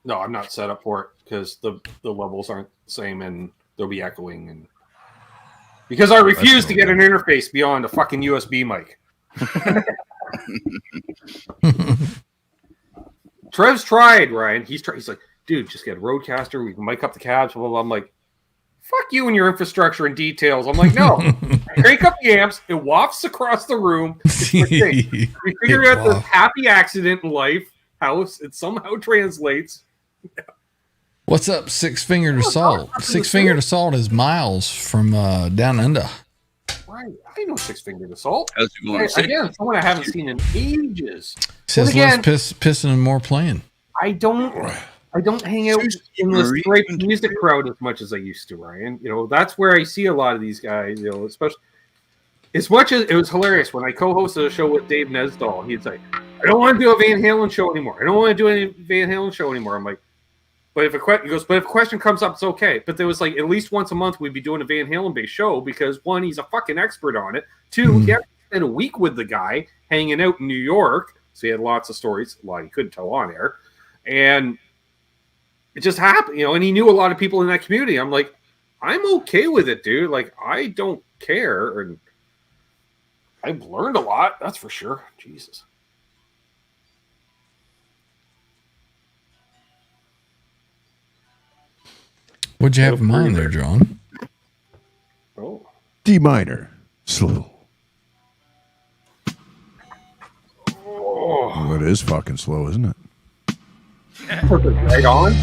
[SPEAKER 1] I'm not set up for it because the levels aren't the same and there'll be echoing, and because I refuse to get an interface beyond a fucking USB mic. Trev's tried, Ryan. He's like, dude, just get a Rodecaster. We can mic up the cabs. Blah, blah, blah. I'm like, fuck you and your infrastructure and details. I'm like, no. I crank up the amps. It wafts across the room. We figured out this happy accident in life. How it somehow translates.
[SPEAKER 8] What's up, Six Fingered Assault? Six Fingered Assault is Miles from down under.
[SPEAKER 1] Right. I know Six Fingered Assault.
[SPEAKER 3] How's it going?
[SPEAKER 1] Again, someone I haven't seen in ages.
[SPEAKER 8] Says
[SPEAKER 1] again,
[SPEAKER 8] less pissing and more playing.
[SPEAKER 1] I don't hang out in this great music crowd as much as I used to, Ryan. You know, that's where I see a lot of these guys, you know, especially as much as it was hilarious when I co-hosted a show with Dave Nesdall. He'd say, I don't want to do a Van Halen show anymore. I don't want to do any Van Halen show anymore. I'm like, but if a question comes up, it's okay. But there was like at least once a month we'd be doing a Van Halen based show because one, he's a fucking expert on it. Two, he had to spend a week with the guy hanging out in New York, so he had lots of stories, a lot he couldn't tell on air, and it just happened, you know. And he knew a lot of people in that community. I'm like, I'm okay with it, dude. Like, I don't care, and I've learned a lot. That's for sure. Jesus.
[SPEAKER 8] What'd you have in mind there, John?
[SPEAKER 1] Oh.
[SPEAKER 7] D minor. Slow.
[SPEAKER 1] Oh.
[SPEAKER 7] Well, it is fucking slow, isn't it?
[SPEAKER 1] Right on.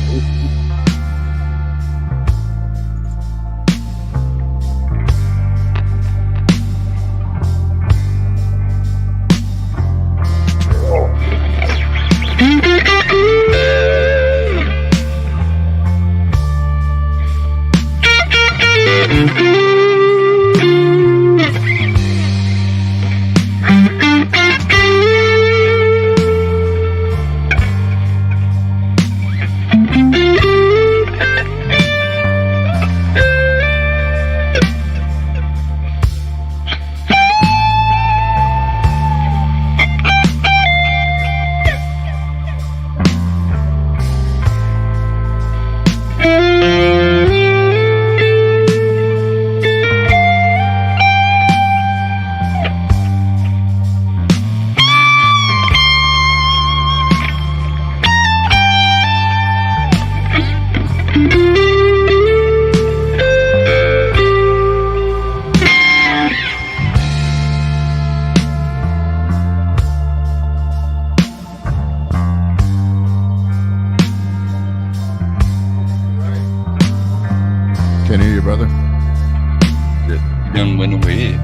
[SPEAKER 7] brother.
[SPEAKER 3] That gun went away.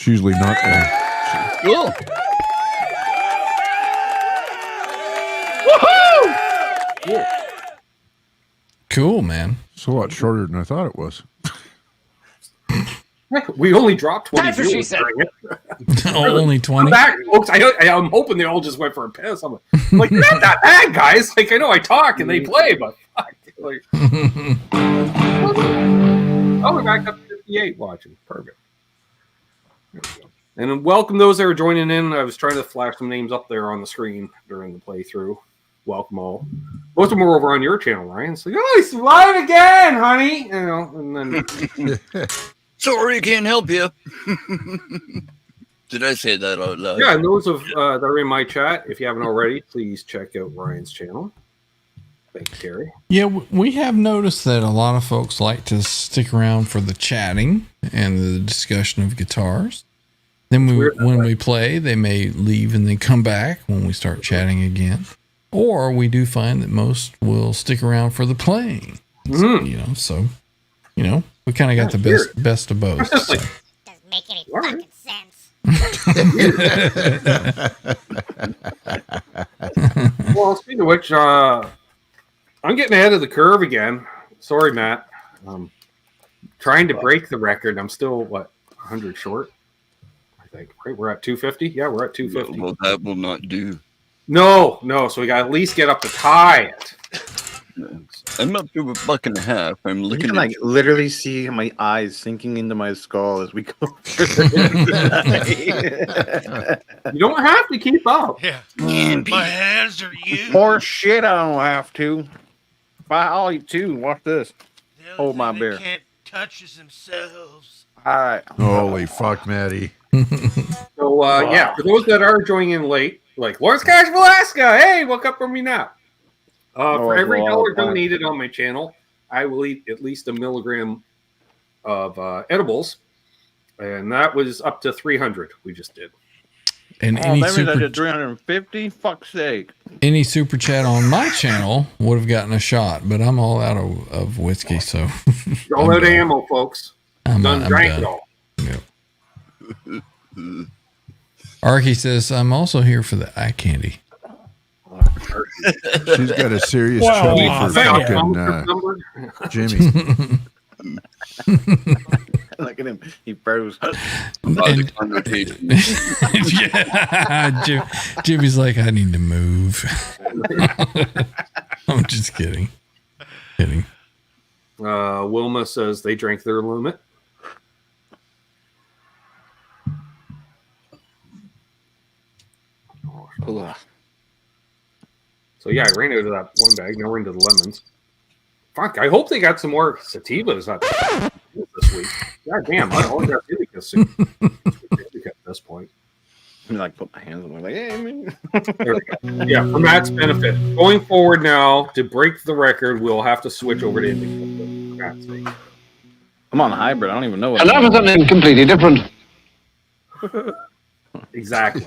[SPEAKER 7] usually not there.
[SPEAKER 3] Cool.
[SPEAKER 8] Cool, man.
[SPEAKER 7] It's a lot shorter than I thought it was.
[SPEAKER 1] We only dropped 20
[SPEAKER 11] That's what she
[SPEAKER 1] viewers
[SPEAKER 11] said.
[SPEAKER 1] during it.
[SPEAKER 8] Oh, only 20.
[SPEAKER 1] I'm back, folks. I'm hoping they all just went for a piss. I'm like, not that bad, guys. Like, I know I talk and they play, but fuck. Like, oh, we're back up to 58 watching. Perfect. There we go. And then welcome those that are joining in. I was trying to flash some names up there on the screen during the playthrough. Welcome all. Most of them were over on your channel, Ryan. So, oh, he's live again, honey. You know, and then.
[SPEAKER 3] Sorry, can't help you. Did I say that out loud?
[SPEAKER 1] Yeah, and those of that are in my chat, if you haven't already, please check out Ryan's channel. Thank you, Terry.
[SPEAKER 8] Yeah, we have noticed that a lot of folks like to stick around for the chatting and the discussion of guitars. Then when we play, they may leave and then come back when we start chatting again. Or we do find that most will stick around for the playing.
[SPEAKER 1] Mm-hmm.
[SPEAKER 8] So, we kind of got the best of both. So.
[SPEAKER 10] Doesn't make any fucking sense.
[SPEAKER 1] Well, speaking of which, I'm getting ahead of the curve again. Sorry, Matt. Trying to break the record. I'm still, 100 short? I think. Right, we're at 250? Yeah, we're at 250.
[SPEAKER 3] Well, that will not do.
[SPEAKER 1] No. So we got to at least get up to tie it.
[SPEAKER 3] I'm up to $1.50. I'm
[SPEAKER 4] You
[SPEAKER 3] looking
[SPEAKER 4] can
[SPEAKER 3] at
[SPEAKER 4] literally see my eyes sinking into my skull as we go.
[SPEAKER 1] You don't have to keep up.
[SPEAKER 9] Yeah. My hands are used.
[SPEAKER 4] More shit, I don't have to. I'll eat too. Watch this. Hold my
[SPEAKER 9] They
[SPEAKER 4] beer.
[SPEAKER 9] can't touch us themselves.
[SPEAKER 4] All right.
[SPEAKER 7] Holy fuck, Maddie.
[SPEAKER 1] So, yeah, for those that are joining in late, like Lawrence Cash Velasca, hey, look up for me now. For every $1 donated on my channel, I will eat at least 1 milligram of edibles, and that was up to 300. We just did.
[SPEAKER 8] And
[SPEAKER 4] that means I did 350. Fuck's sake!
[SPEAKER 8] Any super chat on my channel would have gotten a shot, but I'm all out of whiskey, so
[SPEAKER 1] All out of ammo, folks.
[SPEAKER 8] I'm
[SPEAKER 1] Drank
[SPEAKER 8] done.
[SPEAKER 1] it all.
[SPEAKER 8] Yep. Arky says I'm also here for the eye candy.
[SPEAKER 7] She's got a serious
[SPEAKER 6] Wow.
[SPEAKER 7] trouble for fucking Jimmy.
[SPEAKER 4] Look at him. He froze.
[SPEAKER 8] Yeah, Jimmy's like, I need to move. I'm just kidding.
[SPEAKER 1] Wilma says they drank their limit. So yeah, I ran out of that one bag. Now we're into the lemons. Fuck, I hope they got some more sativas at this week. God damn, I only got indica soon. Indica at this point.
[SPEAKER 4] I put my hands on it, like, hey, man.
[SPEAKER 1] There we go. Yeah, for Matt's benefit. Going forward now, to break the record, we'll have to switch over to indica. For Matt's sake.
[SPEAKER 4] I'm on hybrid. I don't even know what.
[SPEAKER 14] And that was something completely different.
[SPEAKER 1] Exactly.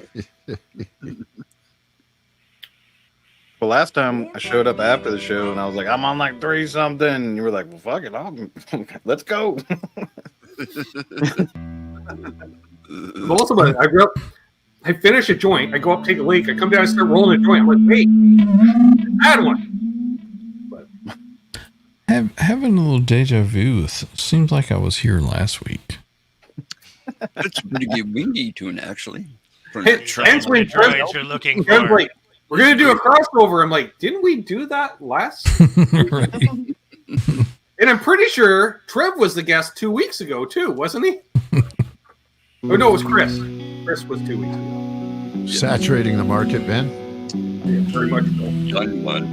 [SPEAKER 4] Well, last time I showed up after the show and I was like, I'm on like 3 something. And you were like, well, fuck it. Let's go.
[SPEAKER 1] Also, I finish a joint. I go up, take a leak. I come down and start rolling a joint. I'm like, wait, bad one. But
[SPEAKER 8] Having a little deja vu. Seems like I was here last week.
[SPEAKER 3] It's a pretty good windy tune, actually.
[SPEAKER 1] Hence when
[SPEAKER 9] Droids are looking
[SPEAKER 1] Trent's
[SPEAKER 9] for.
[SPEAKER 1] like, we're going to do a crossover. I'm like, didn't we do that last?
[SPEAKER 8] Right.
[SPEAKER 1] And I'm pretty sure Trev was the guest 2 weeks ago, too, wasn't he? Oh, no, it was Chris. Chris was 2 weeks ago.
[SPEAKER 7] Saturating the market, Ben.
[SPEAKER 1] Yeah, very much so.
[SPEAKER 3] Done one.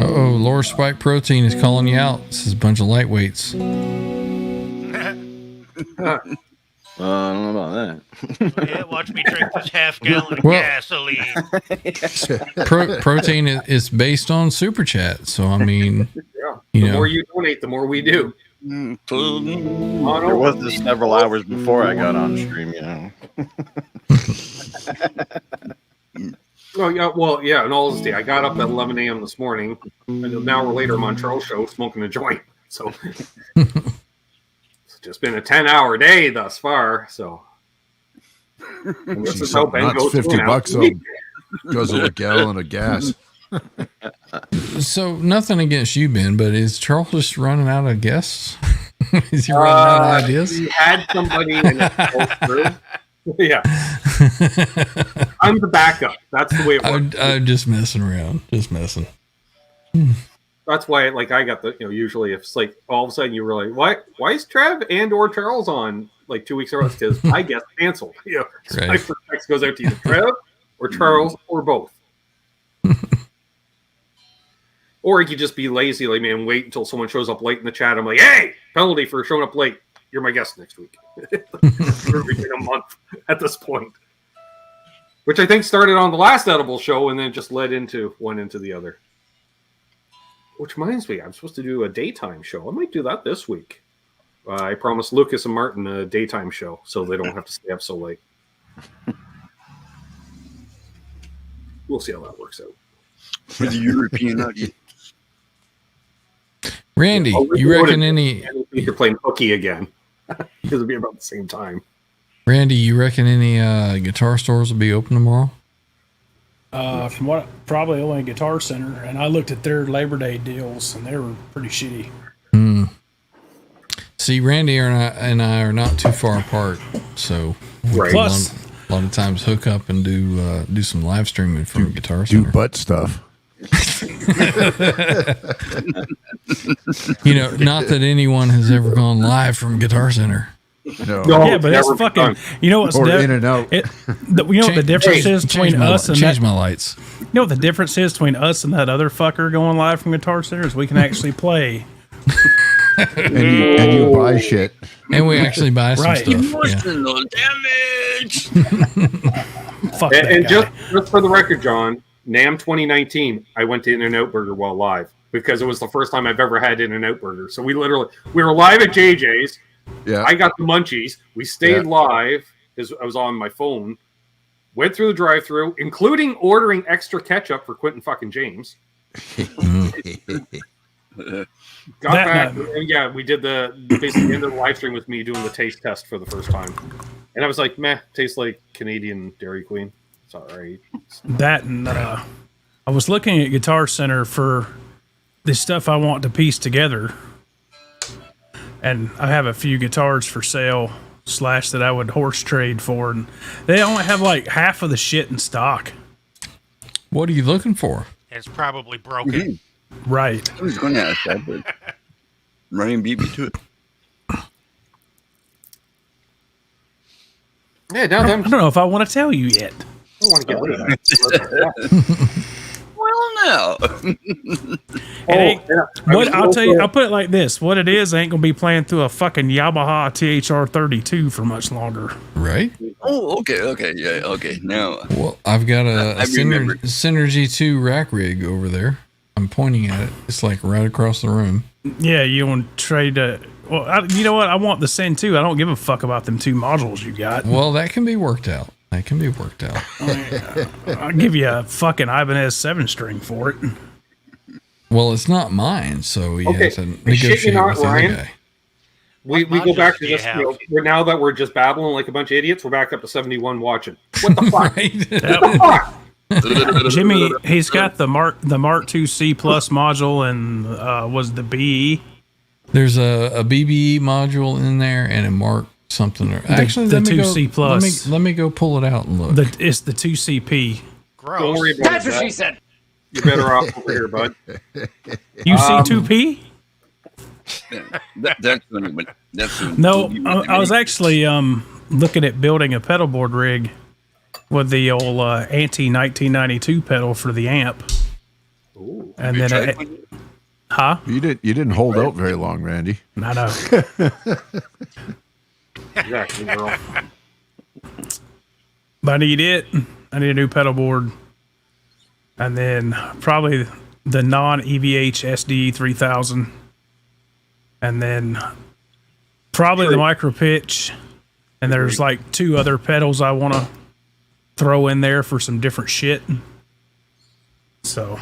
[SPEAKER 8] Uh-oh, Lower Spike Protein is calling you out. This is a bunch of lightweights.
[SPEAKER 4] I don't know about that.
[SPEAKER 9] Yeah, watch me drink this half-gallon of
[SPEAKER 8] Well-
[SPEAKER 9] gasoline.
[SPEAKER 8] Protein is based on super chat, so I mean,
[SPEAKER 1] Yeah.
[SPEAKER 8] You
[SPEAKER 1] The
[SPEAKER 8] know.
[SPEAKER 1] more you donate, the more we do.
[SPEAKER 4] There was this several hours before I got on stream, you know.
[SPEAKER 1] Oh, yeah, well, yeah, in all honesty, I got up at 11 a.m. this morning, and an hour later, I'm on Charles' show smoking a joint. So, just been a 10-hour day thus far, so. And this is how Ben
[SPEAKER 7] Nuts,
[SPEAKER 1] goes
[SPEAKER 7] $50
[SPEAKER 1] a week.
[SPEAKER 7] guzzle a gallon of gas.
[SPEAKER 8] So nothing against you, Ben, but is Charles just running out of guests? Is he running out of ideas?
[SPEAKER 1] He had somebody in it. Yeah. I'm the backup. That's the way it works.
[SPEAKER 8] I'm just messing around. Just messing.
[SPEAKER 1] That's why, like, I got the, usually if it's like all of a sudden you were like, why is Trev and or Charles on like 2 weeks ago? It's because I guess canceled. So
[SPEAKER 8] Right.
[SPEAKER 1] my first text goes out to either Trev or Charles or both. Or you could just be lazy like me and wait until someone shows up late in the chat. I'm like, hey, penalty for showing up late. You're my guest next week. We're within a month at this point. Which I think started on the last Edible show and then just led into one into the other. Which reminds me, I'm supposed to do a daytime show. I might do that this week. I promised Lucas and Martin a daytime show so they don't have to stay up so late. We'll see how that works out.
[SPEAKER 3] For the European audience.
[SPEAKER 8] Randy, you reckon any?
[SPEAKER 1] You're playing hooky again. It'll be about the same time.
[SPEAKER 8] Randy, you reckon any guitar stores will be open tomorrow?
[SPEAKER 6] From what probably only Guitar Center, and I looked at their Labor Day deals, and they were pretty shitty.
[SPEAKER 8] See, Randy and I are not too far apart, so we can
[SPEAKER 6] Plus,
[SPEAKER 8] a lot of times hook up and do some live streaming from Guitar Center.
[SPEAKER 7] Do butt stuff.
[SPEAKER 8] Not that anyone has ever gone live from Guitar Center.
[SPEAKER 7] No.
[SPEAKER 6] Yeah, but that's fucking. You know what's
[SPEAKER 7] Or in and out.
[SPEAKER 6] what the difference is between us and
[SPEAKER 8] change
[SPEAKER 6] that?
[SPEAKER 8] my lights.
[SPEAKER 6] You know what the difference is between us and that other fucker going live from Guitar Center is we can actually play.
[SPEAKER 7] And you buy shit.
[SPEAKER 8] And we actually buy some
[SPEAKER 6] Right.
[SPEAKER 8] stuff. Yeah.
[SPEAKER 3] Emotional damage.
[SPEAKER 6] Fuck that
[SPEAKER 1] And
[SPEAKER 6] guy.
[SPEAKER 1] just for the record, John, NAMM 2019, I went to In-N-Out Burger while live because it was the first time I've ever had In-N-Out Burger. So we were live at JJ's.
[SPEAKER 7] Yeah.
[SPEAKER 1] I got the munchies. We stayed live because I was on my phone. Went through the drive-thru, including ordering extra ketchup for Quentin fucking James. Got back. And yeah, we did basically end of the live stream with me doing the taste test for the first time. And I was like, meh, tastes like Canadian Dairy Queen. It's all right.
[SPEAKER 6] That and I was looking at Guitar Center for the stuff I want to piece together, and I have a few guitars for sale / that I would horse trade for, and they only have like half of the shit in stock.
[SPEAKER 8] What are you looking for?
[SPEAKER 9] It's probably broken.
[SPEAKER 6] Right.
[SPEAKER 3] I was going to ask that, but Ryan beat me to it.
[SPEAKER 1] Yeah, now
[SPEAKER 6] I don't know if I want to tell you yet.
[SPEAKER 1] I don't want to get rid of that.
[SPEAKER 3] Well, now.
[SPEAKER 6] I'll tell you, I'll put it like this: what it is ain't gonna be playing through a fucking Yamaha THR 32 for much longer.
[SPEAKER 8] Right?
[SPEAKER 3] Oh, okay, yeah, okay. Now,
[SPEAKER 8] Well, I've got a
[SPEAKER 3] I remember.
[SPEAKER 8] Synergy 2 rack rig over there. I'm pointing at it. It's like right across the room.
[SPEAKER 6] Yeah, you want to trade? You know what? I want the Sen 2. I don't give a fuck about them 2 modules you got.
[SPEAKER 8] Well, that can be worked out.
[SPEAKER 6] I'll give you a fucking Ibanez 7-string for it.
[SPEAKER 8] Well, it's not mine, so you
[SPEAKER 1] Okay,
[SPEAKER 8] have to
[SPEAKER 1] shit,
[SPEAKER 8] negotiate
[SPEAKER 1] you know
[SPEAKER 8] with
[SPEAKER 1] what,
[SPEAKER 8] the other
[SPEAKER 1] Ryan?
[SPEAKER 8] guy.
[SPEAKER 1] We go
[SPEAKER 9] modules
[SPEAKER 1] back to
[SPEAKER 9] do you
[SPEAKER 1] this.
[SPEAKER 9] have?
[SPEAKER 1] Now that we're just babbling like a bunch of idiots, we're back up to 71 watching. What the fuck?
[SPEAKER 8] Right?
[SPEAKER 1] What the fuck?
[SPEAKER 6] Jimmy, he's got the Mark II C Plus module and was the BE.
[SPEAKER 8] There's a BBE module in there and a Mark something. Actually,
[SPEAKER 6] the
[SPEAKER 8] let me
[SPEAKER 6] 2C Plus.
[SPEAKER 8] Let me go pull it out and look.
[SPEAKER 6] It's the 2CP.
[SPEAKER 9] Gross.
[SPEAKER 1] Don't worry about
[SPEAKER 12] That's what
[SPEAKER 1] that.
[SPEAKER 12] she said.
[SPEAKER 1] You're better off over here, bud.
[SPEAKER 6] UC2P?
[SPEAKER 3] that's when that's when
[SPEAKER 6] No, I was actually looking at building a pedal board rig with the old anti-1992 pedal for the amp.
[SPEAKER 1] Ooh.
[SPEAKER 6] And then
[SPEAKER 7] You didn't hold out very long, Randy.
[SPEAKER 6] I know.
[SPEAKER 1] Exactly, girl.
[SPEAKER 6] But I need it. I need a new pedal board. And then probably the non-EVH SDE 3000. And then probably the micro pitch. And there's like 2 other pedals I want to throw in there for some different shit. So.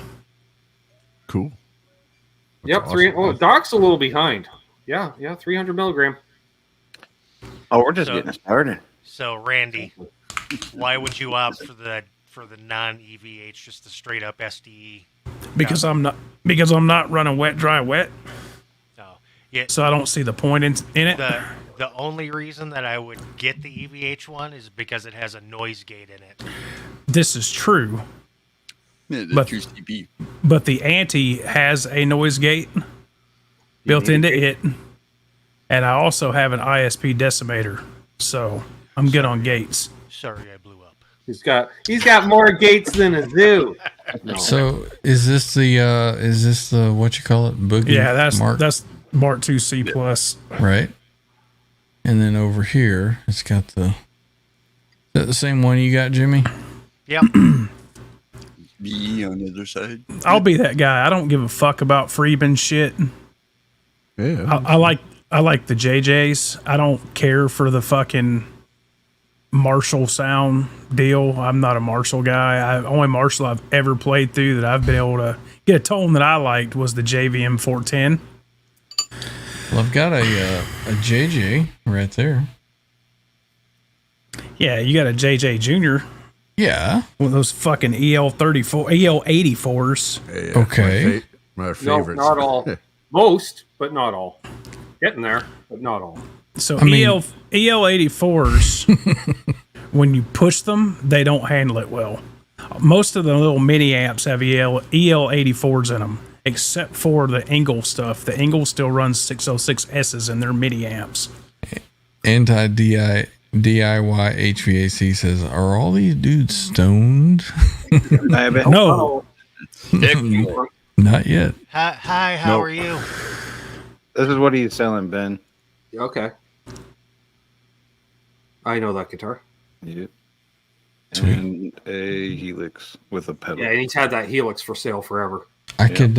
[SPEAKER 7] Cool.
[SPEAKER 1] Yep,
[SPEAKER 7] awesome.
[SPEAKER 1] Doc's a little behind. Yeah, 300 milligram.
[SPEAKER 4] Oh, we're just getting started.
[SPEAKER 9] So, Randy, why would you opt for the non EVH, just the straight up SDE?
[SPEAKER 6] Because I'm not running wet, dry, wet.
[SPEAKER 9] No. Yeah.
[SPEAKER 6] So I don't see the point in it.
[SPEAKER 9] The only reason that I would get the EVH one is because it has a noise gate in it.
[SPEAKER 6] This is true.
[SPEAKER 3] Yeah,
[SPEAKER 6] But-
[SPEAKER 3] 2CB.
[SPEAKER 6] But the Anti has a noise gate built into it. And I also have an ISP decimator. So I'm good on gates.
[SPEAKER 9] Sorry, I blew up.
[SPEAKER 1] He's got more gates than a zoo. No.
[SPEAKER 8] So is this the what you call it? Boogie?
[SPEAKER 6] Yeah, that's
[SPEAKER 8] Mark,
[SPEAKER 6] Mark II C plus.
[SPEAKER 8] right. And then over here, it's got is that the same one you got, Jimmy?
[SPEAKER 9] Yep.
[SPEAKER 3] B on the other side.
[SPEAKER 6] I'll be that guy. I don't give a fuck about Freeman shit.
[SPEAKER 7] Yeah.
[SPEAKER 6] I like the JJs. I don't care for the fucking Marshall sound deal. I'm not a Marshall guy. Only Marshall I've ever played through that I've been able to get a tone that I liked was the JVM 410.
[SPEAKER 8] Well, I've got a JJ right there.
[SPEAKER 6] Yeah, you got a JJ Junior.
[SPEAKER 8] Yeah.
[SPEAKER 6] One of those fucking EL84s.
[SPEAKER 7] Yeah,
[SPEAKER 8] Okay.
[SPEAKER 7] My
[SPEAKER 1] No,
[SPEAKER 7] favorites.
[SPEAKER 1] not all. Most, but not all. Getting there, but not all.
[SPEAKER 6] So
[SPEAKER 8] I mean-
[SPEAKER 6] EL84s, when you push them, they don't handle it well. Most of the little mini amps have EL84s in them, except for the Engel stuff. The Engel still runs 606S's in their mini amps.
[SPEAKER 8] Anti-DIY HVAC says, "Are all these dudes stoned?"
[SPEAKER 6] No,
[SPEAKER 8] Not yet.
[SPEAKER 9] Hi, how are you?
[SPEAKER 4] This is what he's selling, Ben.
[SPEAKER 1] Okay. I know that guitar.
[SPEAKER 4] Yep.
[SPEAKER 8] Sweet.
[SPEAKER 4] And a Helix with a pedal.
[SPEAKER 1] Yeah, and he's had that Helix for sale forever.
[SPEAKER 8] I could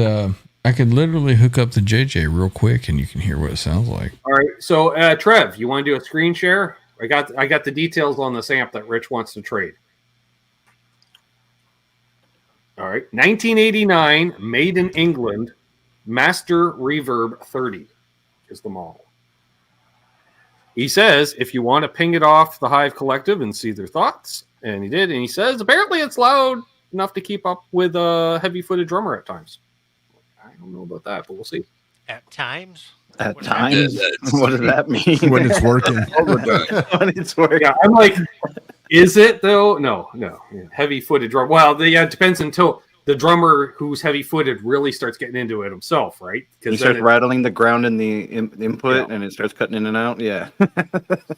[SPEAKER 8] literally hook up the JJ real quick, and you can hear what it sounds like.
[SPEAKER 1] All right. So, Trev, you want to do a screen share? I got the details on this amp that Rich wants to trade. All right. 1989, made in England, Master Reverb 30 is the model. He says, if you want to ping it off the Hive Collective and see their thoughts, and he did, and he says, apparently it's loud enough to keep up with a heavy-footed drummer at times. I don't know about that, but we'll see.
[SPEAKER 9] At times?
[SPEAKER 4] At
[SPEAKER 9] What
[SPEAKER 4] times? What does that mean?
[SPEAKER 7] When it's working.
[SPEAKER 4] When it's working.
[SPEAKER 1] Yeah, I'm like, is it though? No. Yeah, heavy-footed drum. Well, it depends until the drummer who's heavy-footed really starts getting into it himself, right?
[SPEAKER 4] He starts rattling the ground in the input, and it starts cutting in and out. Yeah.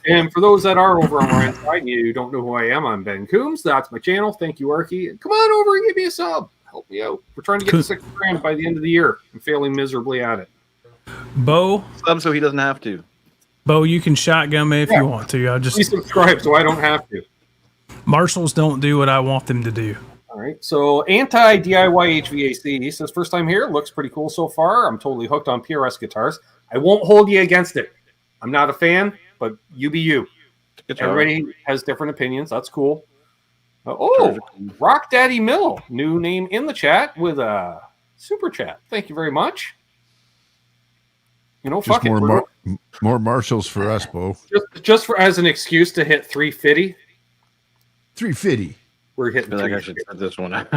[SPEAKER 1] And for those that are over on Ryan's side, and you don't know who I am, I'm Ben Coombs. That's my channel. Thank you, Arky. Come on over and give me a sub. Help me out. We're trying to get to 6 grand by the end of the year. I'm failing miserably at it.
[SPEAKER 6] Bo,
[SPEAKER 4] Sub so he doesn't have to.
[SPEAKER 6] Bo, you can shotgun me if you want to. I just
[SPEAKER 1] Please subscribe so I don't have to.
[SPEAKER 6] Marshalls don't do what I want them to do.
[SPEAKER 1] All right. So anti-DIY HVAC. He says, first time here. Looks pretty cool so far. I'm totally hooked on PRS guitars. I won't hold you against it. I'm not a fan, but you be you. Everybody has different opinions. That's cool. Rock Daddy Mill. New name in the chat with a super chat. Thank you very much. You know,
[SPEAKER 7] Just
[SPEAKER 1] fuck it.
[SPEAKER 7] more Marshalls for us, Bo.
[SPEAKER 1] Just for as an excuse to hit 350.
[SPEAKER 7] 350.
[SPEAKER 1] We're hitting.
[SPEAKER 4] I feel like I should cut this one out.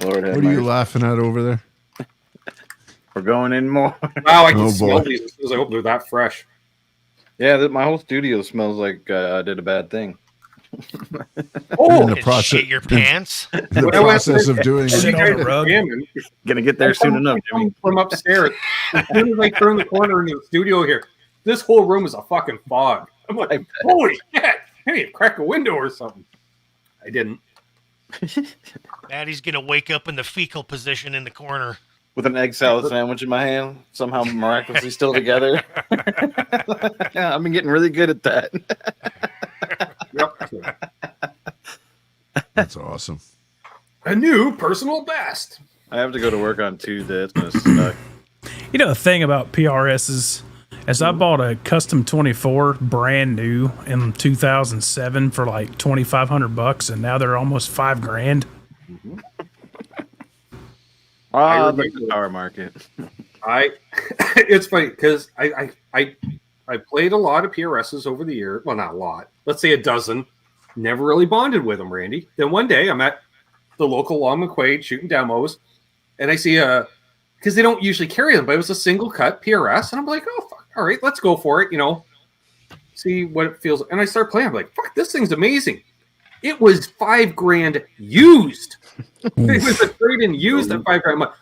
[SPEAKER 4] Lord,
[SPEAKER 7] What are you laughing at over there?
[SPEAKER 4] We're going in more.
[SPEAKER 1] Wow, I can
[SPEAKER 7] Oh,
[SPEAKER 1] smell
[SPEAKER 7] boy.
[SPEAKER 1] these as soon as I hope they're that fresh.
[SPEAKER 4] Yeah, my whole studio smells like I did a bad thing.
[SPEAKER 1] Oh,
[SPEAKER 7] In the
[SPEAKER 9] Did
[SPEAKER 7] process,
[SPEAKER 9] shit your pants?
[SPEAKER 7] the
[SPEAKER 1] When I went
[SPEAKER 7] process
[SPEAKER 1] to-
[SPEAKER 7] of doing
[SPEAKER 6] Shit
[SPEAKER 7] it.
[SPEAKER 6] on the rug.
[SPEAKER 4] Gonna get there soon enough, Jimmy.
[SPEAKER 1] From upstairs. As soon as I turn the corner into the studio here, this whole room is a fucking fog. I'm like, holy shit! I need to crack a window or something. I didn't.
[SPEAKER 9] Maddie's gonna wake up in the fecal position in the corner.
[SPEAKER 4] With an egg salad sandwich in my hand, somehow miraculously still together. Yeah, I've been getting really good at that.
[SPEAKER 1] Yep.
[SPEAKER 7] That's awesome.
[SPEAKER 1] A new personal best.
[SPEAKER 4] I have to go to work on Tuesday. It's gonna suck.
[SPEAKER 6] You know the thing about PRSs is I bought a custom 24 brand new in 2007 for like $2,500, and now they're almost $5,000.
[SPEAKER 4] Ah, the power market.
[SPEAKER 1] It's funny because I played a lot of PRSs over the year. Well, not a lot. Let's say a dozen. Never really bonded with them, Randy. Then one day I'm at the local Long McQuaid shooting demos, and I see because they don't usually carry them, but it was a single cut PRS, and I'm like, oh fuck, all right, let's go for it. See what it feels. And I start playing. I'm like, fuck, this thing's amazing. It was $5,000 used. It was a trade in used at $5,000. I'm like,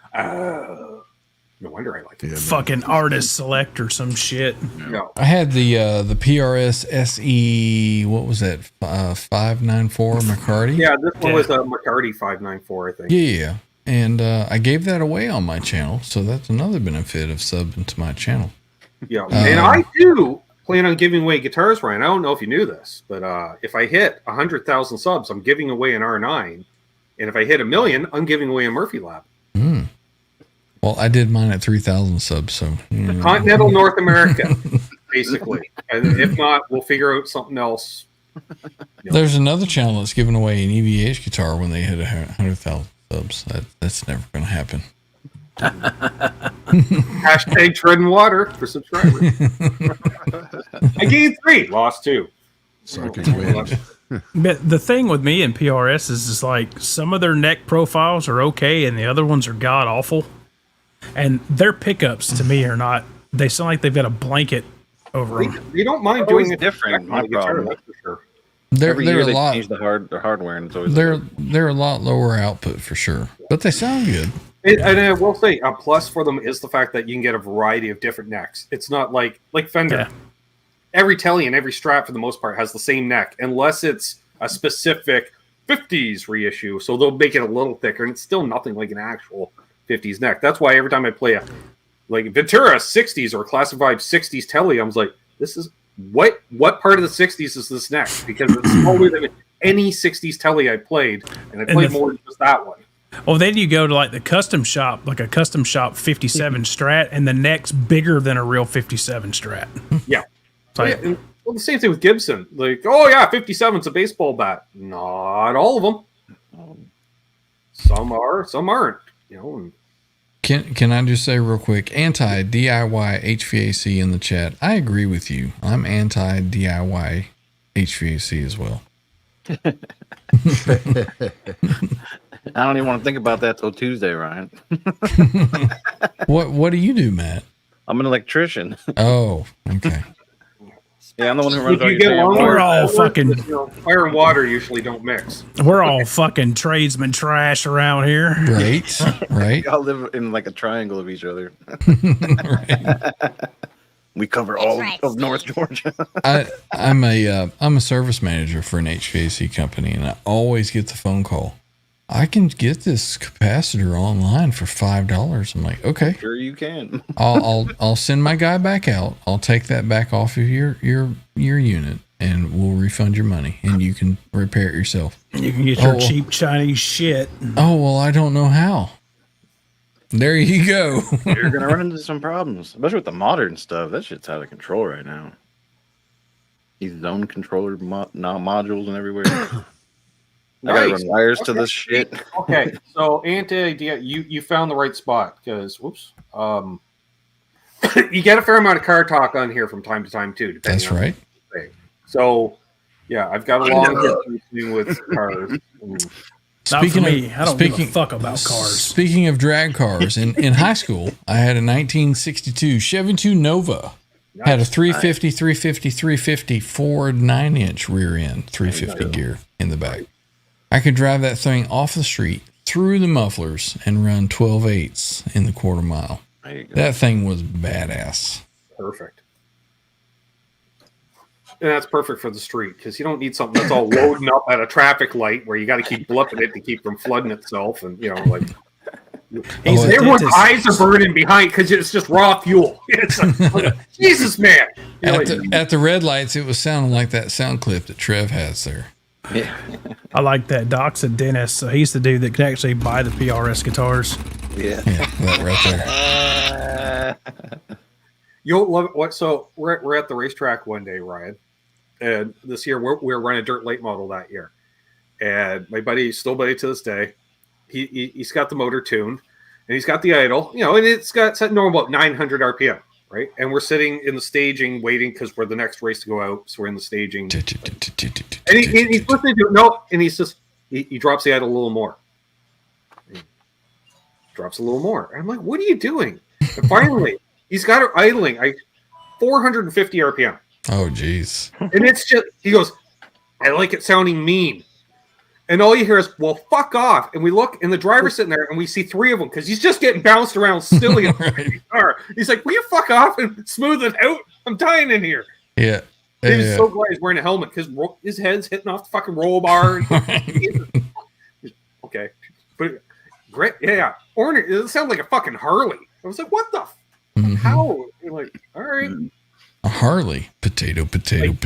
[SPEAKER 1] no wonder I like it.
[SPEAKER 6] Fucking artist select or some shit.
[SPEAKER 1] No.
[SPEAKER 8] I had the PRS SE. What was that? 594 McCarty.
[SPEAKER 1] Yeah, this one was a McCarty 594, I think.
[SPEAKER 8] Yeah, and I gave that away on my channel, so that's another benefit of subbing to my channel.
[SPEAKER 1] Yeah, and I do plan on giving away guitars, Ryan. I don't know if you knew this, but if I hit 100,000 subs, I'm giving away an R9, and if I hit 1 million, I'm giving away a Murphy Lab.
[SPEAKER 8] Well, I did mine at 3,000 subs, so
[SPEAKER 1] Continental North America, basically. And if not, we'll figure out something else.
[SPEAKER 8] There's another channel that's giving away an EVH guitar when they hit 100,000 subs. That's never going to happen.
[SPEAKER 1] Hashtag treading water for subscribers. I gained 3, lost 2.
[SPEAKER 6] But the thing with me and PRS is like some of their neck profiles are okay and the other ones are god awful. And their pickups to me are not. They sound like they've got a blanket over them.
[SPEAKER 1] You don't mind doing it different. My problem, that's for sure.
[SPEAKER 8] They're
[SPEAKER 4] Every year
[SPEAKER 8] a
[SPEAKER 4] they
[SPEAKER 8] lot.
[SPEAKER 4] change the hardware, and it's always
[SPEAKER 8] They're a lot lower output for sure, but they sound good.
[SPEAKER 1] And I will say a plus for them is the fact that you can get a variety of different necks. It's not like Fender.
[SPEAKER 6] Yeah.
[SPEAKER 1] Every telly and every Strat for the most part has the same neck, unless it's a specific 50s reissue. So they'll make it a little thicker, and it's still nothing like an actual 50s neck. That's why every time I play a Ventura 60s or Classic Vibe 60s telly, I was like, this is what part of the 60s is this neck? Because it's smaller than any 60s telly I played, and I played more than just that one.
[SPEAKER 6] Well, then you go to like the custom shop, like a custom shop 57 Strat, and the neck's bigger than a real 57 Strat.
[SPEAKER 1] Yeah.
[SPEAKER 6] Like,
[SPEAKER 1] and, well, the same thing with Gibson. Like, oh yeah, 57's a baseball bat. Not all of them. Some are, some aren't.
[SPEAKER 8] Can I just say real quick, anti DIY HVAC in the chat? I agree with you. I'm anti DIY HVAC as well.
[SPEAKER 4] I don't even want to think about that till Tuesday, Ryan.
[SPEAKER 8] What do you do, Matt?
[SPEAKER 4] I'm an electrician.
[SPEAKER 8] Oh, okay.
[SPEAKER 4] Yeah, I'm the one who runs all your
[SPEAKER 1] get
[SPEAKER 4] damn
[SPEAKER 1] along,
[SPEAKER 6] we're all fucking.
[SPEAKER 1] Fire and water usually don't mix.
[SPEAKER 6] We're all fucking tradesman trash around here.
[SPEAKER 8] Right.
[SPEAKER 4] We all live in like a triangle of each other.
[SPEAKER 8] Right.
[SPEAKER 4] We cover all of North Georgia.
[SPEAKER 8] I'm a service manager for an HVAC company, and I always get the phone call. I can get this capacitor online for $5. I'm like, okay,
[SPEAKER 4] Sure you can.
[SPEAKER 8] I'll send my guy back out. I'll take that back off of your unit, and we'll refund your money, and you can repair it yourself.
[SPEAKER 6] You can get your cheap Chinese shit.
[SPEAKER 8] Oh well, I don't know how. There you go.
[SPEAKER 4] You're gonna run into some problems, especially with the modern stuff. That shit's out of control right now. These zone controller modules and everywhere. I gotta run wires to this shit.
[SPEAKER 1] Okay, so anti-idea, you found the right spot because you get a fair amount of car talk on here from time to time too.
[SPEAKER 8] That's right.
[SPEAKER 1] So yeah, I've got a long history with cars.
[SPEAKER 6] Speaking of me, I don't give a fuck about cars.
[SPEAKER 8] Speaking of drag cars, in high school, I had a 1962 Chevy 2 Nova. Nice. Had a 350, 350, 350 Ford 9-inch rear end, 350 gear in the back. I could drive that thing off the street, through the mufflers, and run 12/8 in the quarter mile. That thing was badass.
[SPEAKER 1] Perfect. And that's perfect for the street because you don't need something that's all loading up at a traffic light where you got to keep blipping it to keep from flooding itself. And, everyone's eyes are burning behind because it's just raw fuel. It's like, Jesus, man.
[SPEAKER 8] At the red lights, it was sounding like that sound clip that Trev has there.
[SPEAKER 6] Yeah. I like that. Doc's a dentist, so he's the dude that can actually buy the PRS guitars.
[SPEAKER 8] Yeah, that right
[SPEAKER 1] there. You'll love it. So we're at the racetrack one day, Ryan, and this year we're running a dirt late model that year, and my buddy, still buddy to this day, he's got the motor tuned, and he's got the idle, and it's got set normal about 900 RPM, right? And we're sitting in the staging waiting because we're the next race to go out, so we're in the staging. And he's listening to it, and he's just he drops the idle a little more. He drops a little more, and I'm like, "What are you doing?" And finally, he's got her idling 450 RPM.
[SPEAKER 8] Oh, jeez.
[SPEAKER 1] And it's just, he goes, "I like it sounding mean." And all you hear is, "Well, fuck off." And we look, and the driver's sitting there, and we see 3 of them, because he's just getting bounced around silly on the guitar. He's like, "Will you fuck off and smooth it out? I'm dying in here."
[SPEAKER 8] Yeah.
[SPEAKER 1] He's so glad he's wearing a helmet, because his head's hitting off the fucking roll bar. Okay. But great. Yeah. Orner, it sounds like a fucking Harley. I was like, what the how? You're like, all right.
[SPEAKER 8] A Harley. Potato.
[SPEAKER 1] Actually,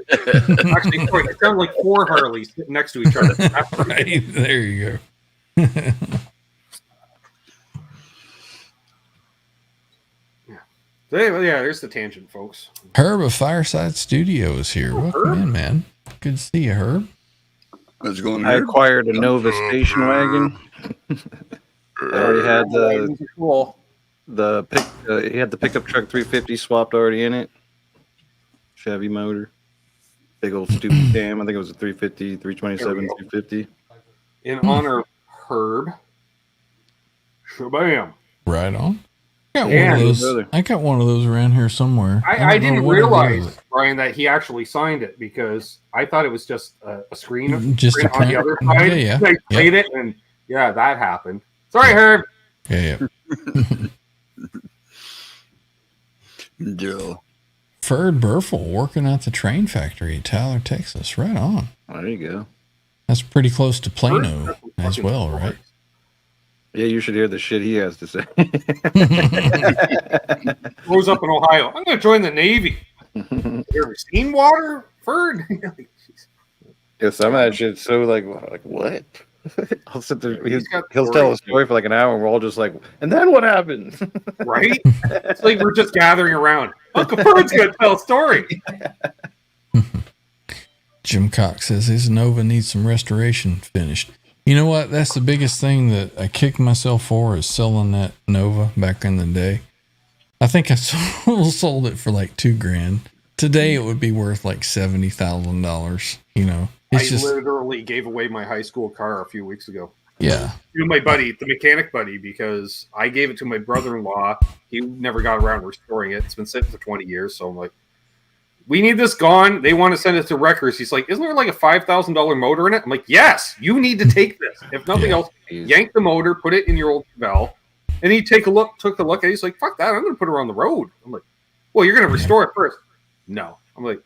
[SPEAKER 1] it sounded like 4 Harleys sitting next to each other.
[SPEAKER 8] Right, there you go.
[SPEAKER 1] There's the tangent, folks.
[SPEAKER 8] Herb of Fireside Studio is here. Welcome in, man. Good to see you, Herb.
[SPEAKER 3] How's it going?
[SPEAKER 4] I acquired a Nova station wagon. I already had he had the pickup truck 350 swapped already in it. Chevy motor. Big old stupid cam. I think it was a 350, 327, 250.
[SPEAKER 1] In honor of Herb. Shabam.
[SPEAKER 8] Right on. I got one of those around here somewhere.
[SPEAKER 1] I didn't realize, Brian, that he actually signed it, because I thought it was just a screen on the other side.
[SPEAKER 8] Yeah.
[SPEAKER 1] They played it, and that happened. Sorry, Herb.
[SPEAKER 8] Yeah.
[SPEAKER 3] Joe.
[SPEAKER 8] Ferd Burfel working at the train factory in Tyler, Texas. Right on.
[SPEAKER 4] There you go.
[SPEAKER 8] That's pretty close to Plano as well, right?
[SPEAKER 4] Yeah, you should hear the shit he has to say.
[SPEAKER 1] Grows up in Ohio. I'm going to join the Navy. You ever seen water, Ferd?
[SPEAKER 4] Yeah, some of that shit's so like what? I'll sit there. He'll tell a story for like an hour, and we're all just like, and then what happened?
[SPEAKER 1] Right? It's like we're just gathering around. Uncle Ferd's going to tell a story.
[SPEAKER 8] Jim Cox says his Nova needs some restoration finished. You know what? That's the biggest thing that I kicked myself for, is selling that Nova back in the day. I think I sold it for like $2,000. Today it would be worth like $70,000.
[SPEAKER 1] I literally gave away my high school car a few weeks ago.
[SPEAKER 8] Yeah.
[SPEAKER 1] To my buddy, the mechanic buddy, because I gave it to my brother-in-law. He never got around to restoring it. It's been sitting for 20 years. So I'm like, we need this gone. They want to send it to Wreckers. He's like, isn't there like a $5,000 motor in it? I'm like, yes, you need to take this. If nothing else, yank the motor, put it in your old Chevelle. And he took a look at it. He's like, fuck that. I'm going to put her on the road. I'm like, well, you're going to restore it first. No. I'm like,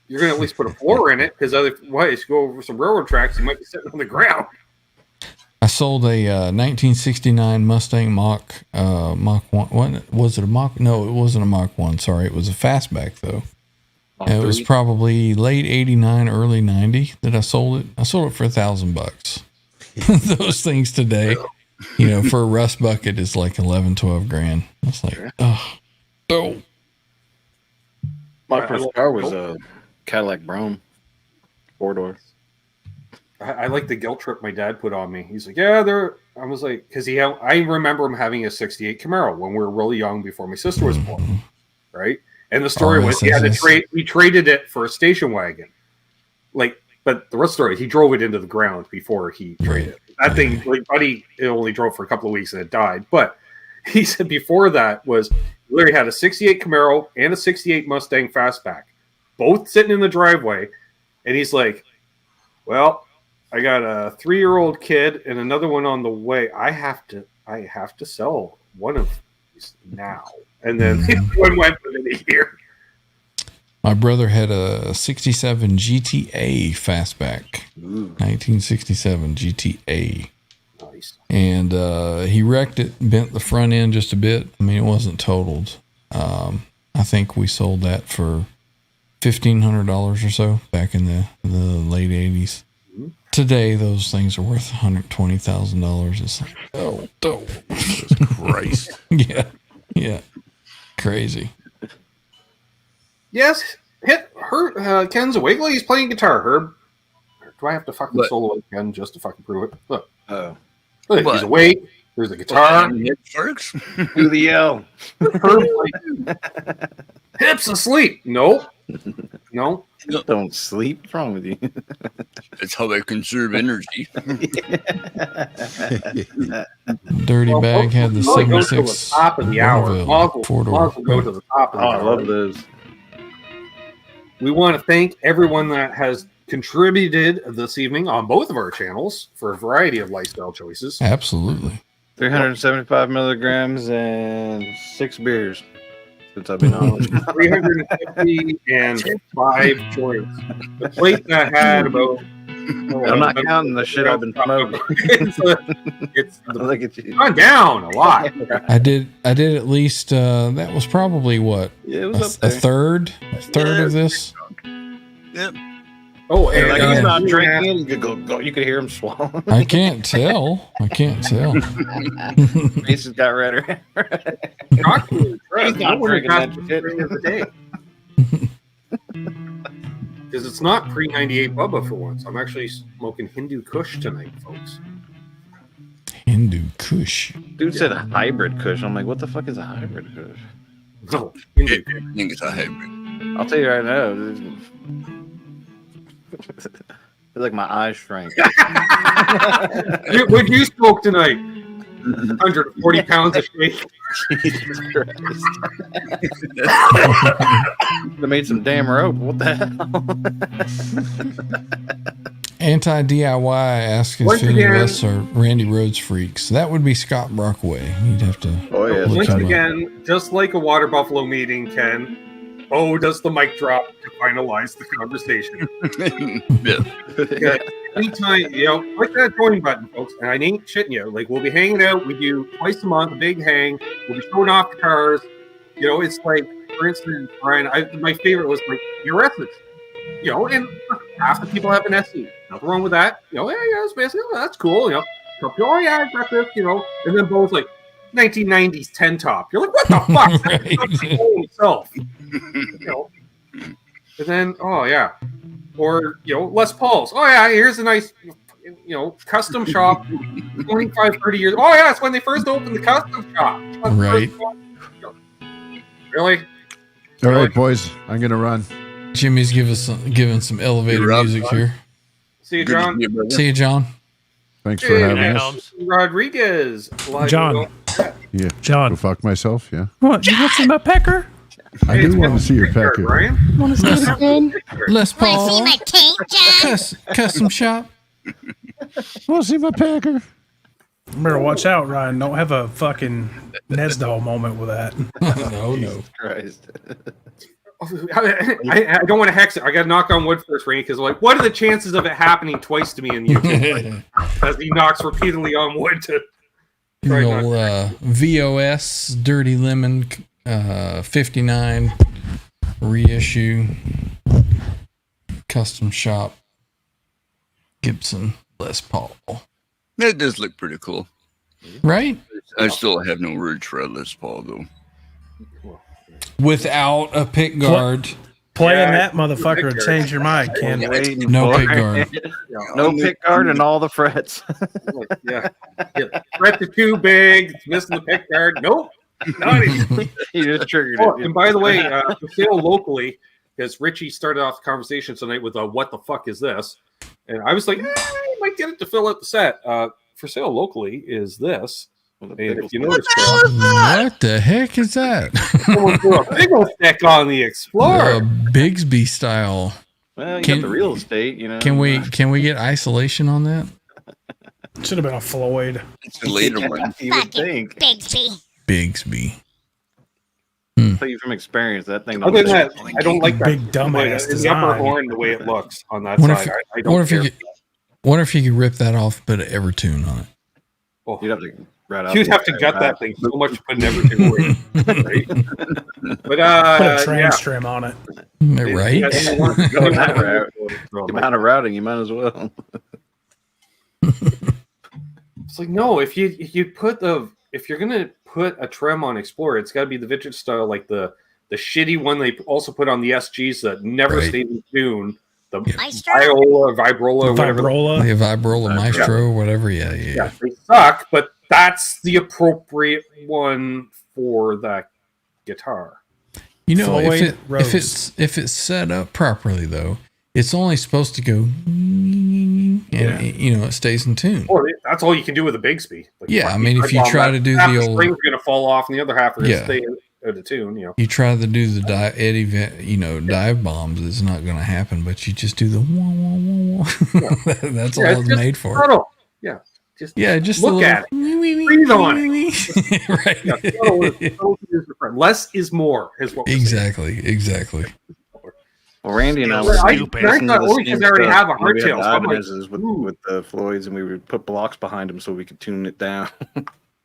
[SPEAKER 1] you're going to at least put a floor in it, because otherwise, you go over some railroad tracks, you might be sitting on the ground.
[SPEAKER 8] I sold a 1969 Mustang Mach 1. What was it, a Mach? No, it wasn't a Mach 1. Sorry, it was a fastback though. And it was probably late '89, early '90 that I sold it. I sold it for $1,000. Those things today, for a rust bucket is like 11-12 grand. It's like, oh.
[SPEAKER 4] My first car was a Cadillac Brougham 4-door.
[SPEAKER 1] I like the guilt trip my dad put on me. He's like, I was like, because I remember him having a '68 Camaro when we were really young, before my sister was born, right? And the story was he had to trade. We traded it for a station wagon, but the rest of the story, he drove it into the ground before he traded it. That thing, buddy, it only drove for a couple of weeks and it died. But he said before that was literally had a '68 Camaro and a '68 Mustang Fastback, both sitting in the driveway, and he's like, well, I got a 3-year-old kid and another one on the way. I have to sell one of these now. And then one went within a year.
[SPEAKER 8] My brother had a 67 GTA Fastback. 1967 GTA.
[SPEAKER 1] Nice.
[SPEAKER 8] And he wrecked it, bent the front end just a bit. I mean, it wasn't totaled. I think we sold that for $1,500 or so back in the late 80s. Today, those things are worth $120,000. It's like, oh, Jesus Christ. Yeah. Crazy.
[SPEAKER 1] Yes. Herb, Ken's awake. He's playing guitar, Herb. Do I have to fucking solo again just to fucking prove it? Look. Look, he's awake. There's a guitar.
[SPEAKER 3] Works.
[SPEAKER 4] Do the yell.
[SPEAKER 1] Hips asleep. Nope. No.
[SPEAKER 4] Don't sleep. What's wrong with you?
[SPEAKER 3] That's how I conserve energy.
[SPEAKER 8] Dirty Bag had the
[SPEAKER 1] Go to the
[SPEAKER 8] 76
[SPEAKER 1] top of the hour.
[SPEAKER 8] Ronoville four-door.
[SPEAKER 1] Go to the top of the
[SPEAKER 4] Oh,
[SPEAKER 1] hour.
[SPEAKER 4] I love those.
[SPEAKER 1] We want to thank everyone that has contributed this evening on both of our channels for a variety of lifestyle choices.
[SPEAKER 8] Absolutely.
[SPEAKER 4] 375 milligrams and 6 beers. Since I've been on.
[SPEAKER 1] 350 and 5 joints. The plate that had about.
[SPEAKER 4] I'm not counting the shit I've been smoking.
[SPEAKER 1] It's
[SPEAKER 4] Look at you.
[SPEAKER 1] gone down a lot.
[SPEAKER 8] I did at least that was probably what
[SPEAKER 4] Yeah, it was up
[SPEAKER 8] a
[SPEAKER 4] there.
[SPEAKER 8] third of this.
[SPEAKER 3] Yep.
[SPEAKER 1] Oh,
[SPEAKER 4] And
[SPEAKER 1] and
[SPEAKER 4] like he's not
[SPEAKER 1] yeah.
[SPEAKER 4] drinking it. You could go. You could hear him swallow.
[SPEAKER 8] I can't tell.
[SPEAKER 4] Face has got redder.
[SPEAKER 1] He's
[SPEAKER 4] not drinking that shit.
[SPEAKER 1] the day. Because it's not pre-98 Bubba for once. I'm actually smoking Hindu Kush tonight, folks.
[SPEAKER 8] Hindu Kush.
[SPEAKER 4] Dude said hybrid Kush. I'm like, what the fuck is a hybrid Kush?
[SPEAKER 1] No,
[SPEAKER 3] I think it's a hybrid.
[SPEAKER 4] I'll tell you right now. It's like my eyes shrank.
[SPEAKER 1] What'd you smoke tonight? 140 pounds of shake.
[SPEAKER 4] Jesus Christ. They made some damn rope. What the hell?
[SPEAKER 8] Anti DIY asks if
[SPEAKER 1] Once
[SPEAKER 8] any of
[SPEAKER 1] again-
[SPEAKER 8] us are Randy Rhodes freaks. That would be Scott Brockway. You'd have to.
[SPEAKER 4] Oh, yeah.
[SPEAKER 8] look
[SPEAKER 1] Once
[SPEAKER 8] him up.
[SPEAKER 1] again, just like a water buffalo meeting, Ken, does the mic drop to finalize the conversation.
[SPEAKER 3] Yeah.
[SPEAKER 1] Anytime, click that join button, folks. And I ain't shitting you. Like, we'll be hanging out. We do twice a month, a big hang. We'll be showing off the cars. It's like, for instance, Brian, my favorite was like your S's. And half the people have an SE. Nothing wrong with that. It's basically, that's cool. Yeah, I got this, And then Bo's like, 1990s 10 top. You're like, what the fuck? That's himself. And then, or Les Pauls. Oh yeah, here's a nice, custom shop. 25, 30 years. Oh yeah, it's when they first opened the custom shop.
[SPEAKER 8] Right.
[SPEAKER 1] Really?
[SPEAKER 7] All right, boys, I'm gonna run.
[SPEAKER 8] Jimmy's giving some elevator
[SPEAKER 3] You're up,
[SPEAKER 8] music
[SPEAKER 3] bud.
[SPEAKER 8] here.
[SPEAKER 1] See you, John.
[SPEAKER 8] See you, John.
[SPEAKER 7] Thanks for having us.
[SPEAKER 9] Helms.
[SPEAKER 1] Rodriguez.
[SPEAKER 6] John.
[SPEAKER 7] Yeah,
[SPEAKER 6] John.
[SPEAKER 7] go fuck myself. Yeah,
[SPEAKER 6] What? You want to see my pecker?
[SPEAKER 7] I do want to see your pecker.
[SPEAKER 1] Brian.
[SPEAKER 6] Want to see it again?
[SPEAKER 8] Les
[SPEAKER 10] Want to see
[SPEAKER 8] Paul.
[SPEAKER 10] my taint, John?
[SPEAKER 8] Custom shop.
[SPEAKER 7] Want to see my pecker?
[SPEAKER 6] Better watch out, Ryan. Don't have a fucking Nesdal moment with that.
[SPEAKER 8] No.
[SPEAKER 4] Christ.
[SPEAKER 1] I don't want to hex it. I got to knock on wood first, Rainy, because what are the chances of it happening twice to me in YouTube? As he knocks repeatedly on wood to.
[SPEAKER 8] The old VOS Dirty Lemon 59 reissue custom shop Gibson Les Paul.
[SPEAKER 3] That does look pretty cool.
[SPEAKER 8] Right?
[SPEAKER 3] I still have no words for a Les Paul, though.
[SPEAKER 8] Without a pick guard.
[SPEAKER 6] Playing that motherfucker would change your mind, Ken.
[SPEAKER 8] No pick guard.
[SPEAKER 4] No pick guard and all the frets.
[SPEAKER 1] Yeah. Frets are too big. It's missing the pick guard. Nope. Not even.
[SPEAKER 4] You just triggered
[SPEAKER 1] Oh,
[SPEAKER 4] it.
[SPEAKER 1] and by the way, for sale locally, because Richie started off the conversation tonight with what the fuck is this? And I was like, I might get it to fill out the set. For sale locally is this. And if you notice,
[SPEAKER 8] What the heck is that?
[SPEAKER 1] someone threw a big old stick on the Explorer.
[SPEAKER 8] Bigsby style.
[SPEAKER 4] Well, you
[SPEAKER 8] Can-
[SPEAKER 4] got the real estate,
[SPEAKER 8] Can we get isolation on that?
[SPEAKER 6] Should have been a Floyd.
[SPEAKER 3] It's a later one.
[SPEAKER 4] You would
[SPEAKER 10] Fucking
[SPEAKER 4] think.
[SPEAKER 10] Bigsby.
[SPEAKER 8] Bigsby.
[SPEAKER 4] I'll tell you from experience, that thing.
[SPEAKER 1] Other than that, I don't like that.
[SPEAKER 6] Big dumbass
[SPEAKER 1] in the upper
[SPEAKER 6] design.
[SPEAKER 1] horn, the way it looks on that
[SPEAKER 8] Wonder
[SPEAKER 1] side.
[SPEAKER 8] if-
[SPEAKER 1] I don't
[SPEAKER 8] Wonder if
[SPEAKER 1] care.
[SPEAKER 8] you could. Wonder if you could rip that off, put an Evertune on it.
[SPEAKER 1] Oh,
[SPEAKER 4] You'd have to rat out.
[SPEAKER 1] you'd
[SPEAKER 4] the
[SPEAKER 1] have to gut that thing so much to put everything away. Right? But
[SPEAKER 6] Put a trans
[SPEAKER 1] yeah.
[SPEAKER 6] trim on it.
[SPEAKER 8] Right?
[SPEAKER 1] Yeah, they want-
[SPEAKER 4] Go
[SPEAKER 1] they
[SPEAKER 4] that
[SPEAKER 1] want-
[SPEAKER 4] route. The amount of routing, you might as well.
[SPEAKER 1] It's like, no, if you're gonna put a trim on Explorer, it's got to be the vintage style, like the shitty one they also put on the SGs that never
[SPEAKER 8] Right.
[SPEAKER 1] stayed in tune. The
[SPEAKER 10] Maestro?
[SPEAKER 1] Vibrola, whatever.
[SPEAKER 6] Vibrola.
[SPEAKER 8] The Vibrola Maestro, whatever. Yeah.
[SPEAKER 1] Yeah, they suck, but that's the appropriate one for that guitar.
[SPEAKER 8] You know,
[SPEAKER 6] Floyd
[SPEAKER 8] if it's set up properly, though, it's only supposed to go, and it stays in tune.
[SPEAKER 1] Well, that's all you can do with a Bigsby. Like,
[SPEAKER 8] Yeah, I mean, if you try to do
[SPEAKER 1] half
[SPEAKER 8] the
[SPEAKER 1] the
[SPEAKER 8] old,
[SPEAKER 1] string's going to fall off, and the other half are going to stay out of tune.
[SPEAKER 8] You try to do the dive bombs, it's not going to happen. But you just do the wah wah wah wah. That's all it's made for.
[SPEAKER 1] Subtle. Yeah. Just look at it. Breathe on it.
[SPEAKER 8] Right.
[SPEAKER 1] Less is more. Is what
[SPEAKER 8] exactly.
[SPEAKER 4] Well, Randy and I
[SPEAKER 1] were because they already have a hardtail.
[SPEAKER 4] With the Floyds, and we would put blocks behind them so we could tune it down.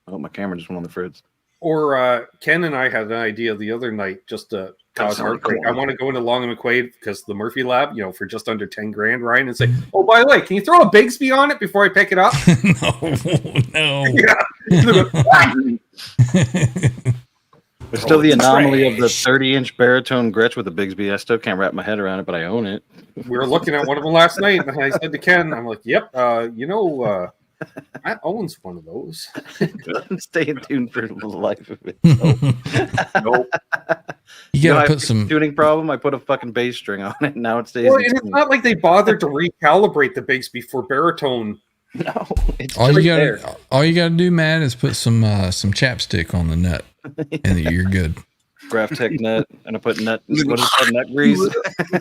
[SPEAKER 4] Oh, my camera just went on the fritz.
[SPEAKER 1] Or Ken and I had an idea the other night just to cause heartbreak. I want to go into Long and McQuaid because the Murphy Lab, for just under 10 grand, Ryan, and say, oh, by the way, can you throw a Bigsby on it before I pick it up?
[SPEAKER 8] No.
[SPEAKER 4] It's still the anomaly of the 30-inch baritone Gretsch with a Bigsby. I still can't wrap my head around it, but I own it.
[SPEAKER 1] We were looking at one of them last night, and I said to Ken, I'm like, yep, Matt owns one of those.
[SPEAKER 4] Stay in tune for the life of it.
[SPEAKER 1] Nope.
[SPEAKER 8] You gotta put some
[SPEAKER 4] tuning problem. I put a fucking bass string on it, and now it stays.
[SPEAKER 1] Well, and it's not like they bothered to recalibrate the Bigsby for baritone.
[SPEAKER 4] No, it's
[SPEAKER 8] all you gotta do, Matt, is put some chapstick on the nut, and you're good.
[SPEAKER 4] Graph Tech nut, and I put nut grease.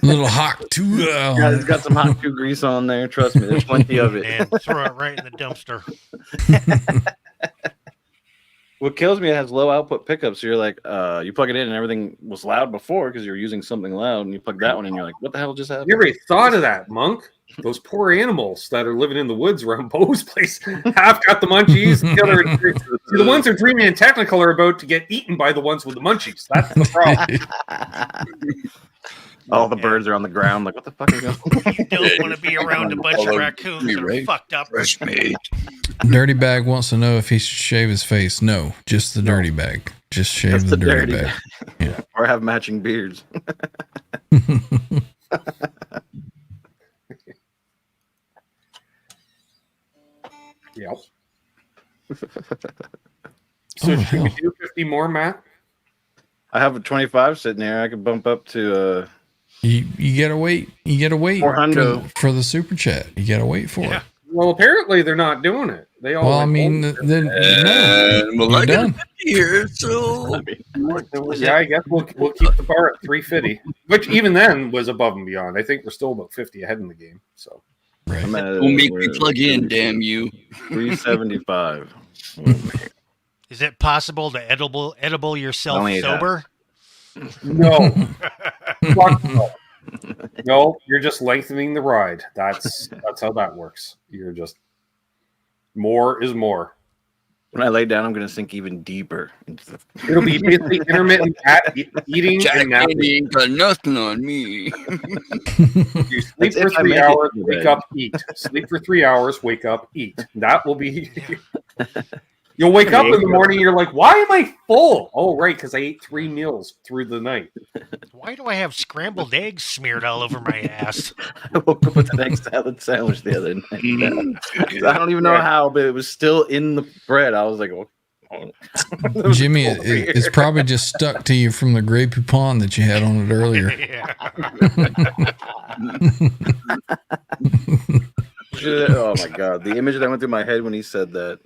[SPEAKER 8] Little hot too.
[SPEAKER 4] Yeah, it's got some hot too grease on there. Trust me, there's plenty of it.
[SPEAKER 9] And throw it right in the dumpster.
[SPEAKER 4] What kills me, it has low output pickups. So you're like, you plug it in and everything was loud before because you're using something loud, and you plug that one in, you're like, what the hell just happened?
[SPEAKER 1] You ever thought of that, Monk? Those poor animals that are living in the woods around Bo's place have got the munchies. The ones who are dreaming and technical are about to get eaten by the ones with the munchies. That's the problem.
[SPEAKER 4] All the birds are on the ground. Like, what the fuck is going on?
[SPEAKER 9] You don't want to be around a bunch of raccoons that are fucked up.
[SPEAKER 8] Dirty Bag wants to know if he should shave his face. No, just the dirty bag. Just shave the dirty bag.
[SPEAKER 4] Yeah. Or have matching beards.
[SPEAKER 1] Yep. So should we do 50 more, Matt?
[SPEAKER 4] I have a 25 sitting there. I could bump up to
[SPEAKER 8] You gotta wait. You gotta wait for the super chat. You gotta wait for it.
[SPEAKER 1] Well, apparently they're not doing it. They all.
[SPEAKER 8] Well, I mean, then
[SPEAKER 3] I got here, so
[SPEAKER 1] yeah, I guess we'll keep the bar at 350, which even then was above and beyond. I think we're still about 50 ahead in the game. So.
[SPEAKER 8] Right.
[SPEAKER 3] Don't make me plug in, damn you.
[SPEAKER 4] 375.
[SPEAKER 9] Is it possible to edible yourself sober?
[SPEAKER 1] No. Fuck no. No, you're just lengthening the ride. That's how that works. You're just more is more.
[SPEAKER 4] When I lay down, I'm going to sink even deeper.
[SPEAKER 1] It'll be basically intermittent eating
[SPEAKER 3] Jack
[SPEAKER 1] and napping.
[SPEAKER 3] ain't got nothing on me.
[SPEAKER 1] You sleep for 3 hours, wake up, eat. Sleep for 3 hours, wake up, eat. That will be. You'll wake up in the morning, you're like, why am I full? Oh, right, because I ate 3 meals through the night.
[SPEAKER 9] Why do I have scrambled eggs smeared all over my ass?
[SPEAKER 4] I woke up with an egg salad sandwich the other night. I don't even know how, but it was still in the bread. I was like, oh.
[SPEAKER 8] Jimmy, it's probably just stuck to you from the Grey Poupon that you had on it earlier.
[SPEAKER 4] Oh my god, the image that went through my head when he said that.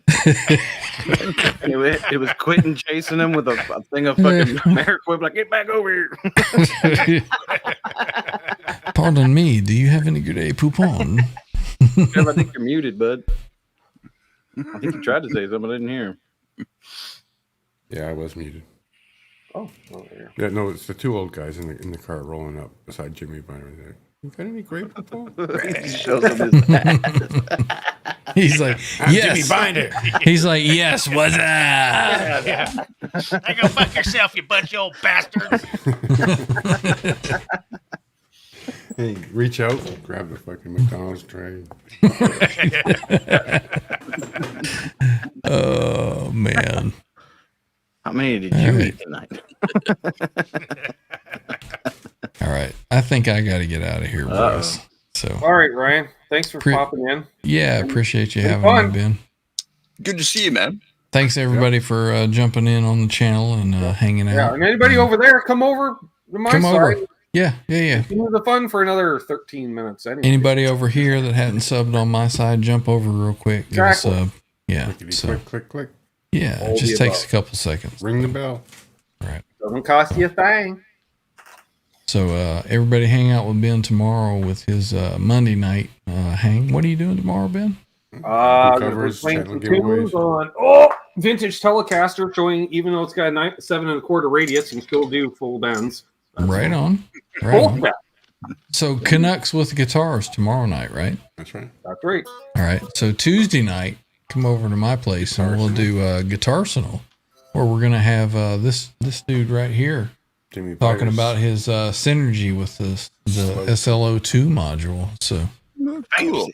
[SPEAKER 4] it was Quentin chasing him with a thing of fucking Ameriquip, like, get back over here.
[SPEAKER 8] Pardon me, do you have any Grey Poupon?
[SPEAKER 4] I think you're muted, bud. I think you tried to say something, but I didn't hear him.
[SPEAKER 2] Yeah, I was muted.
[SPEAKER 1] Oh,
[SPEAKER 2] yeah. No, it's the 2 old guys in the car rolling up beside Jimmy Binder there. You got any Grey Poupon?
[SPEAKER 4] He shows him his
[SPEAKER 8] He's like,
[SPEAKER 2] I'm
[SPEAKER 8] yes.
[SPEAKER 2] Jimmy Binder.
[SPEAKER 8] He's like, yes, what's up?
[SPEAKER 9] Yeah. Hey, go fuck yourself, you bunch of old bastards.
[SPEAKER 2] Hey, reach out, grab the fucking McDonald's tray.
[SPEAKER 8] Oh, man.
[SPEAKER 4] How many did you eat tonight?
[SPEAKER 8] All right. I think I got to get out of here, boys. So,
[SPEAKER 1] all right, Ryan. Thanks for popping in.
[SPEAKER 8] Yeah, appreciate you having me, Ben.
[SPEAKER 3] Good to see you, man.
[SPEAKER 8] Thanks everybody for jumping in on the channel and hanging out.
[SPEAKER 1] Yeah, and anybody over there, come over to my side.
[SPEAKER 8] Over. Yeah.
[SPEAKER 1] Continue the fun for another 13 minutes. Anyway.
[SPEAKER 8] Anybody over here that hadn't subbed on my side, jump over real quick. Give a sub. Yeah. So,
[SPEAKER 2] click.
[SPEAKER 8] Yeah, it just takes a couple seconds.
[SPEAKER 2] Ring the bell.
[SPEAKER 8] All right.
[SPEAKER 1] Doesn't cost you a thing.
[SPEAKER 8] So everybody hang out with Ben tomorrow with his Monday night hang. What are you doing tomorrow, Ben?
[SPEAKER 1] We're playing some tunes on vintage Telecaster, showing even though it's got a 7.25 radius, you can still do full bends.
[SPEAKER 8] Right on. So Canucks with guitars tomorrow night, right?
[SPEAKER 2] That's right.
[SPEAKER 1] That's right.
[SPEAKER 8] All right. So Tuesday night, come over to my place and we'll do Guitarsenal, where we're gonna have this dude right here talking about his synergy with the SLO2 module. So
[SPEAKER 3] cool.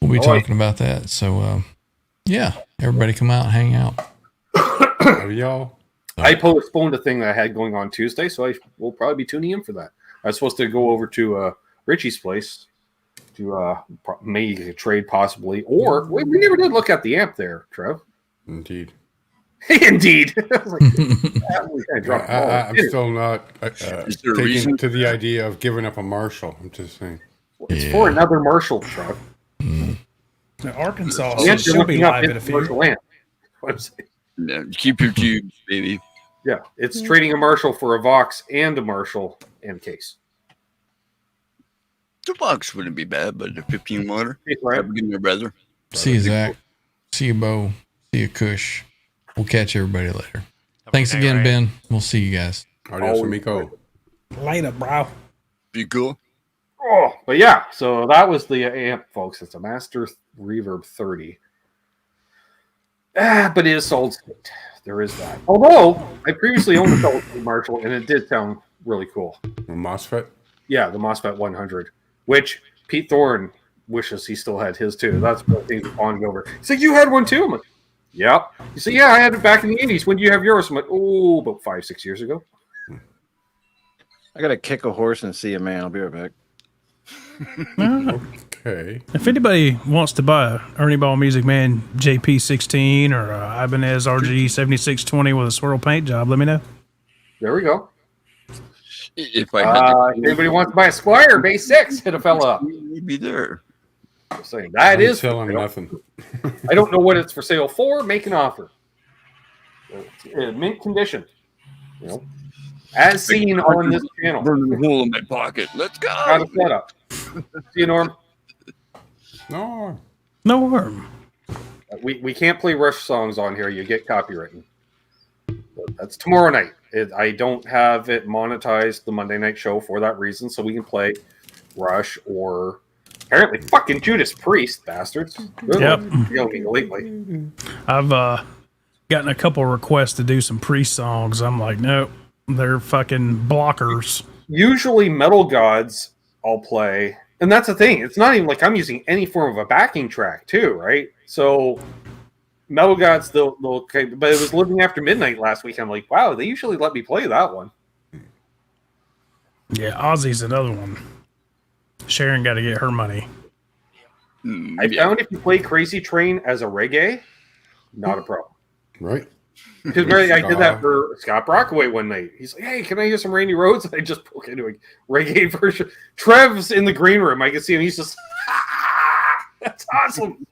[SPEAKER 8] We'll be talking about that. So yeah, everybody come out and hang out.
[SPEAKER 2] Y'all.
[SPEAKER 1] I postponed a thing that I had going on Tuesday, so I will probably be tuning in for that. I was supposed to go over to Richie's place to make a trade possibly, or we never did look at the amp there, Trev.
[SPEAKER 2] Indeed.
[SPEAKER 1] Indeed. I was like,
[SPEAKER 2] I'm still not taken to the idea of giving up a Marshall. I'm just saying.
[SPEAKER 1] It's for another Marshall, Trev.
[SPEAKER 6] Arkansas should be live in a few.
[SPEAKER 3] Yeah, keep your tubes, baby.
[SPEAKER 1] Yeah, it's trading a Marshall for a Vox and a Marshall and case.
[SPEAKER 3] The Vox wouldn't be bad, but the 15 water. Have a good night, brother.
[SPEAKER 8] See you, Zach. See you, Bo. See you, Kush. We'll catch everybody later. Thanks again, Ben. We'll see you guys.
[SPEAKER 2] Adios, amigo.
[SPEAKER 6] Later, bro.
[SPEAKER 3] Be cool.
[SPEAKER 1] Oh, but yeah, so that was the amp, folks. It's a Master Reverb 30. But it is solid state. There is that. Although I previously owned a solid state Marshall, and it did sound really cool.
[SPEAKER 2] A MOSFET?
[SPEAKER 1] Yeah, the MOSFET 100, which Pete Thorne wishes he still had his too. That's one thing that's bonding over. He said, "You had one too?" I'm like, "Yep." He said, "Yeah, I had it back in the 80s. When do you have yours?" I'm like, "Oh, about 5-6 years ago."
[SPEAKER 4] I gotta kick a horse and see a man. I'll be right back.
[SPEAKER 2] Okay.
[SPEAKER 6] If anybody wants to buy a Ernie Ball Music Man JP16 or a Ibanez RG 7620 with a swirl paint job, let me know.
[SPEAKER 1] There we go.
[SPEAKER 3] If I had
[SPEAKER 1] if anybody wants to buy a Squire Base 6, hit a fella up.
[SPEAKER 3] You'd be there.
[SPEAKER 1] I'm saying that is
[SPEAKER 2] selling nothing.
[SPEAKER 1] I don't know what it's for sale for. Make an offer. It's in mint condition. You know, as seen on this channel.
[SPEAKER 3] Burning a hole in my pocket. Let's go.
[SPEAKER 1] Got a setup. See you, Norm.
[SPEAKER 2] No.
[SPEAKER 6] Norm.
[SPEAKER 1] We can't play Rush songs on here. You get copywritten. That's tomorrow night. I don't have it monetized the Monday night show for that reason, so we can play Rush or apparently fucking Judas Priest, bastards.
[SPEAKER 6] Yep.
[SPEAKER 1] Lately.
[SPEAKER 6] I've gotten a couple requests to do some Priest songs. I'm like, nope, they're fucking blockers.
[SPEAKER 1] Usually Metal Gods I'll play. And that's the thing. It's not even like I'm using any form of a backing track too, right? So Metal Gods, they'll okay, but it was Living After Midnight last week. I'm like, wow, they usually let me play that one.
[SPEAKER 6] Yeah, Ozzy's another one. Sharon got to get her money.
[SPEAKER 1] I found if you play Crazy Train as a reggae, not a problem.
[SPEAKER 2] Right.
[SPEAKER 1] Because I did that for Scott Brockaway one night. He's like, "Hey, can I hear some Randy Rhoads?" I just broke into a reggae version. Trev's in the green room. I can see him. He's just, that's awesome.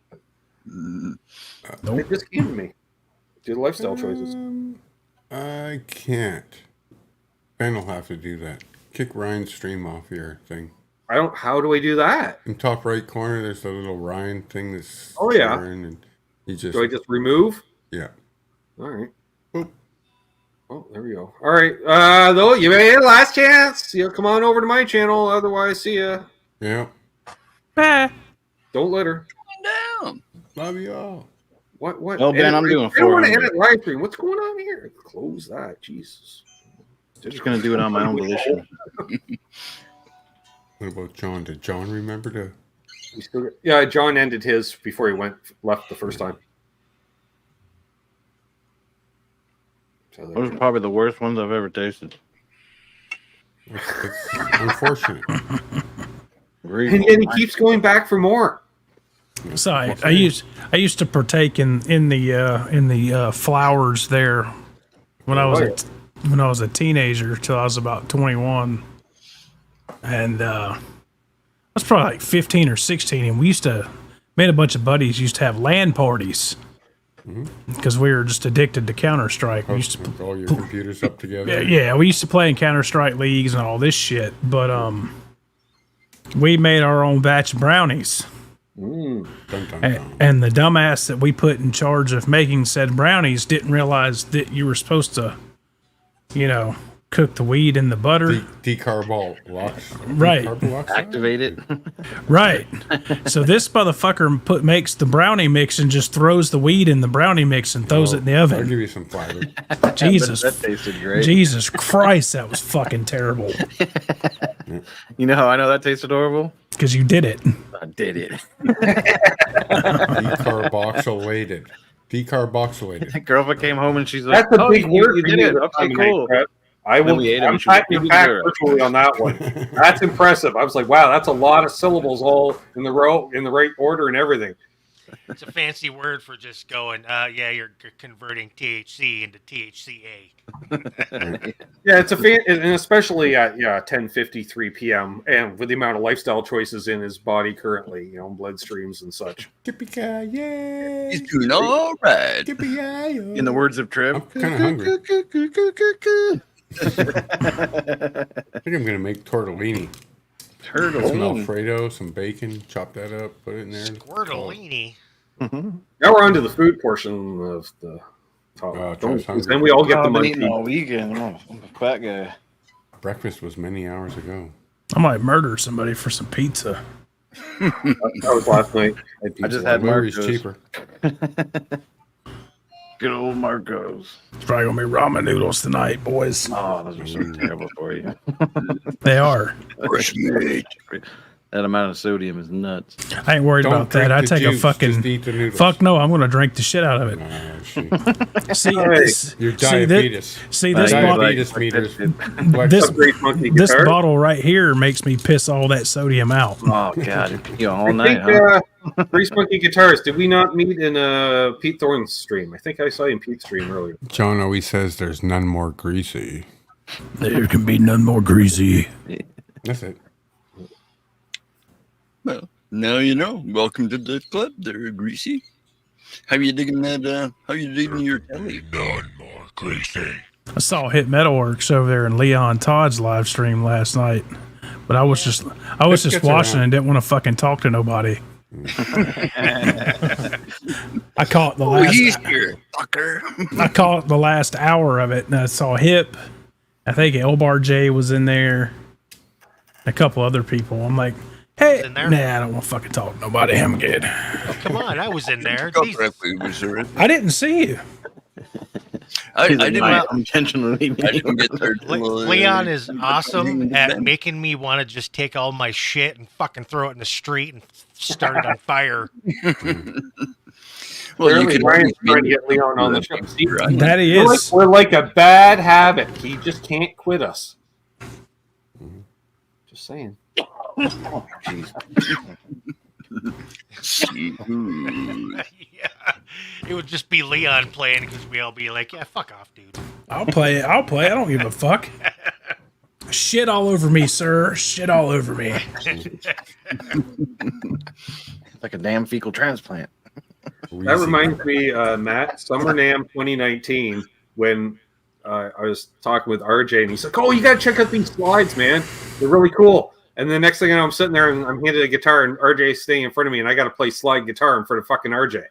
[SPEAKER 1] It just came to me. Do the lifestyle choices.
[SPEAKER 2] I can't. Ben will have to do that. Kick Ryan's stream off your thing.
[SPEAKER 1] I don't. How do I do that?
[SPEAKER 2] In top right corner, there's a little Ryan thing that's.
[SPEAKER 1] Oh yeah.
[SPEAKER 2] And he just.
[SPEAKER 1] Do I just remove?
[SPEAKER 2] Yeah.
[SPEAKER 1] All right. Oh, there we go. All right. Though you may have last chance. You'll come on over to my channel. Otherwise, see ya.
[SPEAKER 2] Yeah.
[SPEAKER 1] Don't let her.
[SPEAKER 3] Down.
[SPEAKER 2] Love you all.
[SPEAKER 1] What?
[SPEAKER 4] Well, Ben, I'm doing.
[SPEAKER 1] I don't want to edit live stream. What's going on here? Close that. Jesus.
[SPEAKER 4] Just gonna do it on my own volition.
[SPEAKER 2] What about John? Did John remember to?
[SPEAKER 1] Yeah, John ended his before he left the first time. So
[SPEAKER 4] those are probably the worst ones I've ever tasted.
[SPEAKER 2] It's unfortunate.
[SPEAKER 1] And then he keeps going back for more.
[SPEAKER 6] So I used to partake in the flowers there when I was a teenager till I was about 21, and I was probably like 15 or 16, and me and a bunch of buddies used to have LAN parties because we were just addicted to Counter-Strike. We used to
[SPEAKER 2] Hook all your computers up together.
[SPEAKER 6] yeah, we used to play in Counter-Strike leagues and all this shit, but we made our own batch of brownies.
[SPEAKER 2] Dun, dun, dun.
[SPEAKER 6] And the dumbass that we put in charge of making said brownies didn't realize that you were supposed to, cook the weed in the butter.
[SPEAKER 2] Right.
[SPEAKER 4] Activate it.
[SPEAKER 6] Right. So this motherfucker makes the brownie mix and just throws the weed in the brownie mix and throws it in the oven.
[SPEAKER 2] I'll give you some fiber.
[SPEAKER 6] Jesus.
[SPEAKER 4] That tasted great.
[SPEAKER 6] Jesus Christ, that was fucking terrible.
[SPEAKER 4] You know how I know that tasted horrible?
[SPEAKER 6] Because you did it.
[SPEAKER 4] I did it.
[SPEAKER 2] Decarboxylated.
[SPEAKER 4] Girlfriend came home and she's like,
[SPEAKER 1] That's a big word.
[SPEAKER 4] You did it. Okay, cool.
[SPEAKER 1] I will. I'm typing back virtually on that one. That's impressive. I was like, wow, that's a lot of syllables all in the right order and everything.
[SPEAKER 9] It's a fancy word for just going, you're converting THC into THCA.
[SPEAKER 1] Yeah, it's and especially at 10:53 p.m. and with the amount of lifestyle choices in his body currently, blood streams and such.
[SPEAKER 2] Yippee-ki-yay!
[SPEAKER 3] He's doing all right.
[SPEAKER 2] Yippee-ki-yo!
[SPEAKER 4] In the words of Trip.
[SPEAKER 2] I'm kind of hungry. I think I'm gonna make tortellini. Some Alfredo, some bacon, chop that up, put it in there.
[SPEAKER 9] Squirtellini.
[SPEAKER 1] Now we're on to the food portion of the talk. Then we all get the money.
[SPEAKER 4] All weekend. I'm a fat guy.
[SPEAKER 2] Breakfast was many hours ago.
[SPEAKER 6] I might murder somebody for some pizza.
[SPEAKER 1] That was last night.
[SPEAKER 4] I just had Marco's.
[SPEAKER 2] Cheaper.
[SPEAKER 4] Good old Marco's.
[SPEAKER 6] It's probably gonna be ramen noodles tonight, boys.
[SPEAKER 4] Oh, those are so terrible for you.
[SPEAKER 6] They are.
[SPEAKER 4] That amount of sodium is nuts.
[SPEAKER 6] I ain't worried about that. I take a fucking fuck no. I'm gonna drink the shit out of it.
[SPEAKER 2] Your diabetes.
[SPEAKER 6] This bottle right here makes me piss all that sodium out.
[SPEAKER 4] Oh god, you all night.
[SPEAKER 1] Grease Monkey Guitars. Did we not meet in Pete Thorne's stream? I think I saw you in Pete's stream earlier.
[SPEAKER 2] John always says there's none more greasy.
[SPEAKER 6] There can be none more greasy.
[SPEAKER 2] That's it.
[SPEAKER 3] Well, now you know. Welcome to the club there, Greasy. How you digging that? How you digging your telly?
[SPEAKER 5] None more greasy.
[SPEAKER 6] I saw Hit Metalworks over there in Leon Todd's live stream last night, but I was just watching and didn't want to fucking talk to nobody. I caught the last.
[SPEAKER 3] He's here, fucker.
[SPEAKER 6] I caught the last hour of it, and I saw Hip. I think Elbar J was in there. A couple other people. I'm like, hey, nah, I don't want to fucking talk to nobody. I'm good.
[SPEAKER 9] Oh, come on, I was in there.
[SPEAKER 6] I didn't see you.
[SPEAKER 3] I didn't
[SPEAKER 4] intentionally.
[SPEAKER 3] I didn't get there.
[SPEAKER 9] Leon is awesome at making me want to just take all my shit and fucking throw it in the street and start it on fire.
[SPEAKER 1] Well, Ryan's trying to get Leon on the show.
[SPEAKER 6] That he is.
[SPEAKER 1] We're like a bad habit. He just can't quit us. Just saying.
[SPEAKER 4] Oh, jeez.
[SPEAKER 9] Yeah, it would just be Leon playing because we all be like, "Yeah, fuck off, dude."
[SPEAKER 6] I'll play it. I don't give a fuck. Shit all over me, sir. Shit all over me.
[SPEAKER 4] Like a damn fecal transplant.
[SPEAKER 1] That reminds me, Matt, Summer NAMM 2019, when I was talking with RJ, and he's like, "Oh, you got to check out these slides, man. They're really cool." And the next thing I know, I'm sitting there and I'm handed a guitar, and RJ's staying in front of me, and I got to play slide guitar in front of fucking RJ.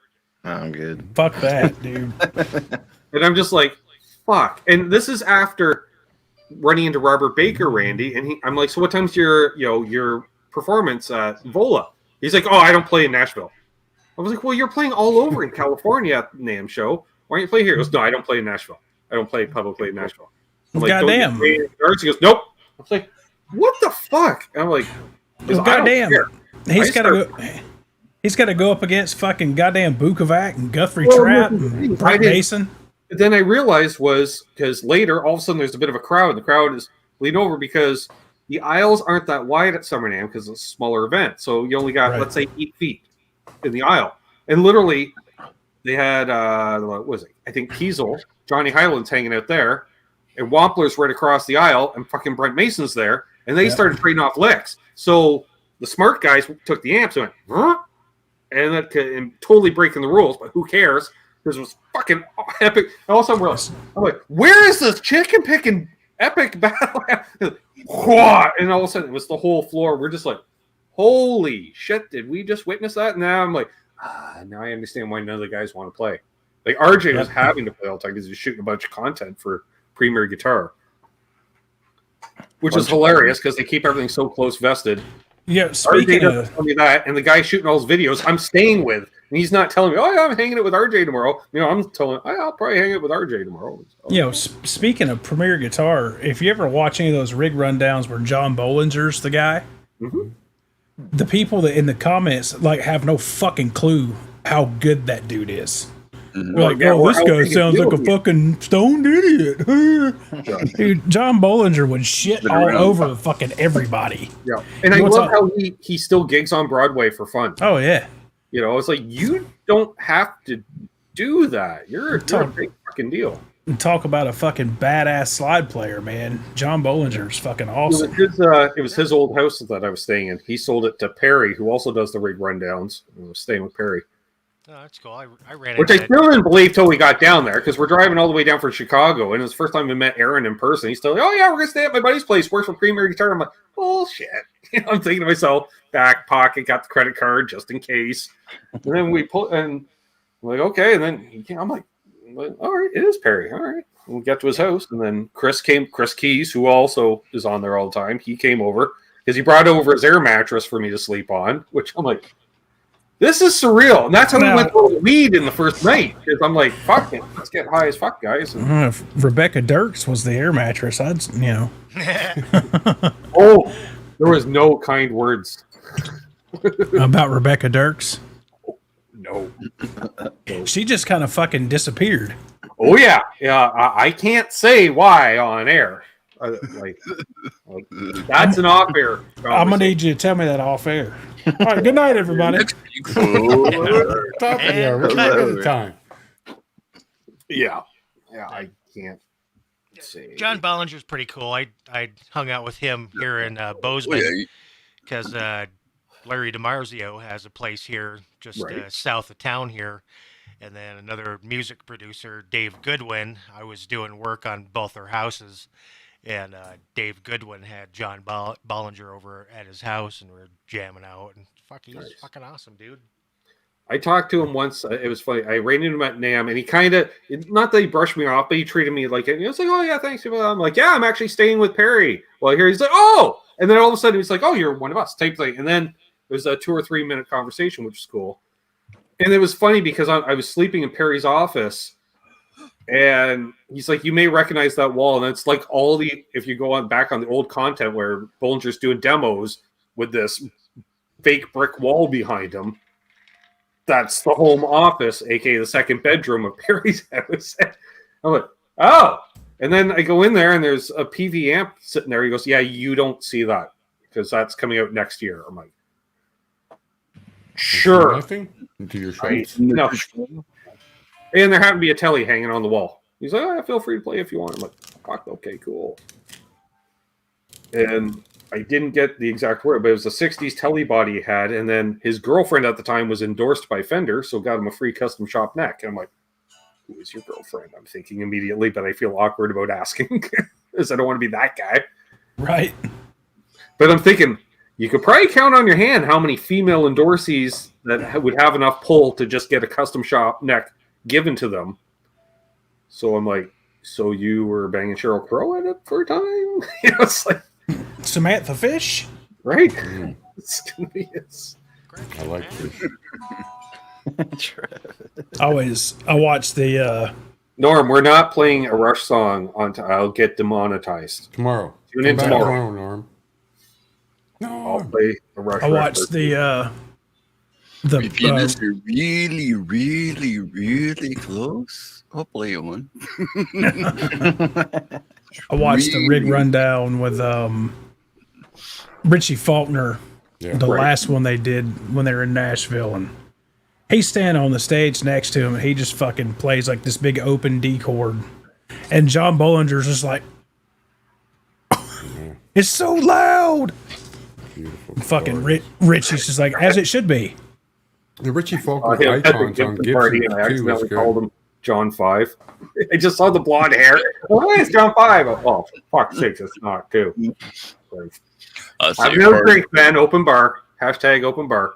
[SPEAKER 4] Oh, I'm good.
[SPEAKER 6] Fuck that, dude.
[SPEAKER 1] And I'm just like, fuck. And this is after running into Robert Baker, Randy, and I'm like, so what time's your performance at Vola? He's like, oh, I don't play in Nashville. I was like, well, you're playing all over in California at the NAMM show. Why don't you play here? He goes, no, I don't play in Nashville. I don't play publicly in Nashville. I'm like,
[SPEAKER 6] goddamn.
[SPEAKER 1] He goes, nope. I was like, what the fuck? And I'm like,
[SPEAKER 6] well, goddamn. He's got to go. He's got to go up against fucking goddamn Bukovac and Guthrie Trapp and Brett Mason.
[SPEAKER 1] Then I realized was because later, all of a sudden, there's a bit of a crowd. The crowd is bleeding over because the aisles aren't that wide at Summer NAMM because it's a smaller event. So you only got, let's say, 8 feet. in the aisle, and literally they had what was it? I think Kiesel, Johnny Highland's hanging out there, and Wampler's right across the aisle, and fucking Brent Mason's there, and they started trading off licks. So the smart guys took the amps and went, huh? And totally breaking the rules, but who cares? Because it was fucking epic. And all of a sudden, I'm like, where is this chicken picking epic battle? And all of a sudden, it was the whole floor. We're just like, holy shit, did we just witness that? And now I'm like, now I understand why none of the guys want to play. Like, RJ was having to play all the time because he's shooting a bunch of content for Premier Guitar. Which is hilarious because they keep everything so close vested.
[SPEAKER 6] Yeah, speaking of
[SPEAKER 1] tell me that, and the guy shooting all his videos, I'm staying with, and he's not telling me, "Oh yeah, I'm hanging it with RJ tomorrow." You know, I'm telling, I'll probably hang it with RJ tomorrow. So.
[SPEAKER 6] You know, speaking of Premier Guitar, if you ever watch any of those rig rundowns where John Bollinger's the guy, the people that in the comments like have no fucking clue how good that dude is. They're like, this guy sounds like a fucking stoned idiot. Dude, John Bollinger would shit all over fucking everybody.
[SPEAKER 1] Yeah, and I love how he still gigs on Broadway for fun.
[SPEAKER 6] Oh yeah,
[SPEAKER 1] you know, it's like you don't have to do that. You're a big fucking deal.
[SPEAKER 6] And talk about a fucking badass slide player, man. John Bollinger's fucking awesome.
[SPEAKER 1] It was his old house that I was staying in. He sold it to Perry, who also does the rig rundowns. I was staying with Perry.
[SPEAKER 9] Oh, that's cool. I ran
[SPEAKER 1] Which I still didn't believe till we got down there because we're driving all the way down from Chicago, and it was the first time we met Aaron in person. He's still like, "Oh yeah, we're gonna stay at my buddy's place. Works for Premier Guitar." I'm like, "Bullshit." You know, I'm thinking to myself, back pocket, got the credit card just in case. And then we pull, and I'm like, "Okay." And then I'm like, "All right, it is Perry." All right. And we got to his house, and then Chris Keys, who also is on there all the time. He came over because he brought over his air mattress for me to sleep on, which I'm like. This is surreal. And that's how we went through weed in the first night. Because I'm like, fuck it. Let's get high as fuck, guys. And,
[SPEAKER 6] if Rebecca Dirks was the air mattress, I'd, you know.
[SPEAKER 1] Oh, there was no kind words.
[SPEAKER 6] About Rebecca Dirks?
[SPEAKER 1] No.
[SPEAKER 6] She just kind of fucking disappeared.
[SPEAKER 1] Oh, yeah. Yeah, I can't say why on air. Like that's an off-air conversation.
[SPEAKER 6] I'm going to need you to tell me that off-air. All right, good night, everybody.
[SPEAKER 2] Time.
[SPEAKER 1] Yeah, I can't say.
[SPEAKER 9] John Bollinger's pretty cool. I hung out with him here in Bozeman because Larry DiMarzio has a place here just south of town here. And then another music producer, Dave Goodwin. I was doing work on both their houses. And Dave Goodwin had John Bollinger over at his house, and we were jamming out. And he's fucking awesome, dude.
[SPEAKER 1] I talked to him once. It was funny. I ran into him at NAMM, and he kind of, not that he brushed me off, but he treated me like it. And he was like, "Oh, yeah, thanks." I'm like, "Yeah, I'm actually staying with Perry." Well, here he's like, "Oh!" And then all of a sudden he's like, "Oh, you're one of us," type thing. And then it was a 2 or 3 minute conversation, which is cool. And it was funny because I was sleeping in Perry's office. And he's like, "You may recognize that wall." And it's like if you go back on the old content where Bollinger's doing demos with this fake brick wall behind him, that's the home office, aka the second bedroom of Perry's house. I'm like, "Oh." And then I go in there and there's a PV amp sitting there. He goes, "Yeah, you don't see that because that's coming out next year." I'm like, "Sure."
[SPEAKER 2] Nothing into your shows.
[SPEAKER 1] No. And there happened to be a telly hanging on the wall. He's like, "Oh, yeah, feel free to play if you want." I'm like, "Fuck, okay, cool." And I didn't get the exact word, but it was a 60s telly body he had. And then his girlfriend at the time was endorsed by Fender, so got him a free custom shop neck. And I'm like, "Who is your girlfriend?" I'm thinking immediately, but I feel awkward about asking because I don't want to be that guy.
[SPEAKER 6] Right.
[SPEAKER 1] But I'm thinking, you could probably count on your hand how many female endorsees that would have enough pull to just get a custom shop neck given to them. So I'm like, "So you were banging Sheryl Crow at it for a time?" You know, it's like
[SPEAKER 6] Samantha Fish,
[SPEAKER 1] right? It's gonna be
[SPEAKER 2] I like this.
[SPEAKER 6] I watch the
[SPEAKER 1] Norm. We're not playing a Rush song on. I'll get demonetized
[SPEAKER 2] tomorrow.
[SPEAKER 1] Tune in tomorrow.
[SPEAKER 2] Norm.
[SPEAKER 1] No, I'll play a Rush.
[SPEAKER 6] I watched the
[SPEAKER 3] if you miss it really, really, really close, I'll play one.
[SPEAKER 6] I watched the rig rundown with Richie Faulkner, the last one they did when they were in Nashville, and He's standing on the stage next to him, and he just fucking plays like this big open D chord. And John Bollinger's just like, it's so loud.
[SPEAKER 2] Beautiful.
[SPEAKER 6] Fucking Richie's just like, as it should be.
[SPEAKER 2] The Richie Folk
[SPEAKER 1] I
[SPEAKER 2] with
[SPEAKER 1] had a
[SPEAKER 2] icons on
[SPEAKER 1] Gibson party
[SPEAKER 2] Gibson
[SPEAKER 1] and I
[SPEAKER 2] too was
[SPEAKER 1] accidentally
[SPEAKER 2] good.
[SPEAKER 1] called him John 5. I just saw the blonde hair. Oh, hey, it's John 5. Oh, fuck's sakes, it's not, too.
[SPEAKER 3] I'll
[SPEAKER 1] Have
[SPEAKER 3] say
[SPEAKER 1] no
[SPEAKER 3] part-
[SPEAKER 1] drink, man. Open bar. Hashtag open bar.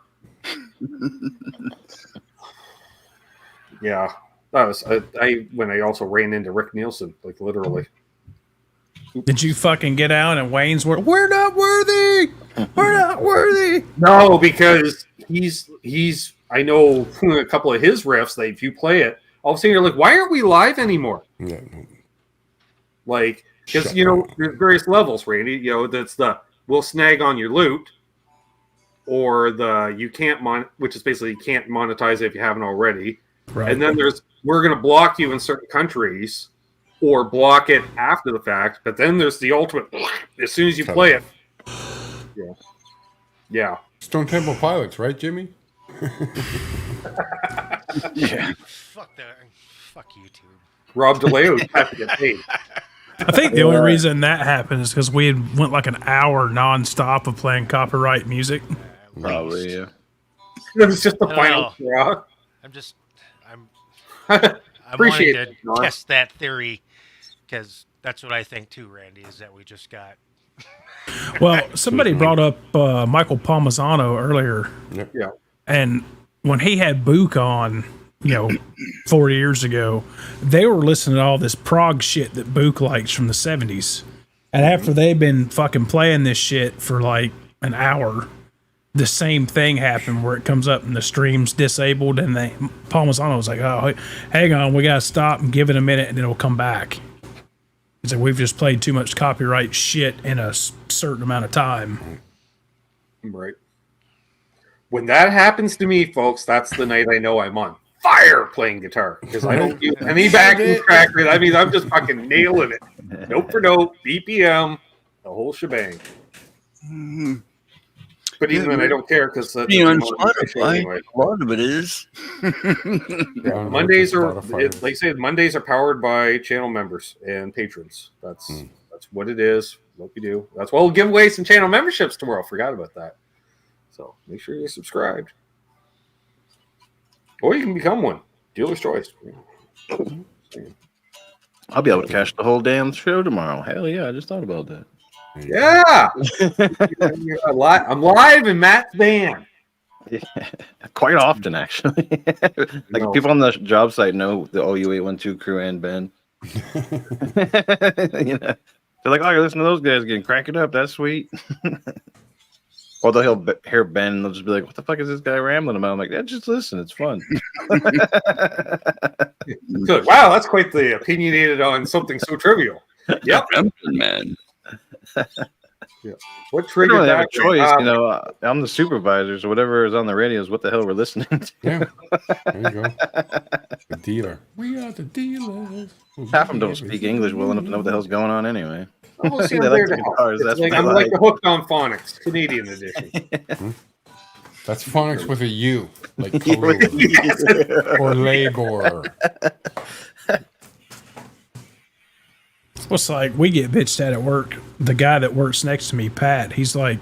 [SPEAKER 1] Yeah. That was when I also ran into Rick Nielsen, like literally.
[SPEAKER 6] Did you fucking get out and Wayne's we're not worthy. We're not worthy.
[SPEAKER 1] No, because he's I know a couple of his riffs that if you play it, all of a sudden you're like, why aren't we live anymore?
[SPEAKER 2] Yeah.
[SPEAKER 1] Like, because there's various levels, Randy. You know, that's the we'll snag on your loot, or the you can't which is basically you can't monetize it if you haven't already.
[SPEAKER 6] Right.
[SPEAKER 1] And then there's we're going to block you in certain countries, or block it after the fact. But then there's the ultimate as soon as you play it. Yeah. Yeah.
[SPEAKER 2] Stone Temple Pilots, right, Jimmy?
[SPEAKER 4] Yeah.
[SPEAKER 9] Fuck that. Fuck YouTube.
[SPEAKER 1] Rob DeLeo has to get paid.
[SPEAKER 6] I think the only reason that happened is because we had went like an hour nonstop of playing copyright music.
[SPEAKER 4] Probably, yeah.
[SPEAKER 1] It was just the
[SPEAKER 9] I don't
[SPEAKER 1] final
[SPEAKER 9] know.
[SPEAKER 1] straw.
[SPEAKER 9] I'm
[SPEAKER 1] Appreciate
[SPEAKER 9] wanting
[SPEAKER 1] it,
[SPEAKER 9] to
[SPEAKER 1] John.
[SPEAKER 9] test that theory because that's what I think too, Randy, is that we just got.
[SPEAKER 6] Well, somebody brought up Michael Palmisano earlier.
[SPEAKER 1] Yeah.
[SPEAKER 6] And when he had Book on, 40 years ago, they were listening to all this prog shit that Book likes from the 70s. And after they've been fucking playing this shit for like an hour, the same thing happened where it comes up and the stream's disabled, and Palmisano was like, oh, hang on, we got to stop and give it a minute and it'll come back. He said, we've just played too much copyright shit in a certain amount of time.
[SPEAKER 1] Right. When that happens to me, folks, that's the night I know I'm on fire playing guitar because I don't use any backing track. I mean, I'm just fucking nailing it. Note for note, BPM, the whole shebang. But even then, I don't care because
[SPEAKER 3] on Spotify,
[SPEAKER 1] anyway.
[SPEAKER 3] a lot of it is.
[SPEAKER 1] Yeah, Mondays are, like I say, Mondays are powered by channel members and patrons. That's what it is. What we do. That's why we'll give away some channel memberships tomorrow. Forgot about that. So make sure you're subscribed, or you can become one. Dealer's choice.
[SPEAKER 4] I'll be able to cash the whole damn show tomorrow. Hell yeah! I just thought about that.
[SPEAKER 1] Yeah, I'm live in Matt's band.
[SPEAKER 4] Yeah, quite often actually. People on the job site know the OU812 crew and Ben. They're like, "Oh, you're listening to those guys again. Crank it up. That's sweet." Although he'll hear Ben and they'll just be like, "What the fuck is this guy rambling about?" I'm like, "Yeah, just listen. It's fun."
[SPEAKER 1] Good. Wow, that's quite the opinionated on something so trivial. Yep,
[SPEAKER 3] man.
[SPEAKER 1] Yeah. What
[SPEAKER 4] We
[SPEAKER 1] triggered
[SPEAKER 4] don't have
[SPEAKER 1] that?
[SPEAKER 4] a choice, I'm the supervisor, so whatever is on the radio is what the hell we're listening to.
[SPEAKER 2] Yeah, there you go. The dealer. We are the dealers.
[SPEAKER 4] Half of them don't speak English well enough to know what the hell's going on anyway.
[SPEAKER 1] Oh, see,
[SPEAKER 4] They
[SPEAKER 1] I'm
[SPEAKER 4] like
[SPEAKER 1] there
[SPEAKER 4] the
[SPEAKER 1] to help.
[SPEAKER 4] guitars,
[SPEAKER 1] It's
[SPEAKER 4] that's
[SPEAKER 1] like,
[SPEAKER 4] what
[SPEAKER 1] I'm
[SPEAKER 4] they
[SPEAKER 1] like
[SPEAKER 4] like.
[SPEAKER 1] the Hooked on Phonics, Canadian edition.
[SPEAKER 2] That's phonics with a U, like Kalu or labor.
[SPEAKER 6] It's like we get bitched at work. The guy that works next to me, Pat, he's like,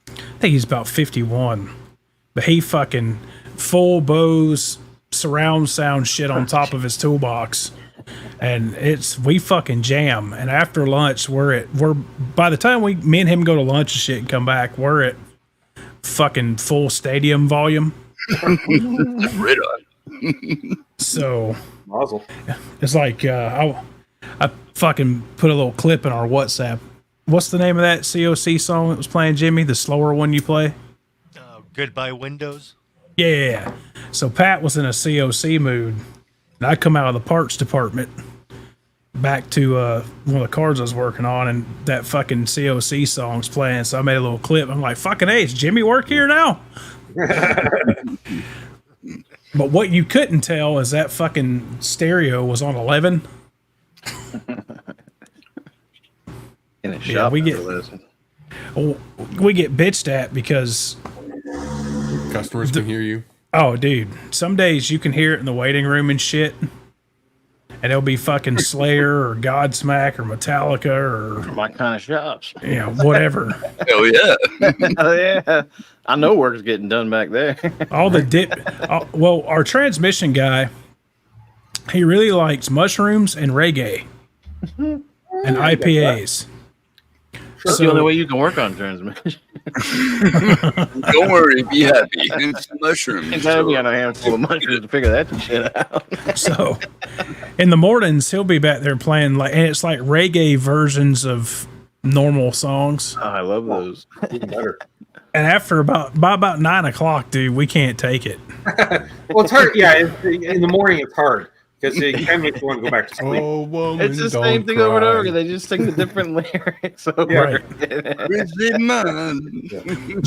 [SPEAKER 6] I think he's about 51, but he fucking full Bose surround sound shit on top of his toolbox, and we fucking jam. And after lunch, we're by the time me and him go to lunch and shit and come back, we're at fucking full stadium volume.
[SPEAKER 3] Right on.
[SPEAKER 6] So
[SPEAKER 1] Mazel.
[SPEAKER 6] it's like I fucking put a little clip in our WhatsApp. What's the name of that COC song that was playing, Jimmy? The slower one you play?
[SPEAKER 9] Goodbye Windows.
[SPEAKER 6] Yeah. So Pat was in a COC mood, and I come out of the parts department back to one of the cars I was working on, and that fucking COC song's playing. So I made a little clip. I'm like, fucking hey, is Jimmy work here now? But what you couldn't tell is that fucking stereo was on 11.
[SPEAKER 4] In a shop,
[SPEAKER 6] we get bitched at because
[SPEAKER 2] customers can hear you.
[SPEAKER 6] Oh, dude. Some days you can hear it in the waiting room and shit. And it'll be fucking Slayer or Godsmack or Metallica or
[SPEAKER 4] My kind of shops.
[SPEAKER 6] Yeah, whatever.
[SPEAKER 3] Oh yeah.
[SPEAKER 4] Oh yeah. I know work's getting done back there.
[SPEAKER 6] All the dip. Well, our transmission guy, he really likes mushrooms and reggae and IPAs.
[SPEAKER 4] That's the only way you can work on transmission.
[SPEAKER 3] Don't worry, be happy. It's mushrooms.
[SPEAKER 4] It's gotta be on a handful of mushrooms to figure that shit out.
[SPEAKER 6] So, in the mornings, he'll be back there playing and it's like reggae versions of normal songs.
[SPEAKER 4] Oh, I love those.
[SPEAKER 1] Even better.
[SPEAKER 6] And after by about 9 o'clock, dude, we can't take it.
[SPEAKER 1] Well, it's hard. Yeah, in the morning it's hard because it kind of makes you want to go back to sleep.
[SPEAKER 2] Oh, woman,
[SPEAKER 4] It's the same thing over and over again. They just sing the different lyrics over.
[SPEAKER 6] Right.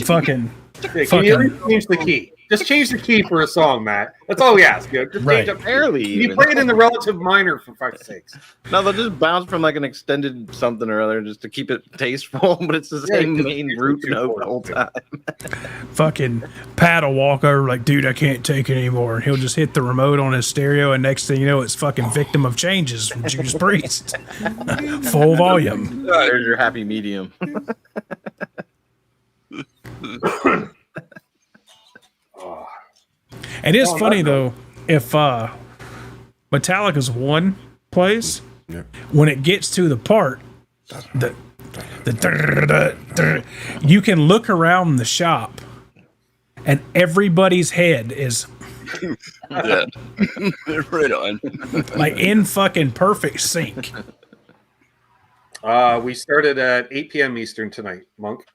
[SPEAKER 6] Fucking.
[SPEAKER 1] Yeah, can you at least change the key? Just change the key for a song, Matt. That's all we ask. Just
[SPEAKER 6] Right.
[SPEAKER 1] change it.
[SPEAKER 4] Barely.
[SPEAKER 1] You
[SPEAKER 4] even.
[SPEAKER 1] play it in the relative minor for fuck's sakes.
[SPEAKER 4] No, they'll just bounce from like an extended something or other just to keep it tasteful, but it's the same main root note the whole time.
[SPEAKER 6] Fucking Pat will walk over like, dude, I can't take it anymore. And he'll just hit the remote on his stereo, and next thing you know, it's fucking Victim of Changes from Judas Priest. Full volume.
[SPEAKER 4] There's your happy medium.
[SPEAKER 6] And it's funny though, if Metallica's one plays, when it gets to the part, you can look around the shop, and everybody's head is
[SPEAKER 3] Yeah. Right on.
[SPEAKER 6] like in fucking perfect sync.
[SPEAKER 1] We started at 8 p.m. Eastern tonight, Monk.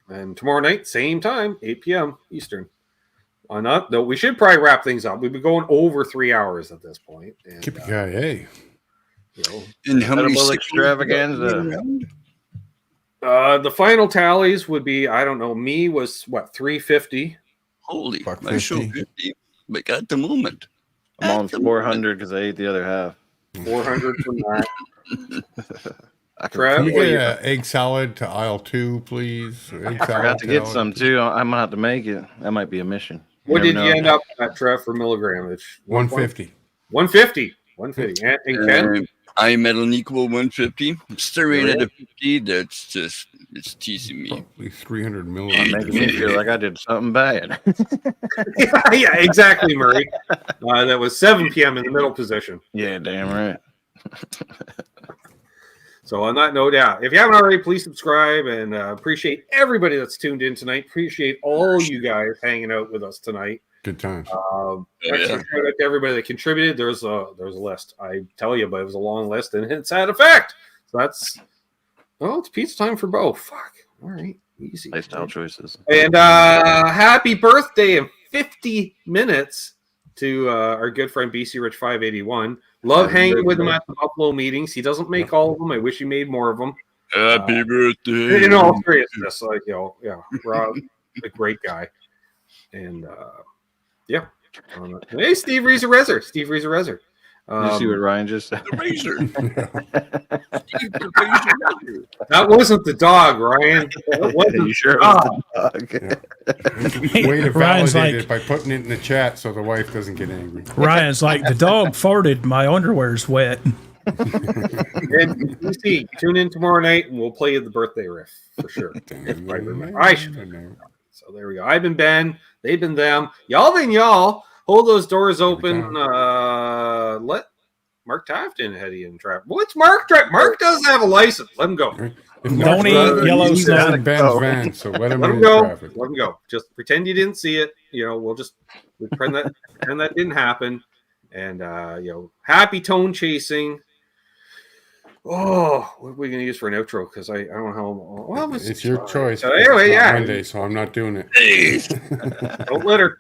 [SPEAKER 1] And tomorrow night, same time, 8 p.m. Eastern. No, we should probably wrap things up. We've been going over 3 hours at this point. And,
[SPEAKER 2] Yippee-ki-yay.
[SPEAKER 3] And how many
[SPEAKER 4] Edible
[SPEAKER 3] sick
[SPEAKER 4] extravaganza.
[SPEAKER 1] the final tallies would be, I don't know, me was what, 350?
[SPEAKER 3] Holy,
[SPEAKER 2] Buck
[SPEAKER 3] I show
[SPEAKER 2] 50.
[SPEAKER 3] 50. But at the moment.
[SPEAKER 4] I'm on 400 because I ate the other half.
[SPEAKER 1] 400 from that.
[SPEAKER 2] Can
[SPEAKER 1] Trev,
[SPEAKER 2] we
[SPEAKER 1] what do
[SPEAKER 2] get
[SPEAKER 1] you
[SPEAKER 2] an egg salad to aisle 2, please? Egg
[SPEAKER 4] I forgot to get
[SPEAKER 2] salad.
[SPEAKER 4] some too. I'm gonna have to make it. That might be a mission.
[SPEAKER 1] What
[SPEAKER 4] never
[SPEAKER 1] did you
[SPEAKER 4] know.
[SPEAKER 1] end up at, Trev, for milligrammage?
[SPEAKER 2] 150.
[SPEAKER 1] 150. 150. And Ken?
[SPEAKER 3] I'm at an equal 150. Staring at a 50. That's just, it's teasing me.
[SPEAKER 2] Probably 300
[SPEAKER 4] Making
[SPEAKER 2] milliliters.
[SPEAKER 4] me feel like I did something bad.
[SPEAKER 1] Yeah, exactly, Murray. That was 7 p.m. in the middle position.
[SPEAKER 4] Yeah, damn right.
[SPEAKER 1] So on that note, yeah, if you haven't already, please subscribe, and appreciate everybody that's tuned in tonight. Appreciate all you guys hanging out with us tonight.
[SPEAKER 2] Good times.
[SPEAKER 1] Extra shout out to everybody that contributed. There's a list. I tell you, but it was a long list, and it's had effect. So that's it's pizza time for Bo. Fuck. All right, easy.
[SPEAKER 4] Lifestyle choices.
[SPEAKER 1] And happy birthday in 50 minutes to our good friend BC Rich 581. Love hanging with him at the Buffalo meetings. He doesn't make all of them. I wish he made more of them.
[SPEAKER 3] Happy birthday.
[SPEAKER 1] In all seriousness, like, yeah, Rob, a great guy. And yeah. Hey, Steve Reeser Rezer. Steve Reeser Rezer.
[SPEAKER 4] Did you see what Ryan just said?
[SPEAKER 3] The razor.
[SPEAKER 1] That wasn't the dog, Ryan. That wasn't
[SPEAKER 4] You sure it was the dog?
[SPEAKER 2] Way to
[SPEAKER 6] Ryan's
[SPEAKER 2] validate
[SPEAKER 6] like-
[SPEAKER 2] it by putting it in the chat so the wife doesn't get angry.
[SPEAKER 6] Ryan's like, the dog farted, my underwear's wet.
[SPEAKER 1] And you see, tune in tomorrow night and we'll play you the birthday riff for sure. If I remember. I should. So there we go. I've been Ben. They've been them. Y'all been y'all. Hold those doors open. Let Mark Taft in, Hetty and Trap. What's Mark Taft? Mark doesn't have a license. Let him go.
[SPEAKER 6] Don't eat yellow
[SPEAKER 2] He's
[SPEAKER 6] snow.
[SPEAKER 2] in Ben's van, so let him
[SPEAKER 1] Let
[SPEAKER 2] in
[SPEAKER 1] him go.
[SPEAKER 2] traffic.
[SPEAKER 1] Let him go. Just pretend you didn't see it. We'll just pretend that didn't happen. And happy tone chasing. Oh, what are we gonna use for an outro? Because I don't know how. Well,
[SPEAKER 2] It's your choice.
[SPEAKER 1] So anyway,
[SPEAKER 2] It's not
[SPEAKER 1] yeah.
[SPEAKER 2] Monday, so I'm not doing it.
[SPEAKER 3] Hey.
[SPEAKER 1] Don't let her.